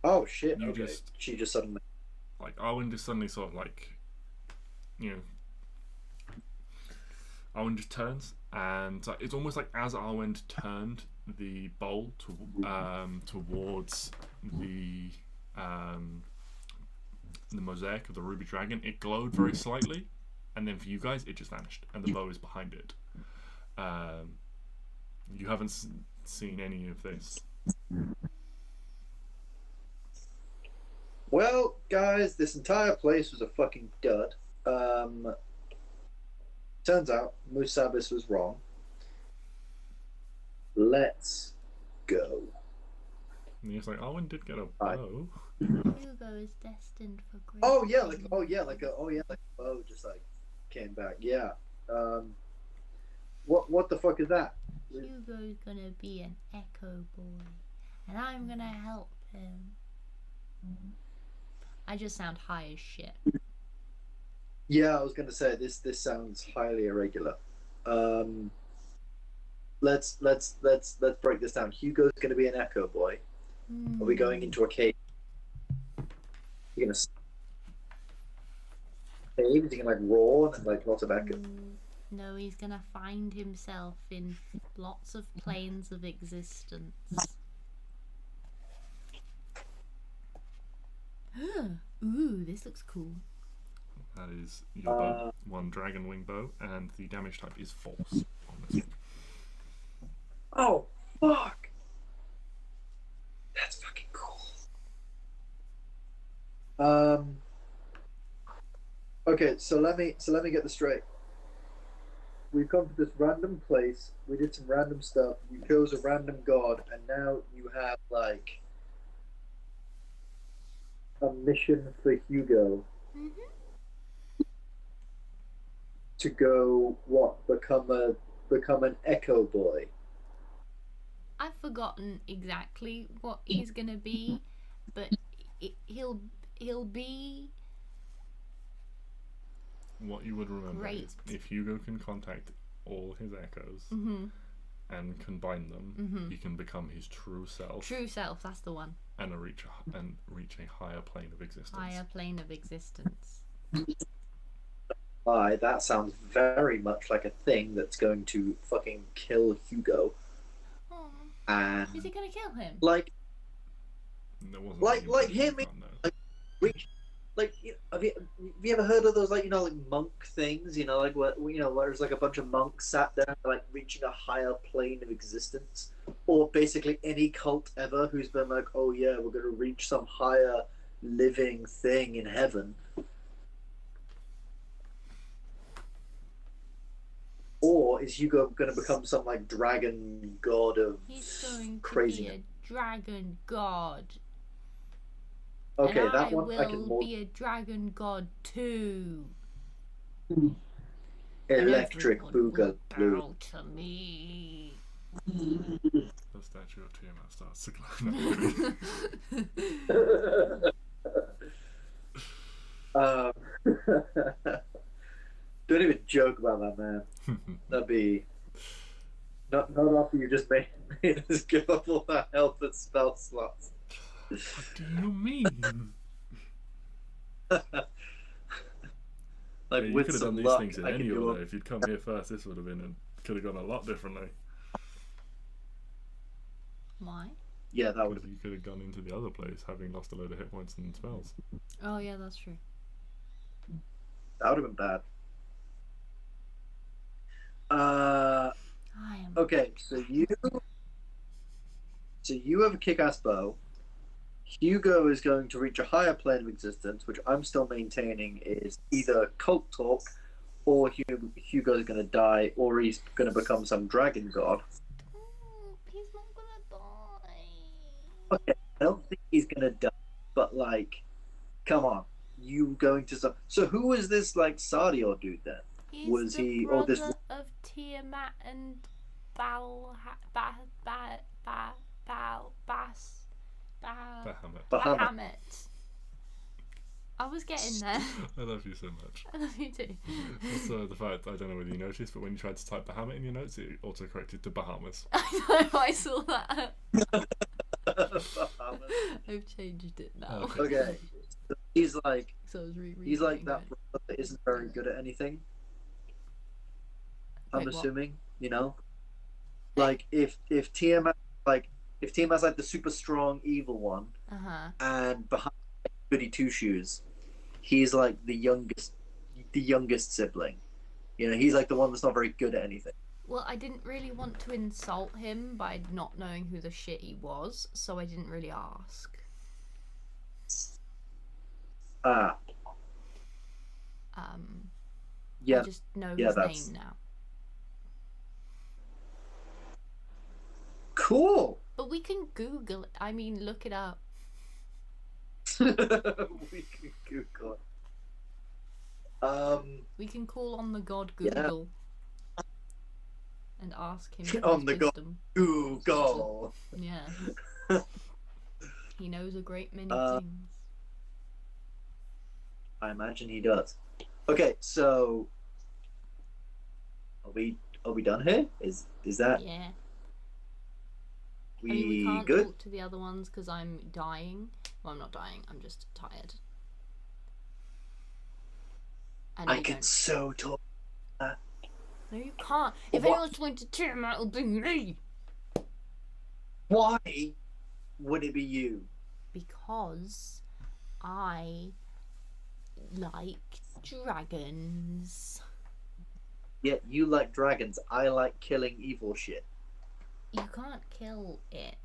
Oh shit! You Okay. just- She just suddenly. Like, Arwen just suddenly sort of like, Arwen just turns, and it's almost like as Arwen turned the bowl towards the mosaic of the ruby dragon, it glowed very slightly, and then for you guys, it just vanished, and the bow is behind it. You haven't seen any of this. Well, guys, this entire place was a fucking dud. Turns out Musabis was wrong. Let's go. And he's like, Arwen did get a Right. bow. Hugo is destined for great. Oh yeah, like things. a bow just like came back. Yeah. What the fuck is that? Hugo's gonna be an echo boy, and I'm gonna help him. I just sound high as shit. Yeah, I was gonna say this sounds highly irregular. Let's break this down. Hugo's gonna be an echo boy. Are we going into a cave? You're gonna cave? Is he gonna like roar and like lots of echo? No, he's gonna find himself in lots of planes of existence. Ooh, this looks cool. That is your bow, 1 dragon wing bow, and the damage type is false on this one. Oh fuck! That's fucking cool. Okay, so let me get this straight. We've come to this random place. We did some random stuff. You chose a random god, and now you have like a mission for Hugo to go become an echo boy. I've forgotten exactly what he's gonna be, but he'll be What you would remember Great. is if Hugo can contact all his echoes and combine them, he can become his true self true self. That's the one. and reach a higher plane of existence. Higher plane of existence. That sounds very much like a thing that's going to fucking kill Hugo. Aw. And Is he gonna kill him? like There wasn't Like anything him you can't know. reach, like Have you ever heard of those, like, like monk things? Like where where there's like a bunch of monks sat there, like reaching a higher plane of existence, or basically any cult ever who's been like, oh yeah, we're going to reach some higher living thing in heaven. Or is Hugo going to become some like dragon god of He's going to crazy? be a dragon god. Okay, and that I one will I can more. be a dragon god too. Electric And everyone will Boogaloo. bow to me. The statue of Tiamat starts to climb up. Don't even joke about that, man. That'd be not after you just made us give up all that health and spell slots. What do you mean? Like, Yeah, you with could have some done these luck, things in I could any do order. If you'd come here first, this would have been and could have gone a lot differently. Why? Yeah, that would. Because you could have gone into the other place, having lost a load of hit points and spells. Oh yeah, that's true. That would have been bad. I am. Okay, so you have a kick-ass bow. Hugo is going to reach a higher plane of existence, which I'm still maintaining is either cult talk, or Hugo's going to die, or he's going to become some dragon god. He's not gonna die. Okay, I don't think he's going to die, but like, come on, you going to So who was this like Sadio dude then? He's Was the he brother or this? of Tiamat and Bahamut. I was getting there. I love you so much. I love you too. Also, the fact, I don't know whether you noticed, but when you tried to type Bahamut in your notes, it auto-corrected to Bahamas. I know, I saw that. Bahamut. I've changed it now. Okay, so he's like So I was rereading he's like it. that brother that isn't very good at anything. I'm Wait, what? assuming, like if Tiamat if Tiamat's like the super strong evil one, and behind Goody Two Shoes, he's like the youngest sibling. He's like the one that's not very good at anything. Well, I didn't really want to insult him by not knowing who the shit he was, so I didn't really ask. Yeah, I just know yeah, his that's- name now. cool. But we can Google it. I mean, look it up. We can Google it. We can call on the god Google and ask him for On his the god wisdom. Google. Yeah. He knows a great many things. I imagine he does. Okay, so are we done here? Is that Yeah. we, I mean, we can't good? talk to the other ones because I'm dying. Well, I'm not dying. I'm just tired. And I they can don't. so talk. No, you can't. If What? anyone's going to tear him out, it'll be me. Why would it be you? Because I like dragons. Yeah, you like dragons. I like killing evil shit. You can't kill it.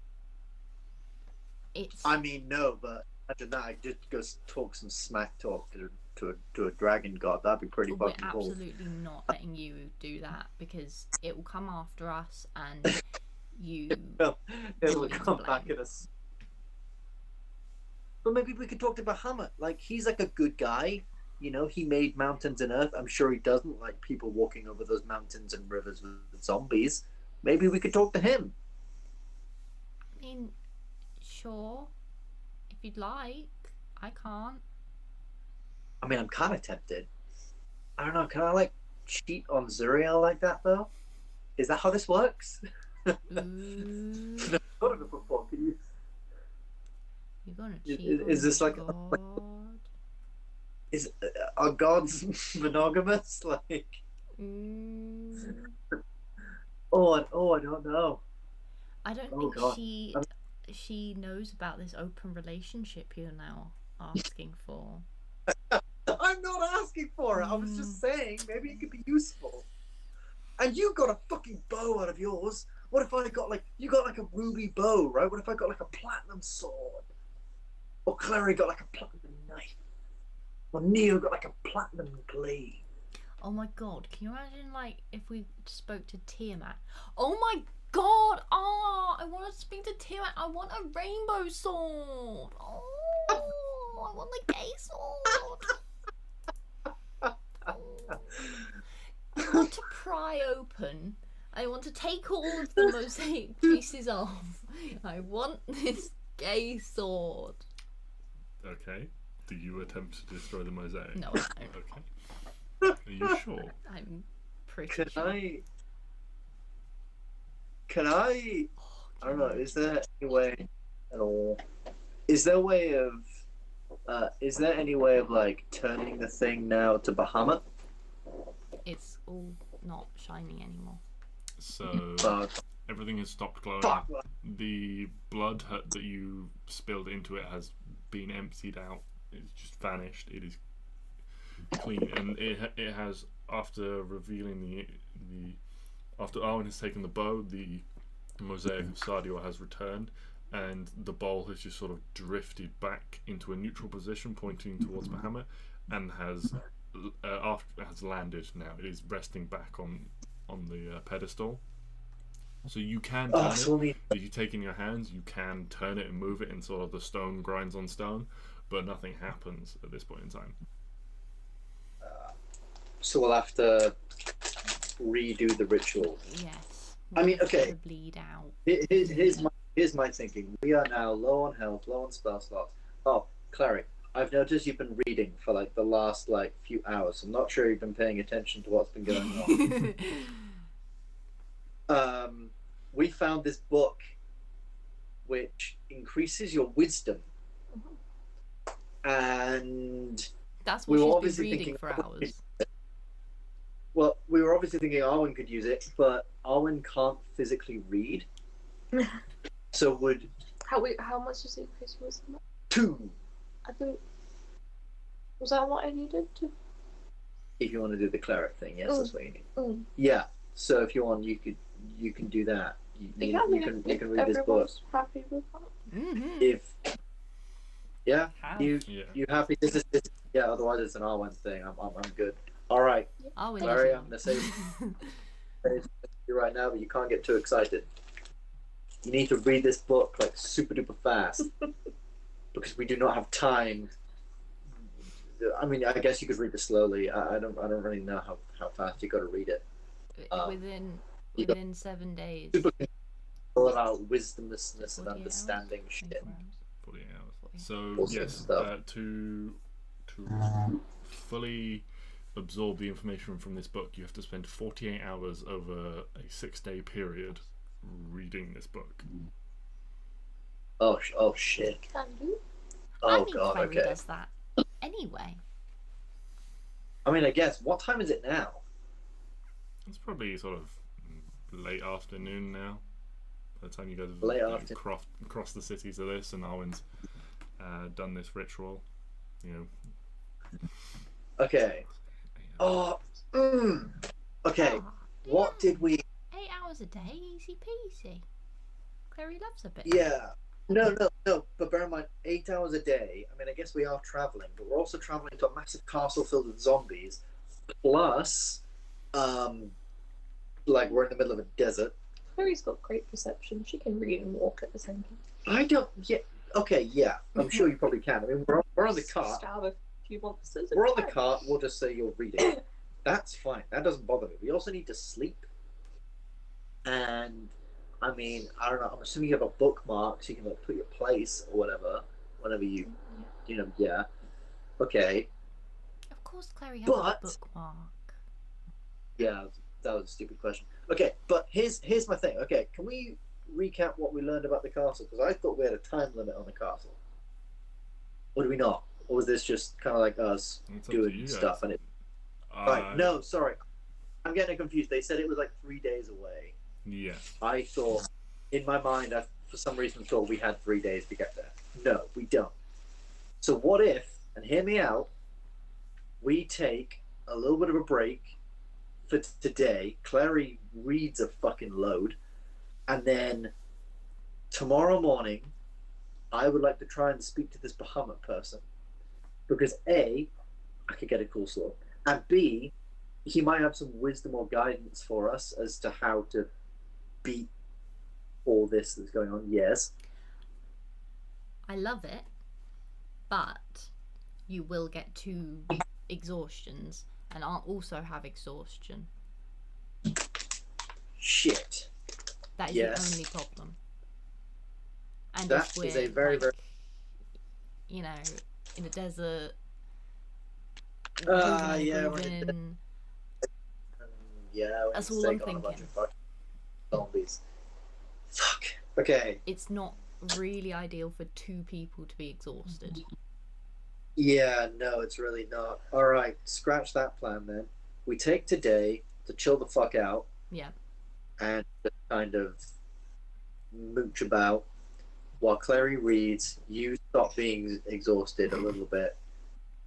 It's. I mean, no, but imagine that. I just go talk some smack talk to a dragon god. That'd be pretty We're fucking cool. absolutely not letting you do that because it will come after us and you. It'll Willing to come blame. back at us. But maybe we could talk to Bahamut. Like, he's like a good guy. He made mountains and earth. I'm sure he doesn't like people walking over those mountains and rivers with zombies. Maybe we could talk to him. I mean, sure, if you'd like. I can't. I mean, I'm kind of tempted. I don't know. Can I like cheat on Zuriel like that though? Is that how this works? Ooh, I've thought of it before. Can you? you're gonna Is- cheat. is on this like- God. Are gods monogamous? Like, Mm, I don't know. I don't Oh, think God. she knows about this open relationship you're now asking for. asking for it. I was just saying maybe it could be useful. And you got a fucking bow out of yours. What if I got you got like a ruby bow, right? What if I got like a platinum sword? Or Klari got like a platinum knife? Or Neo got like a platinum blade? Oh my god, can you imagine like if we spoke to Tiamat? Oh my god! Oh, I want to speak to Tiamat. I want a rainbow sword. Oh, I want the gay sword. Oh. I want to pry open. I want to take all of the mosaic pieces off. I want this gay sword. Okay. Do you attempt to destroy the mosaic? No, I don't. Okay. Are you sure? I'm pretty Can sure. I? I don't know. Is there any way at all? Is there a way of? Is there any way of like turning the thing now to Bahamut? It's all not shiny anymore. So Fuck. everything has stopped glowing. Fuck. The blood that you spilled into it has been emptied out. It's just vanished. It is clean, and it has, after revealing after Arwen has taken the bow, the mosaic of Sardior has returned, and the bowl has just sort of drifted back into a neutral position, pointing towards Bahamut, and has landed now. It is resting back on the pedestal. So you can turn it. If you take it in your hands, you can turn it and move it, and sort of the stone grinds on stone, but nothing happens at this point in time. So we'll have to redo the ritual. Yes. I mean, okay. To bleed out. Here's my thinking. We are now low on health, low on spell slots. Oh, Klari, I've noticed you've been reading for like the last few hours. I'm not sure you've been paying attention to what's been going on. We found this book which increases your wisdom, and That's we were what she's obviously been reading thinking for hours. Well, we were obviously thinking Arwen could use it, but Arwen can't physically read. So would How much does it increase your wisdom? 2, I think. Was that what I needed to? if you want to do the cleric thing. Yes, that's what you need. Mm. Yeah. So if you want, you can do that. You can read this book. Everyone's happy with that. Mm-hmm. If yeah, How? you happy? This is yeah. Otherwise, it's an Arwen thing. I'm good. All right, Oh, we Larry, I'm gonna say you right now, but you can't get too excited. You need to read this book like super duper fast because we do not have time. I mean, I guess you could read it slowly. I don't really know how fast you got to read it. Within 7 days. Super all about wisdomlessness and 48 understanding hours? shit. 48 hours. 48. So Awesome yes, stuff. to fully absorb the information from this book, you have to spend 48 hours over a 6-day period reading this book. Oh shit. Can do. Oh I think god. Clary Okay. does that anyway. I mean, I guess. What time is it now? It's probably sort of late afternoon now. By the time you guys Late have afternoon. crossed the city to this, and Arwen's done this ritual, Okay. Oh. Okay. Ah, What yeah. did we? 8 hours a day, easy peasy. Clary loves a bit. Yeah. No. But bear in mind, 8 hours a day. I mean, I guess we are traveling, but we're also traveling to a massive castle filled with zombies. Plus, we're in the middle of a desert. Clary's got great perception. She can read and walk at the same time. I don't. Yeah. Okay. Yeah. I'm sure you probably can. I mean, we're on the cart. Stab a few monsters. We're on the cart. We'll just say you're reading. That's fine. That doesn't bother me. We also need to sleep. And I mean, I don't know. I'm assuming you have a bookmark, so you can put your place or whatever whenever you, yeah. Okay. Of course, Clary has But- a bookmark. Yeah, that was a stupid question. Okay, but here's my thing. Okay, can we recap what we learned about the castle? Because I thought we had a time limit on the castle. Or do we not? Or was this just kind of like us It's up to you doing guys. stuff? And it. Right. No, sorry. I'm getting confused. They said it was like 3 days away. Yeah. I thought, in my mind, I for some reason thought we had 3 days to get there. No, we don't. So what if, and hear me out, we take a little bit of a break for today. Klari reads a fucking load, and then tomorrow morning, I would like to try and speak to this Bahamut person because A, I could get a cool slow, and B, he might have some wisdom or guidance for us as to how to beat all this that's going on. Yes. I love it, but you will get 2 exhaustions, and I'll also have exhaustion. Shit. That is Yes. the only problem. And That if we're, is a very, like, very... you know, in the desert, yeah, grooving, yeah, that's we're all I'm taking on a bunch thinking. of fucking zombies. Fuck. Okay. It's not really ideal for 2 people to be exhausted. Yeah, no, it's really not. All right, scratch that plan then. We take today to chill the fuck out. Yeah. And just kind of mooch about while Clary reads. You stop being exhausted a little bit,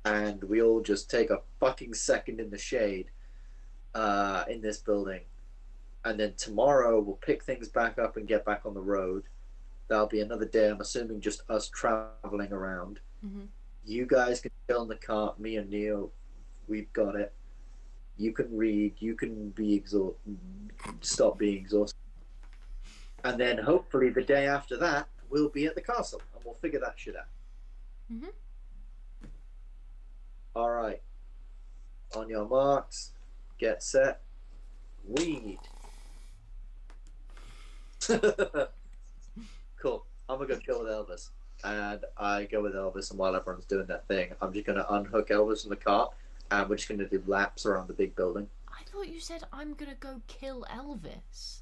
and we all just take a fucking second in the shade in this building. And then tomorrow we'll pick things back up and get back on the road. That'll be another day, I'm assuming, just us traveling around. Mm-hmm. You guys can chill in the car. Me and Neo, we've got it. You can read. You can be exhausted. Stop being exhausted. And then hopefully the day after that, we'll be at the castle and we'll figure that shit out. Mm-hmm. All right. On your marks, get set, read. Cool. I'm gonna go chill with Elvis. And I go with Elvis, and while everyone's doing their thing, I'm just gonna unhook Elvis from the cart, and we're just gonna do laps around the big building. I thought you said I'm gonna go kill Elvis.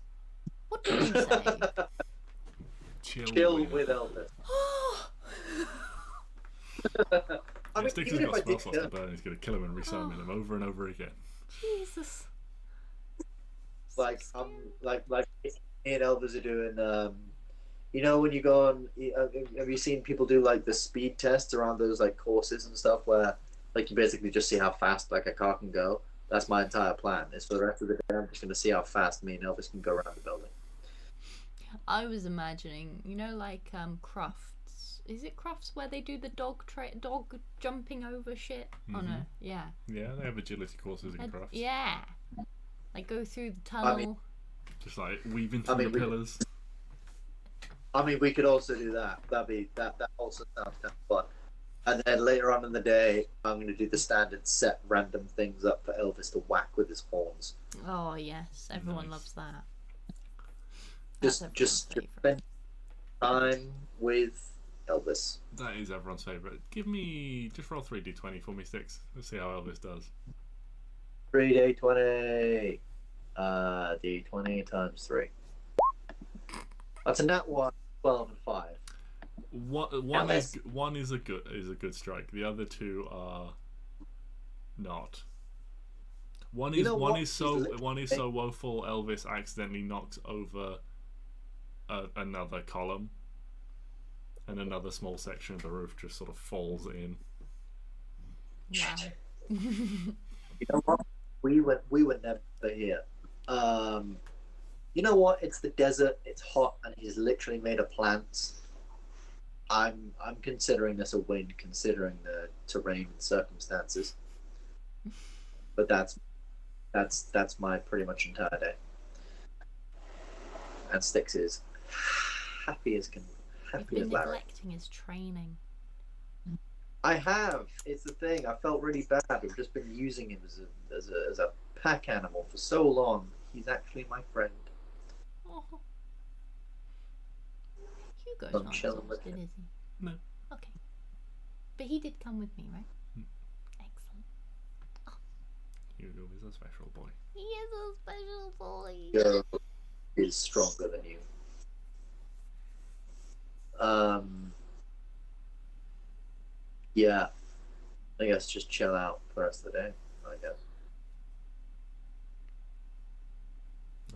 What did you say? Chill with Elvis. I mean, Stix has even if got I spell did slots to burn. He's going to kill him and resummon him over and over again. Jesus. like me and Elvis are doing. You know when you go on, have you seen people do like the speed tests around those like courses and stuff where like you basically just see how fast like a car can go? That's my entire plan. Is for the rest of the day I'm just going to see how fast me and Elvis can go around the building. I was imagining, you know, like Crufts. Is it Crufts where they do the dog jumping over shit? Mm-hmm. Oh no, yeah. Yeah, they have agility courses in Crafts. Yeah. Like go through the tunnel. Just like weaving through the pillars. I mean, we could also do that. That also sounds kind of fun. And then later on in the day, I'm going to do the standard set random things up for Elvis to whack with his horns. Oh yes, everyone loves that. Just spend time with Elvis. That is everyone's favourite. Just roll 3d20 for me, Stix. Let's see how Elvis does. 3d20. D20 times 3. That's a nat 1, 12, and 5. One is a good strike. The other 2 are not. One is so woeful. Elvis accidentally knocks over another column, and another small section of the roof just sort of falls in. Wow. You know what? We were never here. You know what? It's the desert. It's hot, and he's literally made of plants. I'm considering this a win, considering the terrain and circumstances. But that's my pretty much entire day. And Stix is happy as You've been Larry. neglecting his training. I have. It's the thing. I felt really bad. I've just been using him as a pack animal for so long. He's actually my friend. Oh. Hugo's I'm not chilling with exhausted, him. is he? No. Okay. But he did come with me, right? Excellent. Hugo is a special boy. He is a special boy. Hugo is stronger than you. Yeah. I guess just chill out for the rest of the day, I guess.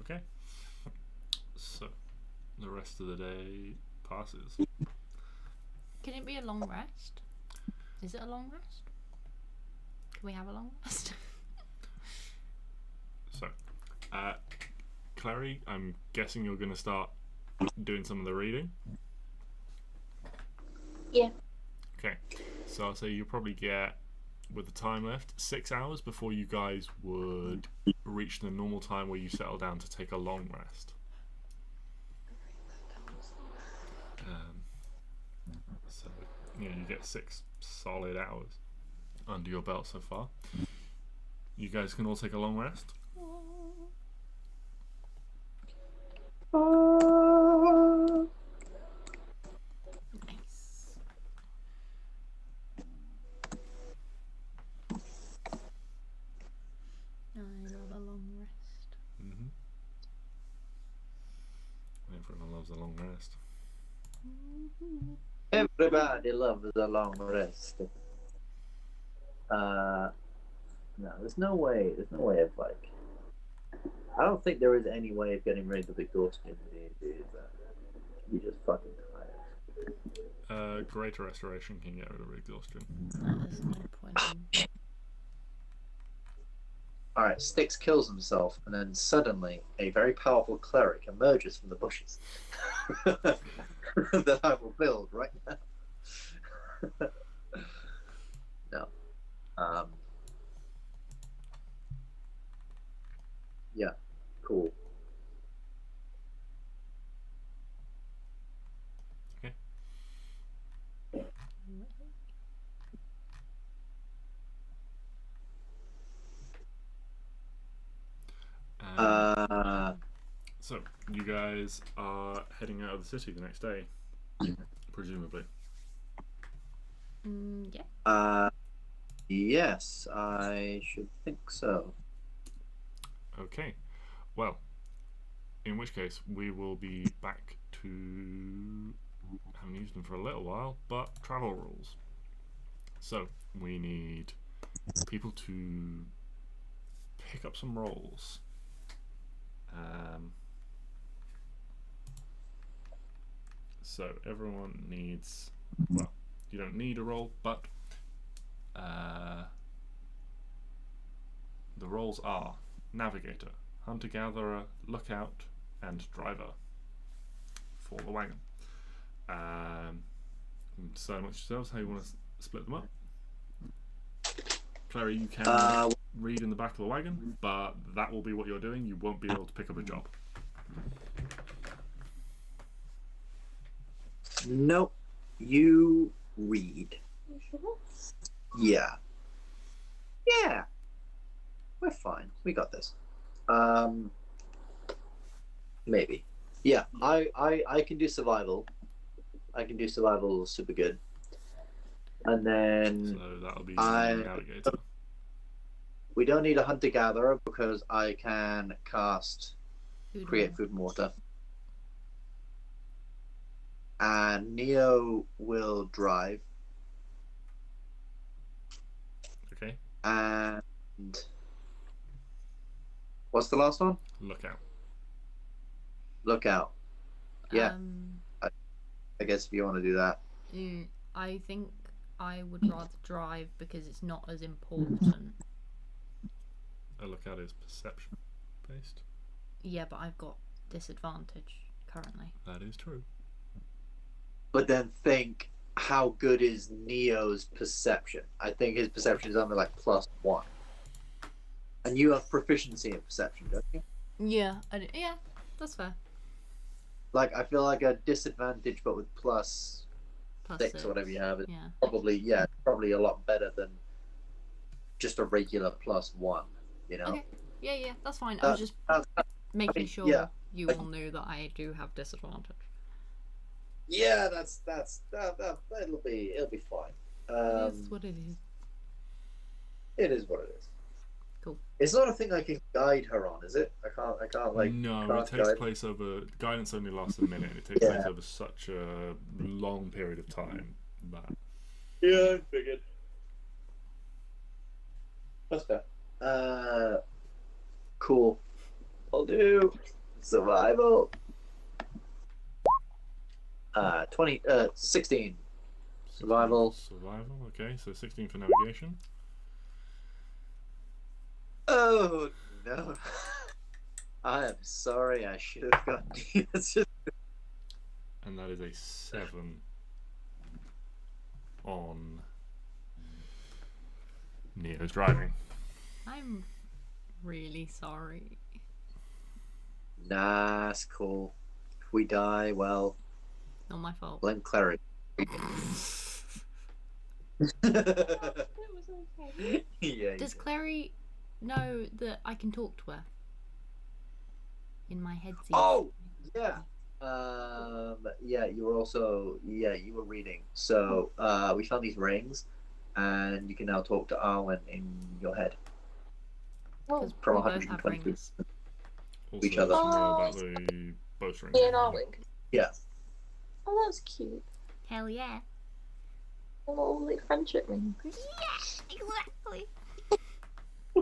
Okay. So, the rest of the day passes. Can it be a long rest? Is it a long rest? Can we have a long rest? So, Klari, I'm guessing you're going to start doing some of the reading. Yeah. Okay, so I'll say you'll probably get, with the time left, 6 hours before you guys would reach the normal time where you settle down to take a long rest. So, yeah, you get 6 solid hours under your belt so far. You guys can all take a long rest. Nice. I love a long rest. Mm-hmm. Everyone loves a long rest. Everybody loves a long rest. No, there's no way of like. I don't think there is any way of getting rid of exhaustion in D&D. You're just fucking tired. Greater Restoration can get rid of exhaustion. There's no point in... Alright, Stix kills himself, and then suddenly a very powerful cleric emerges from the bushes. That I will build right now. No. Yeah, cool. Okay. So, you guys are heading out of the city the next day, presumably. Yeah. Yes, I should think so. Okay. Well, in which case, we will be back to... haven't used them for a little while, but travel rules. So, we need people to pick up some rolls. So everyone needs, well, you don't need a roll, but the roles are Navigator, Hunter-Gatherer, Lookout, and Driver for the wagon. So much yourselves how you want to split them up. Klari, you can read in the back of the wagon, but that will be what you're doing. You won't be able to pick up a job. Nope. You read. You sure? Yeah. Yeah. We're fine. We got this. Maybe. Yeah, I can do survival. I can do survival super good. And then So that'll be I- Navigator. we don't need a hunter gatherer because I can cast Food create roll. food and water. And Neo will drive. Okay. And what's the last one? Lookout. Lookout. Yeah. I guess if you want to do that. I think I would rather drive because it's not as important. A lookout is perception based. Yeah, but I've got disadvantage currently. That is true. But then think, how good is Neo's perception? I think his perception is only like +1. And you have proficiency in perception, don't you? Yeah, yeah, that's fair. Like, I feel like a disadvantage, but with +6 Plus or whatever you have, is Yeah. probably a lot better than just a regular +1, you know? Okay. Yeah, that's fine. I was just making sure yeah. you all knew that I do have disadvantage. Yeah, it'll be fine. It is what it is. It is what it is. Cool. It's not a thing I can guide her on, is it? I can't like. No, it cast takes guide. place over. Guidance only lasts a minute. It takes Yeah. place over such a long period of time that. Yeah, I figured. That's fair. Cool. I'll do survival. 16. Survival. Survival. Okay, so 16 for navigation. Oh no! I am sorry. I should have gotten you. And that is a 7 on Neo's driving. I'm really sorry. Nah, it's cool. If we die, well, Not my fault. blame Clary. It was okay. Yeah. Does Clary know that I can talk to her? In my head. Oh, yeah. Yeah, you were also, you were reading. So, we found these rings, and you can now talk to Arwen in your head. Oh, Because we From both have 120 rings. Also, Each other. let you know about the bowstring. me and Arwen. Yeah. Oh, that's cute. Hell yeah. A little like friendship ring. Yeah, exactly.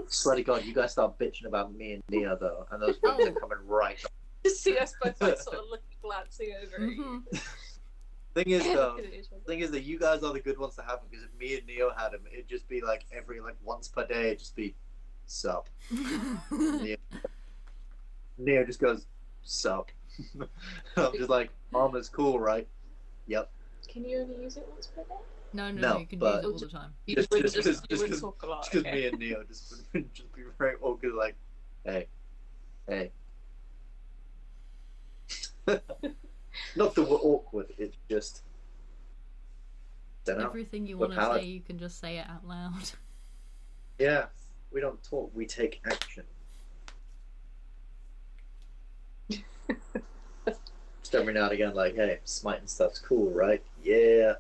Swear to God, you guys start bitching about me and Neo, though, and those rings are coming right up. Just see us both like sort of glancing over at you. Thing is that you guys are the good ones to have them, because if me and Neo had them, it'd just be like every once per day, it'd just be sup. Neo just goes sup. I'm just like, armor's cool, right? Yep. Can you only use it once per day? No, No, you can but- use it all the time. You Just would because you would talk a lot. me Okay. and Neo just be very awkward, like, hey. Not that we're awkward, it's just, don't know. Everything you We're want to powered. say, you can just say it out loud. Yeah, we don't talk, we take action. Just every now and again, like, hey, smiting stuff's cool, right? Yeah,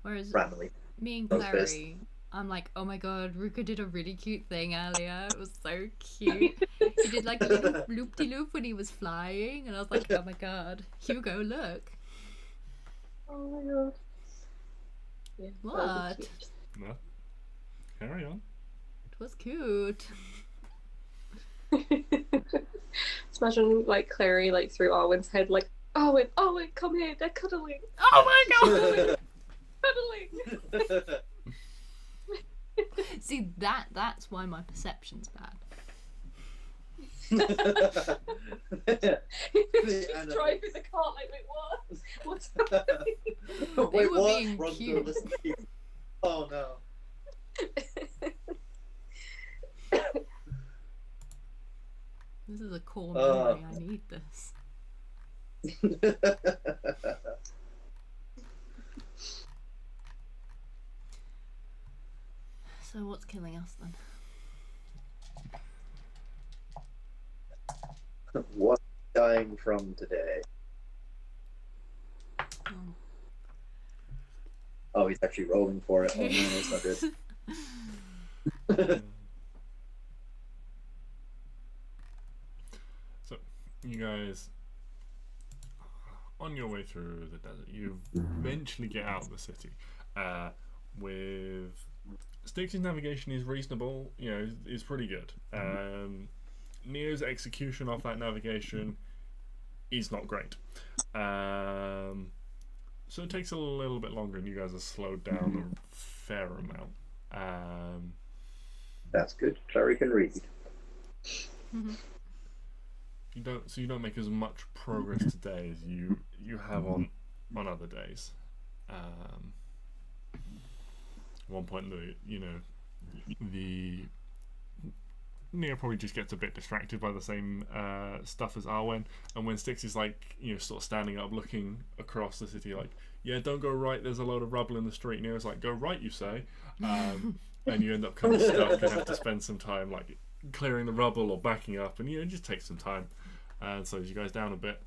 Whereas randomly. me and That was best. Clary, I'm like, oh my god, Ruka did a really cute thing earlier. It was so cute. He did like a little loop-de-loop when he was flying, and I was like, oh my god, Hugo, look. Oh my god. Yeah, that What? was No. Carry on. It was cute. cute. Just imagine like Clary like through Arwen's head like, Arwen, come here, they're cuddling, Oh my god! cuddling. See, that's why my perception's bad. She's driving the car like, wait, what? What's happening? They Wait, were what? being Run cute. through the Oh no. This is a core memory. I need this. So what's killing us then? What's dying from today? Oh. Oh, he's actually rolling for it. Oh no, that's not good. So, you guys, on your way through the desert, you eventually get out of the city. With Stix's navigation is reasonable, you know, is pretty good. Neo's execution of that navigation is not great. So it takes a little bit longer, and you guys are slowed down a fair amount. That's good. Clary can read. You don't make as much progress today as you have on other days. At one point, the Neo probably just gets a bit distracted by the same stuff as Arwen, and when Stix is like, sort of standing up, looking across the city, like, yeah, don't go right. There's a load of rubble in the street. Neo's like, go right, you say, and you end up kind of stuck and have to spend some time like clearing the rubble or backing up, and it just takes some time, and slows you guys down a bit.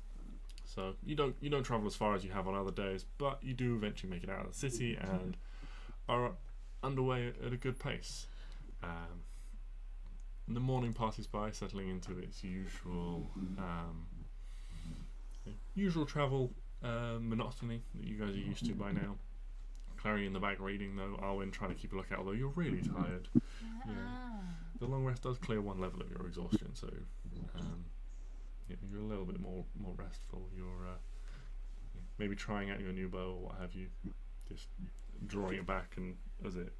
So you don't travel as far as you have on other days, but you do eventually make it out of the city and are underway at a good pace. The morning passes by, settling into its usual travel monotony that you guys are used to by now. Clary in the back reading, though. Arwen trying to keep a lookout, although you're really tired. The long rest does clear one level of your exhaustion, so you're a little bit more restful. You're maybe trying out your new bow or what have you, just drawing it back, and as it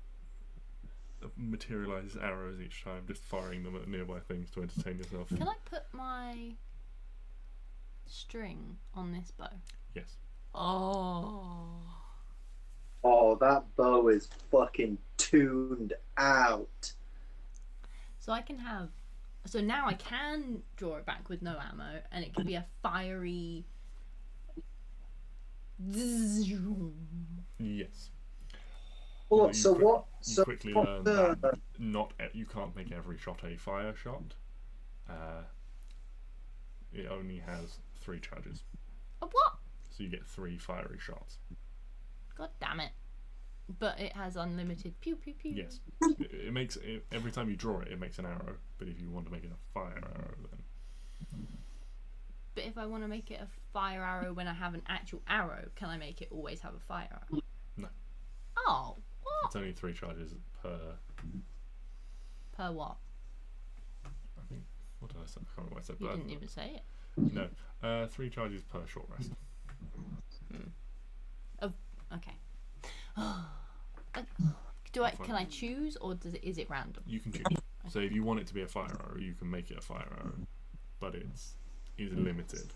materialize arrows each time, just firing them at nearby things to entertain yourself. Can I put my string on this bow? Yes. Oh. Oh, that bow is fucking tuned out. So I can have. So now I can draw it back with no ammo, and it can be a fiery. Yes. Well, You so quick- what? You So quickly what learn the- that you can't make every shot a fire shot. It only has 3 charges, A what? so you get 3 fiery shots. God damn it! But it has unlimited pew pew pew. Yes. It makes it, every time you draw it, it makes an arrow. But if you want to make it a fire arrow, then But if I want to make it a fire arrow when I have an actual arrow, can I make it always have a fire arrow? No. Oh, what? It's only 3 charges per. Per what? I think. What did I say? I can't remember what I said. You But didn't even say it. no. 3 charges per short rest. Oh, okay. Can I choose, or is it random? You can choose. So if you want it to be a fire arrow, you can make it a fire arrow, but it's limited.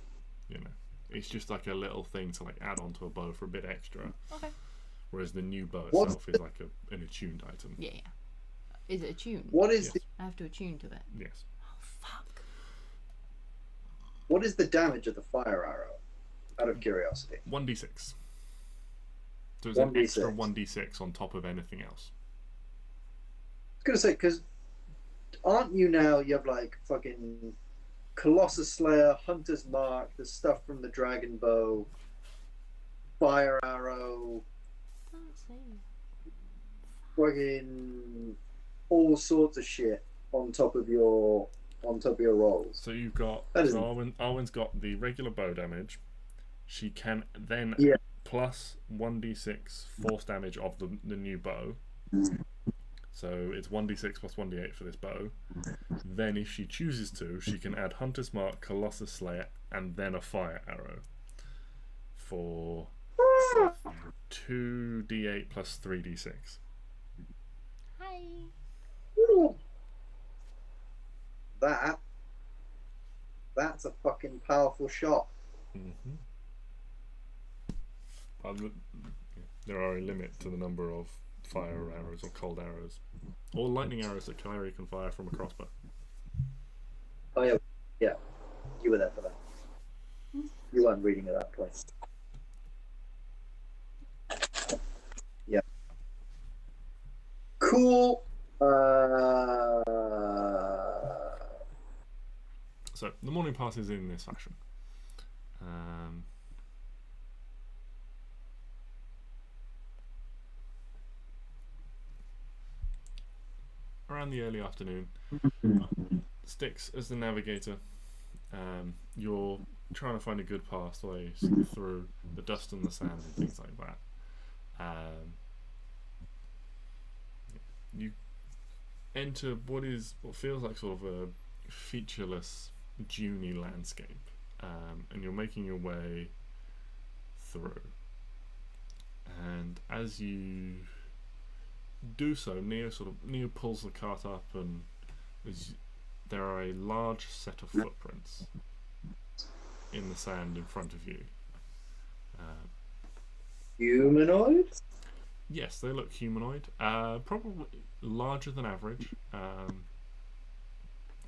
You know, it's just like a little thing to like add onto a bow for a bit extra. Okay. Whereas the new bow What's itself is like an attuned item. Yeah. Is it attuned? What is Yes. I have to attune to it. Yes. Oh fuck. what is the damage of the fire arrow? Out of curiosity. 1d6. So it's an extra 1d6. 1d6 on top of anything else. I was gonna say, because aren't you now? You have like fucking Colossus Slayer, Hunter's Mark, the stuff from the Dragon Bow, fire arrow, Can't see. fucking all sorts of shit on top of your rolls. So you've got That is- so Arwen's got the regular bow damage. She can then Yeah. plus 1d6 force damage of the new bow. So it's 1d6 plus 1d8 for this bow. Then if she chooses to, she can add Hunter's Mark, Colossus Slayer, and then a fire arrow for 2d8 plus 3d6. Hi. Ooh. That's a fucking powerful shot. Mm-hmm. There are a limit to the number of fire arrows or cold arrows or lightning arrows that Klari can fire from a crossbow. Oh yeah, you were there for that. You weren't reading at that point. Yeah. Cool. So the morning passes in this fashion. Around the early afternoon, Stix, as the navigator, you're trying to find a good pathway through the dust and the sand and things like that. You enter what feels like sort of a featureless, duney landscape, and you're making your way through. And as you do so, Neo pulls the cart up, and there are a large set of footprints in the sand in front of you. Humanoids? Yes, they look humanoid. Probably larger than average,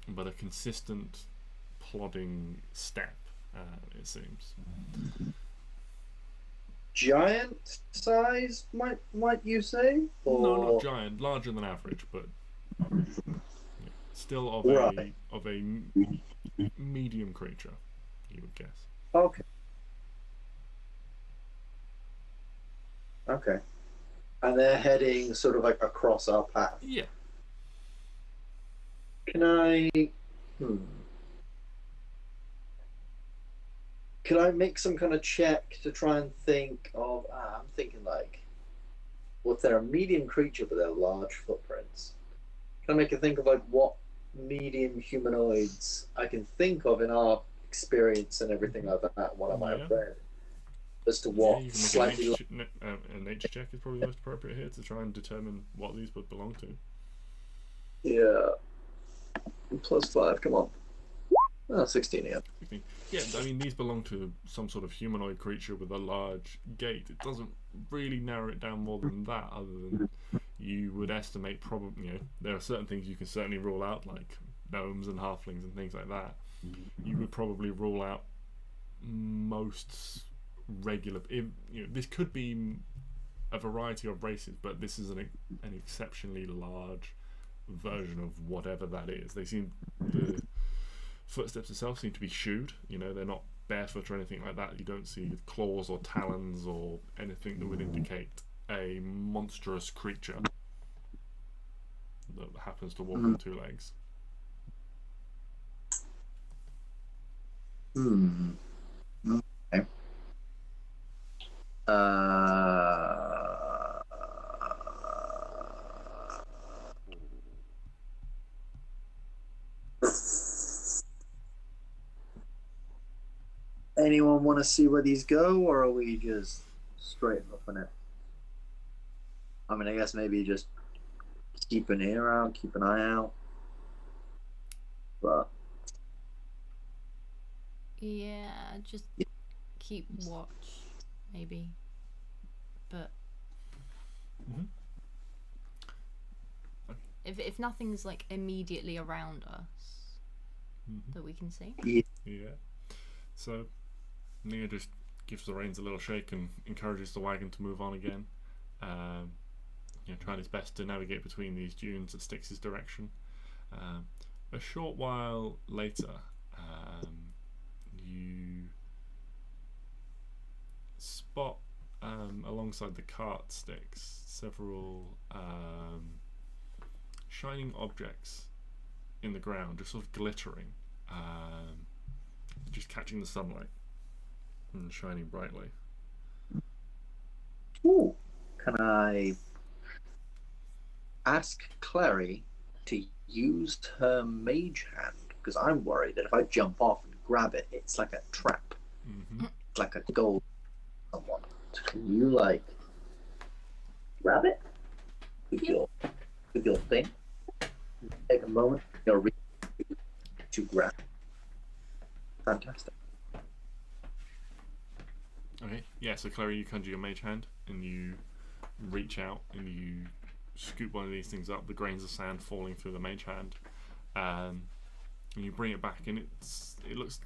but a consistent, plodding step, it seems. Giant size, might you say? Or... No, not giant. Larger than average, but still of Right. a medium creature, you would guess. Okay. Okay. And they're heading sort of like across our path. Yeah. Can I... Can I make some kind of check to try and think of... I'm thinking like... Well, if they're a medium creature but they're large footprints, can I make a think of like what medium humanoids I can think of in our experience and everything like that, what I might have read? As to what you can slightly... make a nature check is probably the most appropriate here to try and determine what these would belong to. Yeah. +5, come on. Oh, 16 here. Yeah, I mean, these belong to some sort of humanoid creature with a large gate. It doesn't really narrow it down more than that, other than you would estimate probably, you know, there are certain things you can certainly rule out, like gnomes and halflings and things like that. You would probably rule out most regular. You know, this could be a variety of races, but this is an exceptionally large version of whatever that is. The footsteps itself seem to be shoed. You know, they're not barefoot or anything like that. You don't see claws or talons or anything that would indicate a monstrous creature that happens to walk on two legs. Okay. Anyone want to see where these go, or are we just straight up on it? I mean, I guess maybe just keep an ear out, keep an eye out. But Yeah, just keep watch, maybe. But if nothing's like immediately around us that we can see. Yeah. So Neo just gives the reins a little shake and encourages the wagon to move on again. You know, trying his best to navigate between these dunes at Stix's direction. A short while later, you spot alongside the cart, Stix, several shining objects in the ground, just sort of glittering, just catching the sunlight and shining brightly. ooh, can I ask Klari to use her mage hand? Because I'm worried that if I jump off and grab it, it's like a trap. It's like a goal. Someone. So can you like grab it with your thing? Take a moment. You'll reach to grab. Fantastic. Okay, yeah, so Klari, you conjure your mage hand and you reach out and you scoop one of these things up, the grains of sand falling through the mage hand, and you bring it back, and it looks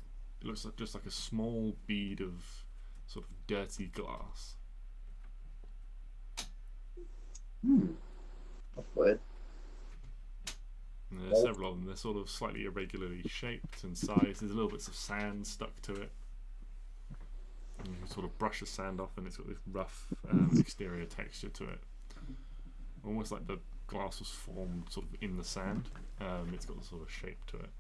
like just like a small bead of sort of dirty glass. That's weird. And there's several of them. They're sort of slightly irregularly shaped and sized. There's little bits of sand stuck to it. And you can sort of brush the sand off, and it's got this rough exterior texture to it. Almost like the glass was formed sort of in the sand. It's got a sort of shape to it.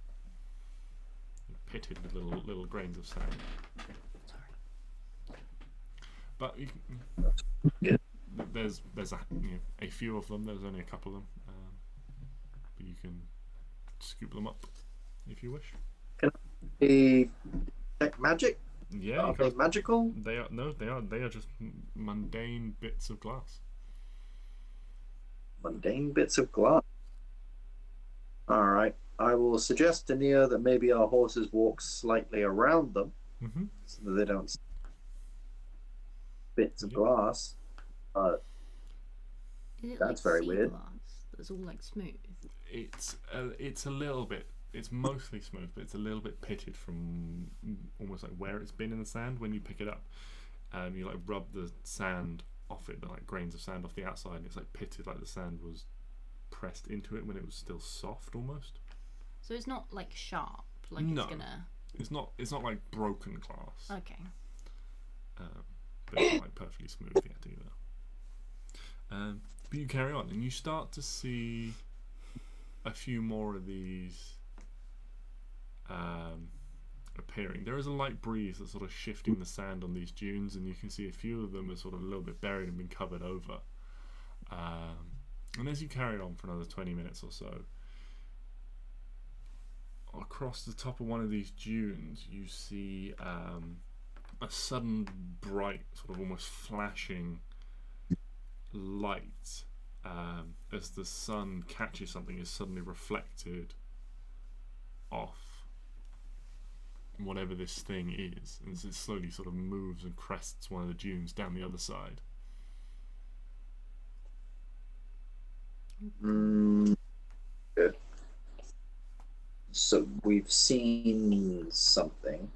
Pitted with little grains of sand. But you can, there's a few of them. There's only a couple of them, but you can scoop them up if you wish. Can I detect magic? Yeah, Are they magical? They are just mundane bits of glass. Mundane bits of glass. All right. I will suggest to Neo that maybe our horses walk slightly around them, so that they don't see bits of glass. Is it That's like very sea weird. glass that's all like smooth? It's a little bit. It's mostly smooth, but it's a little bit pitted from almost like where it's been in the sand. When you pick it up, you like rub the sand off it, the like grains of sand off the outside, and it's like pitted, like the sand was pressed into it when it was still soft almost. So it's not like sharp, like No. it's gonna. It's not like broken glass. Okay. But it's not like perfectly smooth yet either. But you carry on, and you start to see a few more of these appearing. There is a light breeze that's sort of shifting the sand on these dunes, and you can see a few of them are sort of a little bit buried and been covered over. And as you carry on for another 20 minutes or so, across the top of one of these dunes you see a sudden bright, sort of almost flashing light as the sun catches something, is suddenly reflected off whatever this thing is, and it slowly sort of moves and crests one of the dunes down the other side. Good. So we've seen something.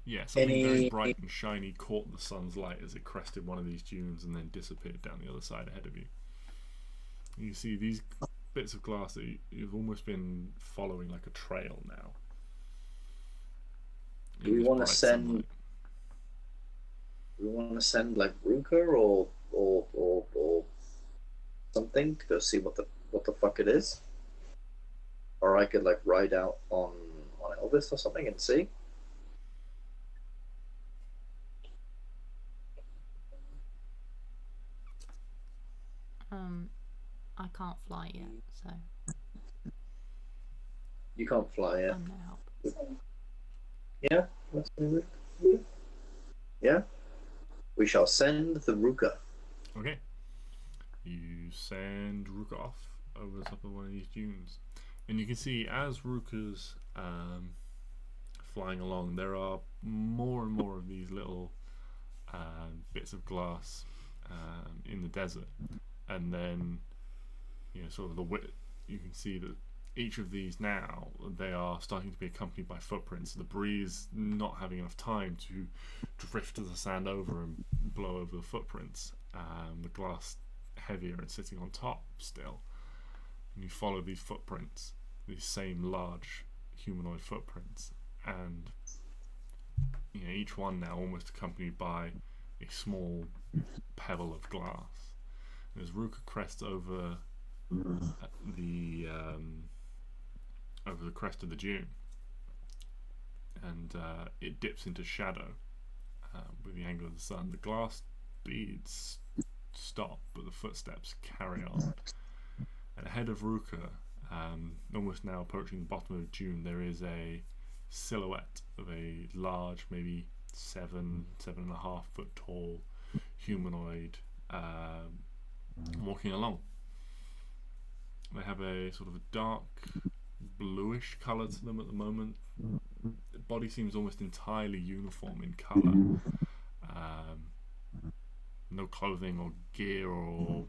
Yeah, something very bright and shiny caught the sun's light as it crested one of these dunes and then disappeared down the other side ahead of you. You see these bits of glass that you've almost been following like a trail now. Do we want to send? Do we want to send like Ruka or something to go see what the fuck it is? Or I could like ride out on Elvis or something and see. I can't fly yet, so You can't fly yet. I'm no help. Yeah, yeah. We shall send the Ruka. Okay. You send Ruka off over the top of one of these dunes, and you can see as Ruka's flying along, there are more and more of these little bits of glass in the desert, and then sort of you can see that each of these now, they are starting to be accompanied by footprints. The breeze not having enough time to drift the sand over and blow over the footprints. The glass heavier and sitting on top still. And you follow these footprints, these same large humanoid footprints, and each one now almost accompanied by a small pebble of glass. And as Ruka crests over the crest of the dune, and it dips into shadow with the angle of the sun. The glass beads stop, but the footsteps carry on. And ahead of Ruka, almost now approaching the bottom of the dune, there is a silhouette of a large, maybe 7.5 foot tall humanoid walking along. They have a sort of a dark bluish colour to them at the moment. The body seems almost entirely uniform in colour. No clothing or gear or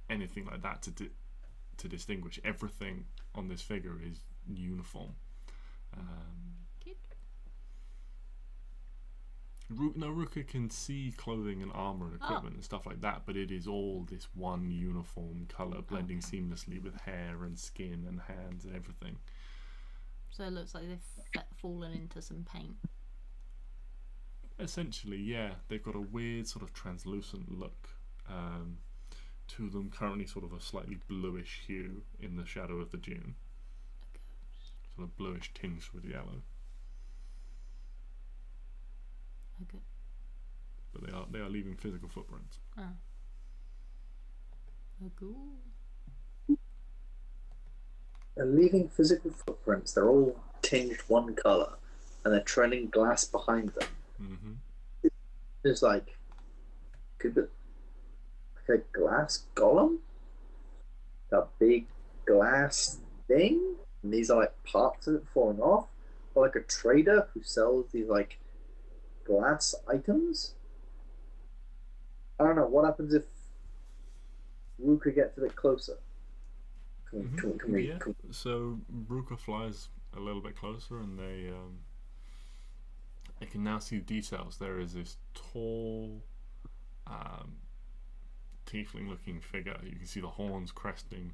anything like that to distinguish. Everything on this figure is uniform. Ruka can see clothing and armour and equipment and stuff like that, but it is all this one uniform colour, blending seamlessly with hair and skin and hands and everything. So it looks like they've fallen into some paint. Essentially, yeah. They've got a weird sort of translucent look to them, currently sort of a slightly bluish hue in the shadow of the dune. Sort of bluish tinge with yellow. Okay. But they are leaving physical footprints. Oh, cool. They're leaving physical footprints. They're all tinged one colour, and they're trailing glass behind them. Mm-hmm. It's like, could it like a glass golem? A big glass thing? And these are like parts of it falling off? Or like a trader who sells these like glass items? I don't know. What happens if Ruka gets a bit closer? So Ruka flies a little bit closer, and they can now see the details. There is this tall, tiefling-looking figure. You can see the horns cresting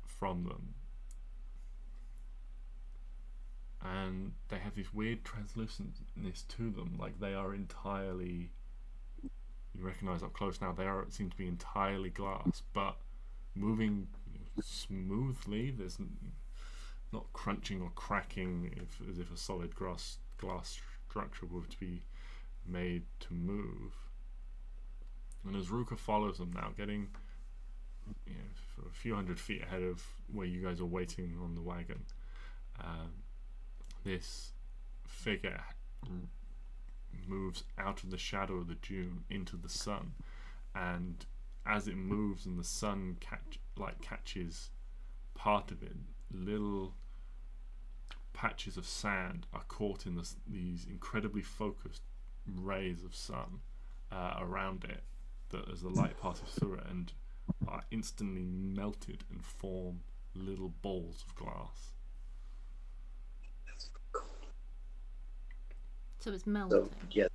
from them, and they have this weird translucentness to them, like they are entirely. You recognise up close now. They seem to be entirely glass, but moving smoothly. There's not crunching or cracking as if a solid glass structure were to be made to move. And as Ruka follows them now, getting for a few hundred feet ahead of where you guys are waiting on the wagon, this figure moves out of the shadow of the dune into the sun, and as it moves and the sun catches part of it, little patches of sand are caught in these incredibly focused rays of sun around it, that as the light passes through it, and are instantly melted and form little balls of glass. So it's melting. So, yeah.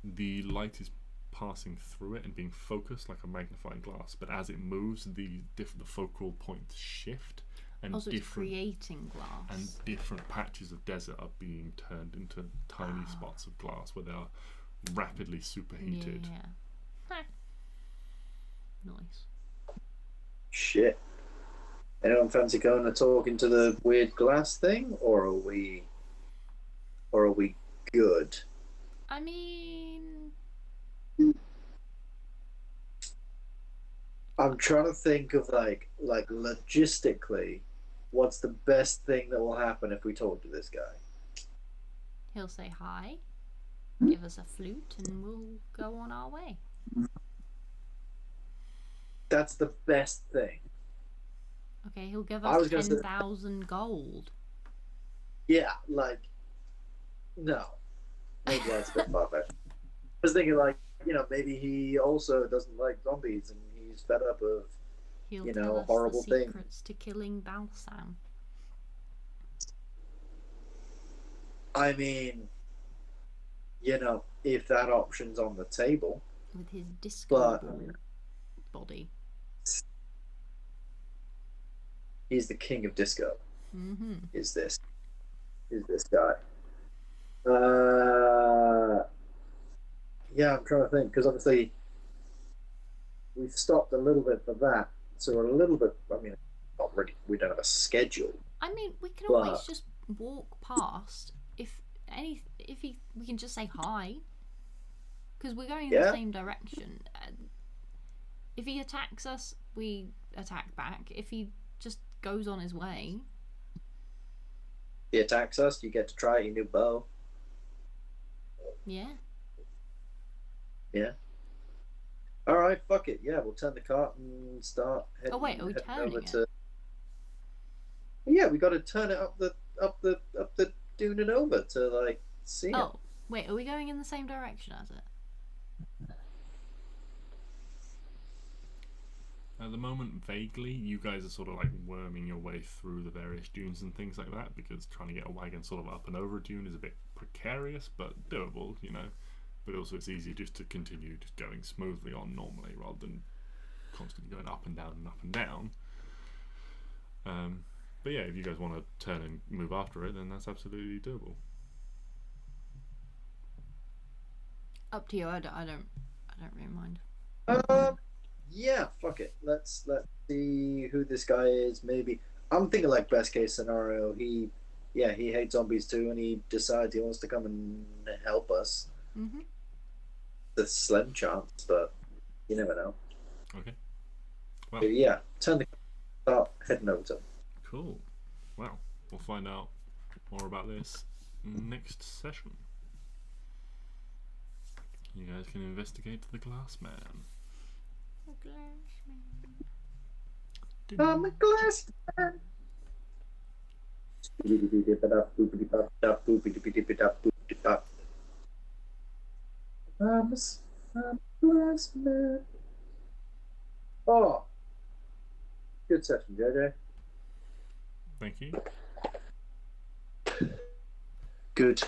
The light is passing through it and being focused like a magnifying glass, but as it moves, the focal points shift, and Also, it's different creating glass. and different patches of desert are being turned into tiny spots of glass where they are rapidly superheated. Yeah. Nice. Shit. Anyone fancy going and talking to the weird glass thing, or are we good? I mean, I'm trying to think of like logistically, what's the best thing that will happen if we talk to this guy? he'll say hi, give us a flute, and we'll go on our way. That's the best thing. Okay, he'll give I was us gonna say- 10,000 gold. Yeah, like, no. Maybe that's a bit far-fetched. I was thinking, like, maybe he also doesn't like zombies and he's fed up of, He'll you tell know, us horrible the things. secrets to killing Balsam. I mean, if that option's on the table, With his disco but ball body. he's the king of disco. Mm-hmm. Is this guy? Yeah, I'm trying to think, because obviously we've stopped a little bit for that, so we're a little bit. I mean, not really. We don't have a schedule. I mean, we can But- always just walk past. We can just say hi, because we're going in the Yeah. same direction. If he attacks us, we attack back. If he just goes on his way, He attacks us. You get to try your new bow. yeah. Yeah. All right, fuck it. Yeah, we'll turn the cart and start heading. Oh, wait, are we heading turning over it? to? Yeah, we got to turn it up the dune and over to like see it. Oh, wait, are we going in the same direction as it? At the moment, vaguely, you guys are sort of like worming your way through the various dunes and things like that, because trying to get a wagon sort of up and over a dune is a bit precarious, but doable, But also it's easier just to continue just going smoothly on normally, rather than constantly going up and down and up and down. But yeah, if you guys want to turn and move after it, then that's absolutely doable. Up to you. I don't really mind. Yeah, fuck it. Let's see who this guy is. Maybe I'm thinking like best case scenario. He hates zombies too, and he decides he wants to come and help us. Mm-hmm. The slim chance, but you never know. Okay. Well, But yeah, turn the start heading over to him. cool. Well, we'll find out more about this next session. You guys can investigate the glass man. I'm a glass man. I'm a glass man. Oh, good session, JJ. Thank you. Good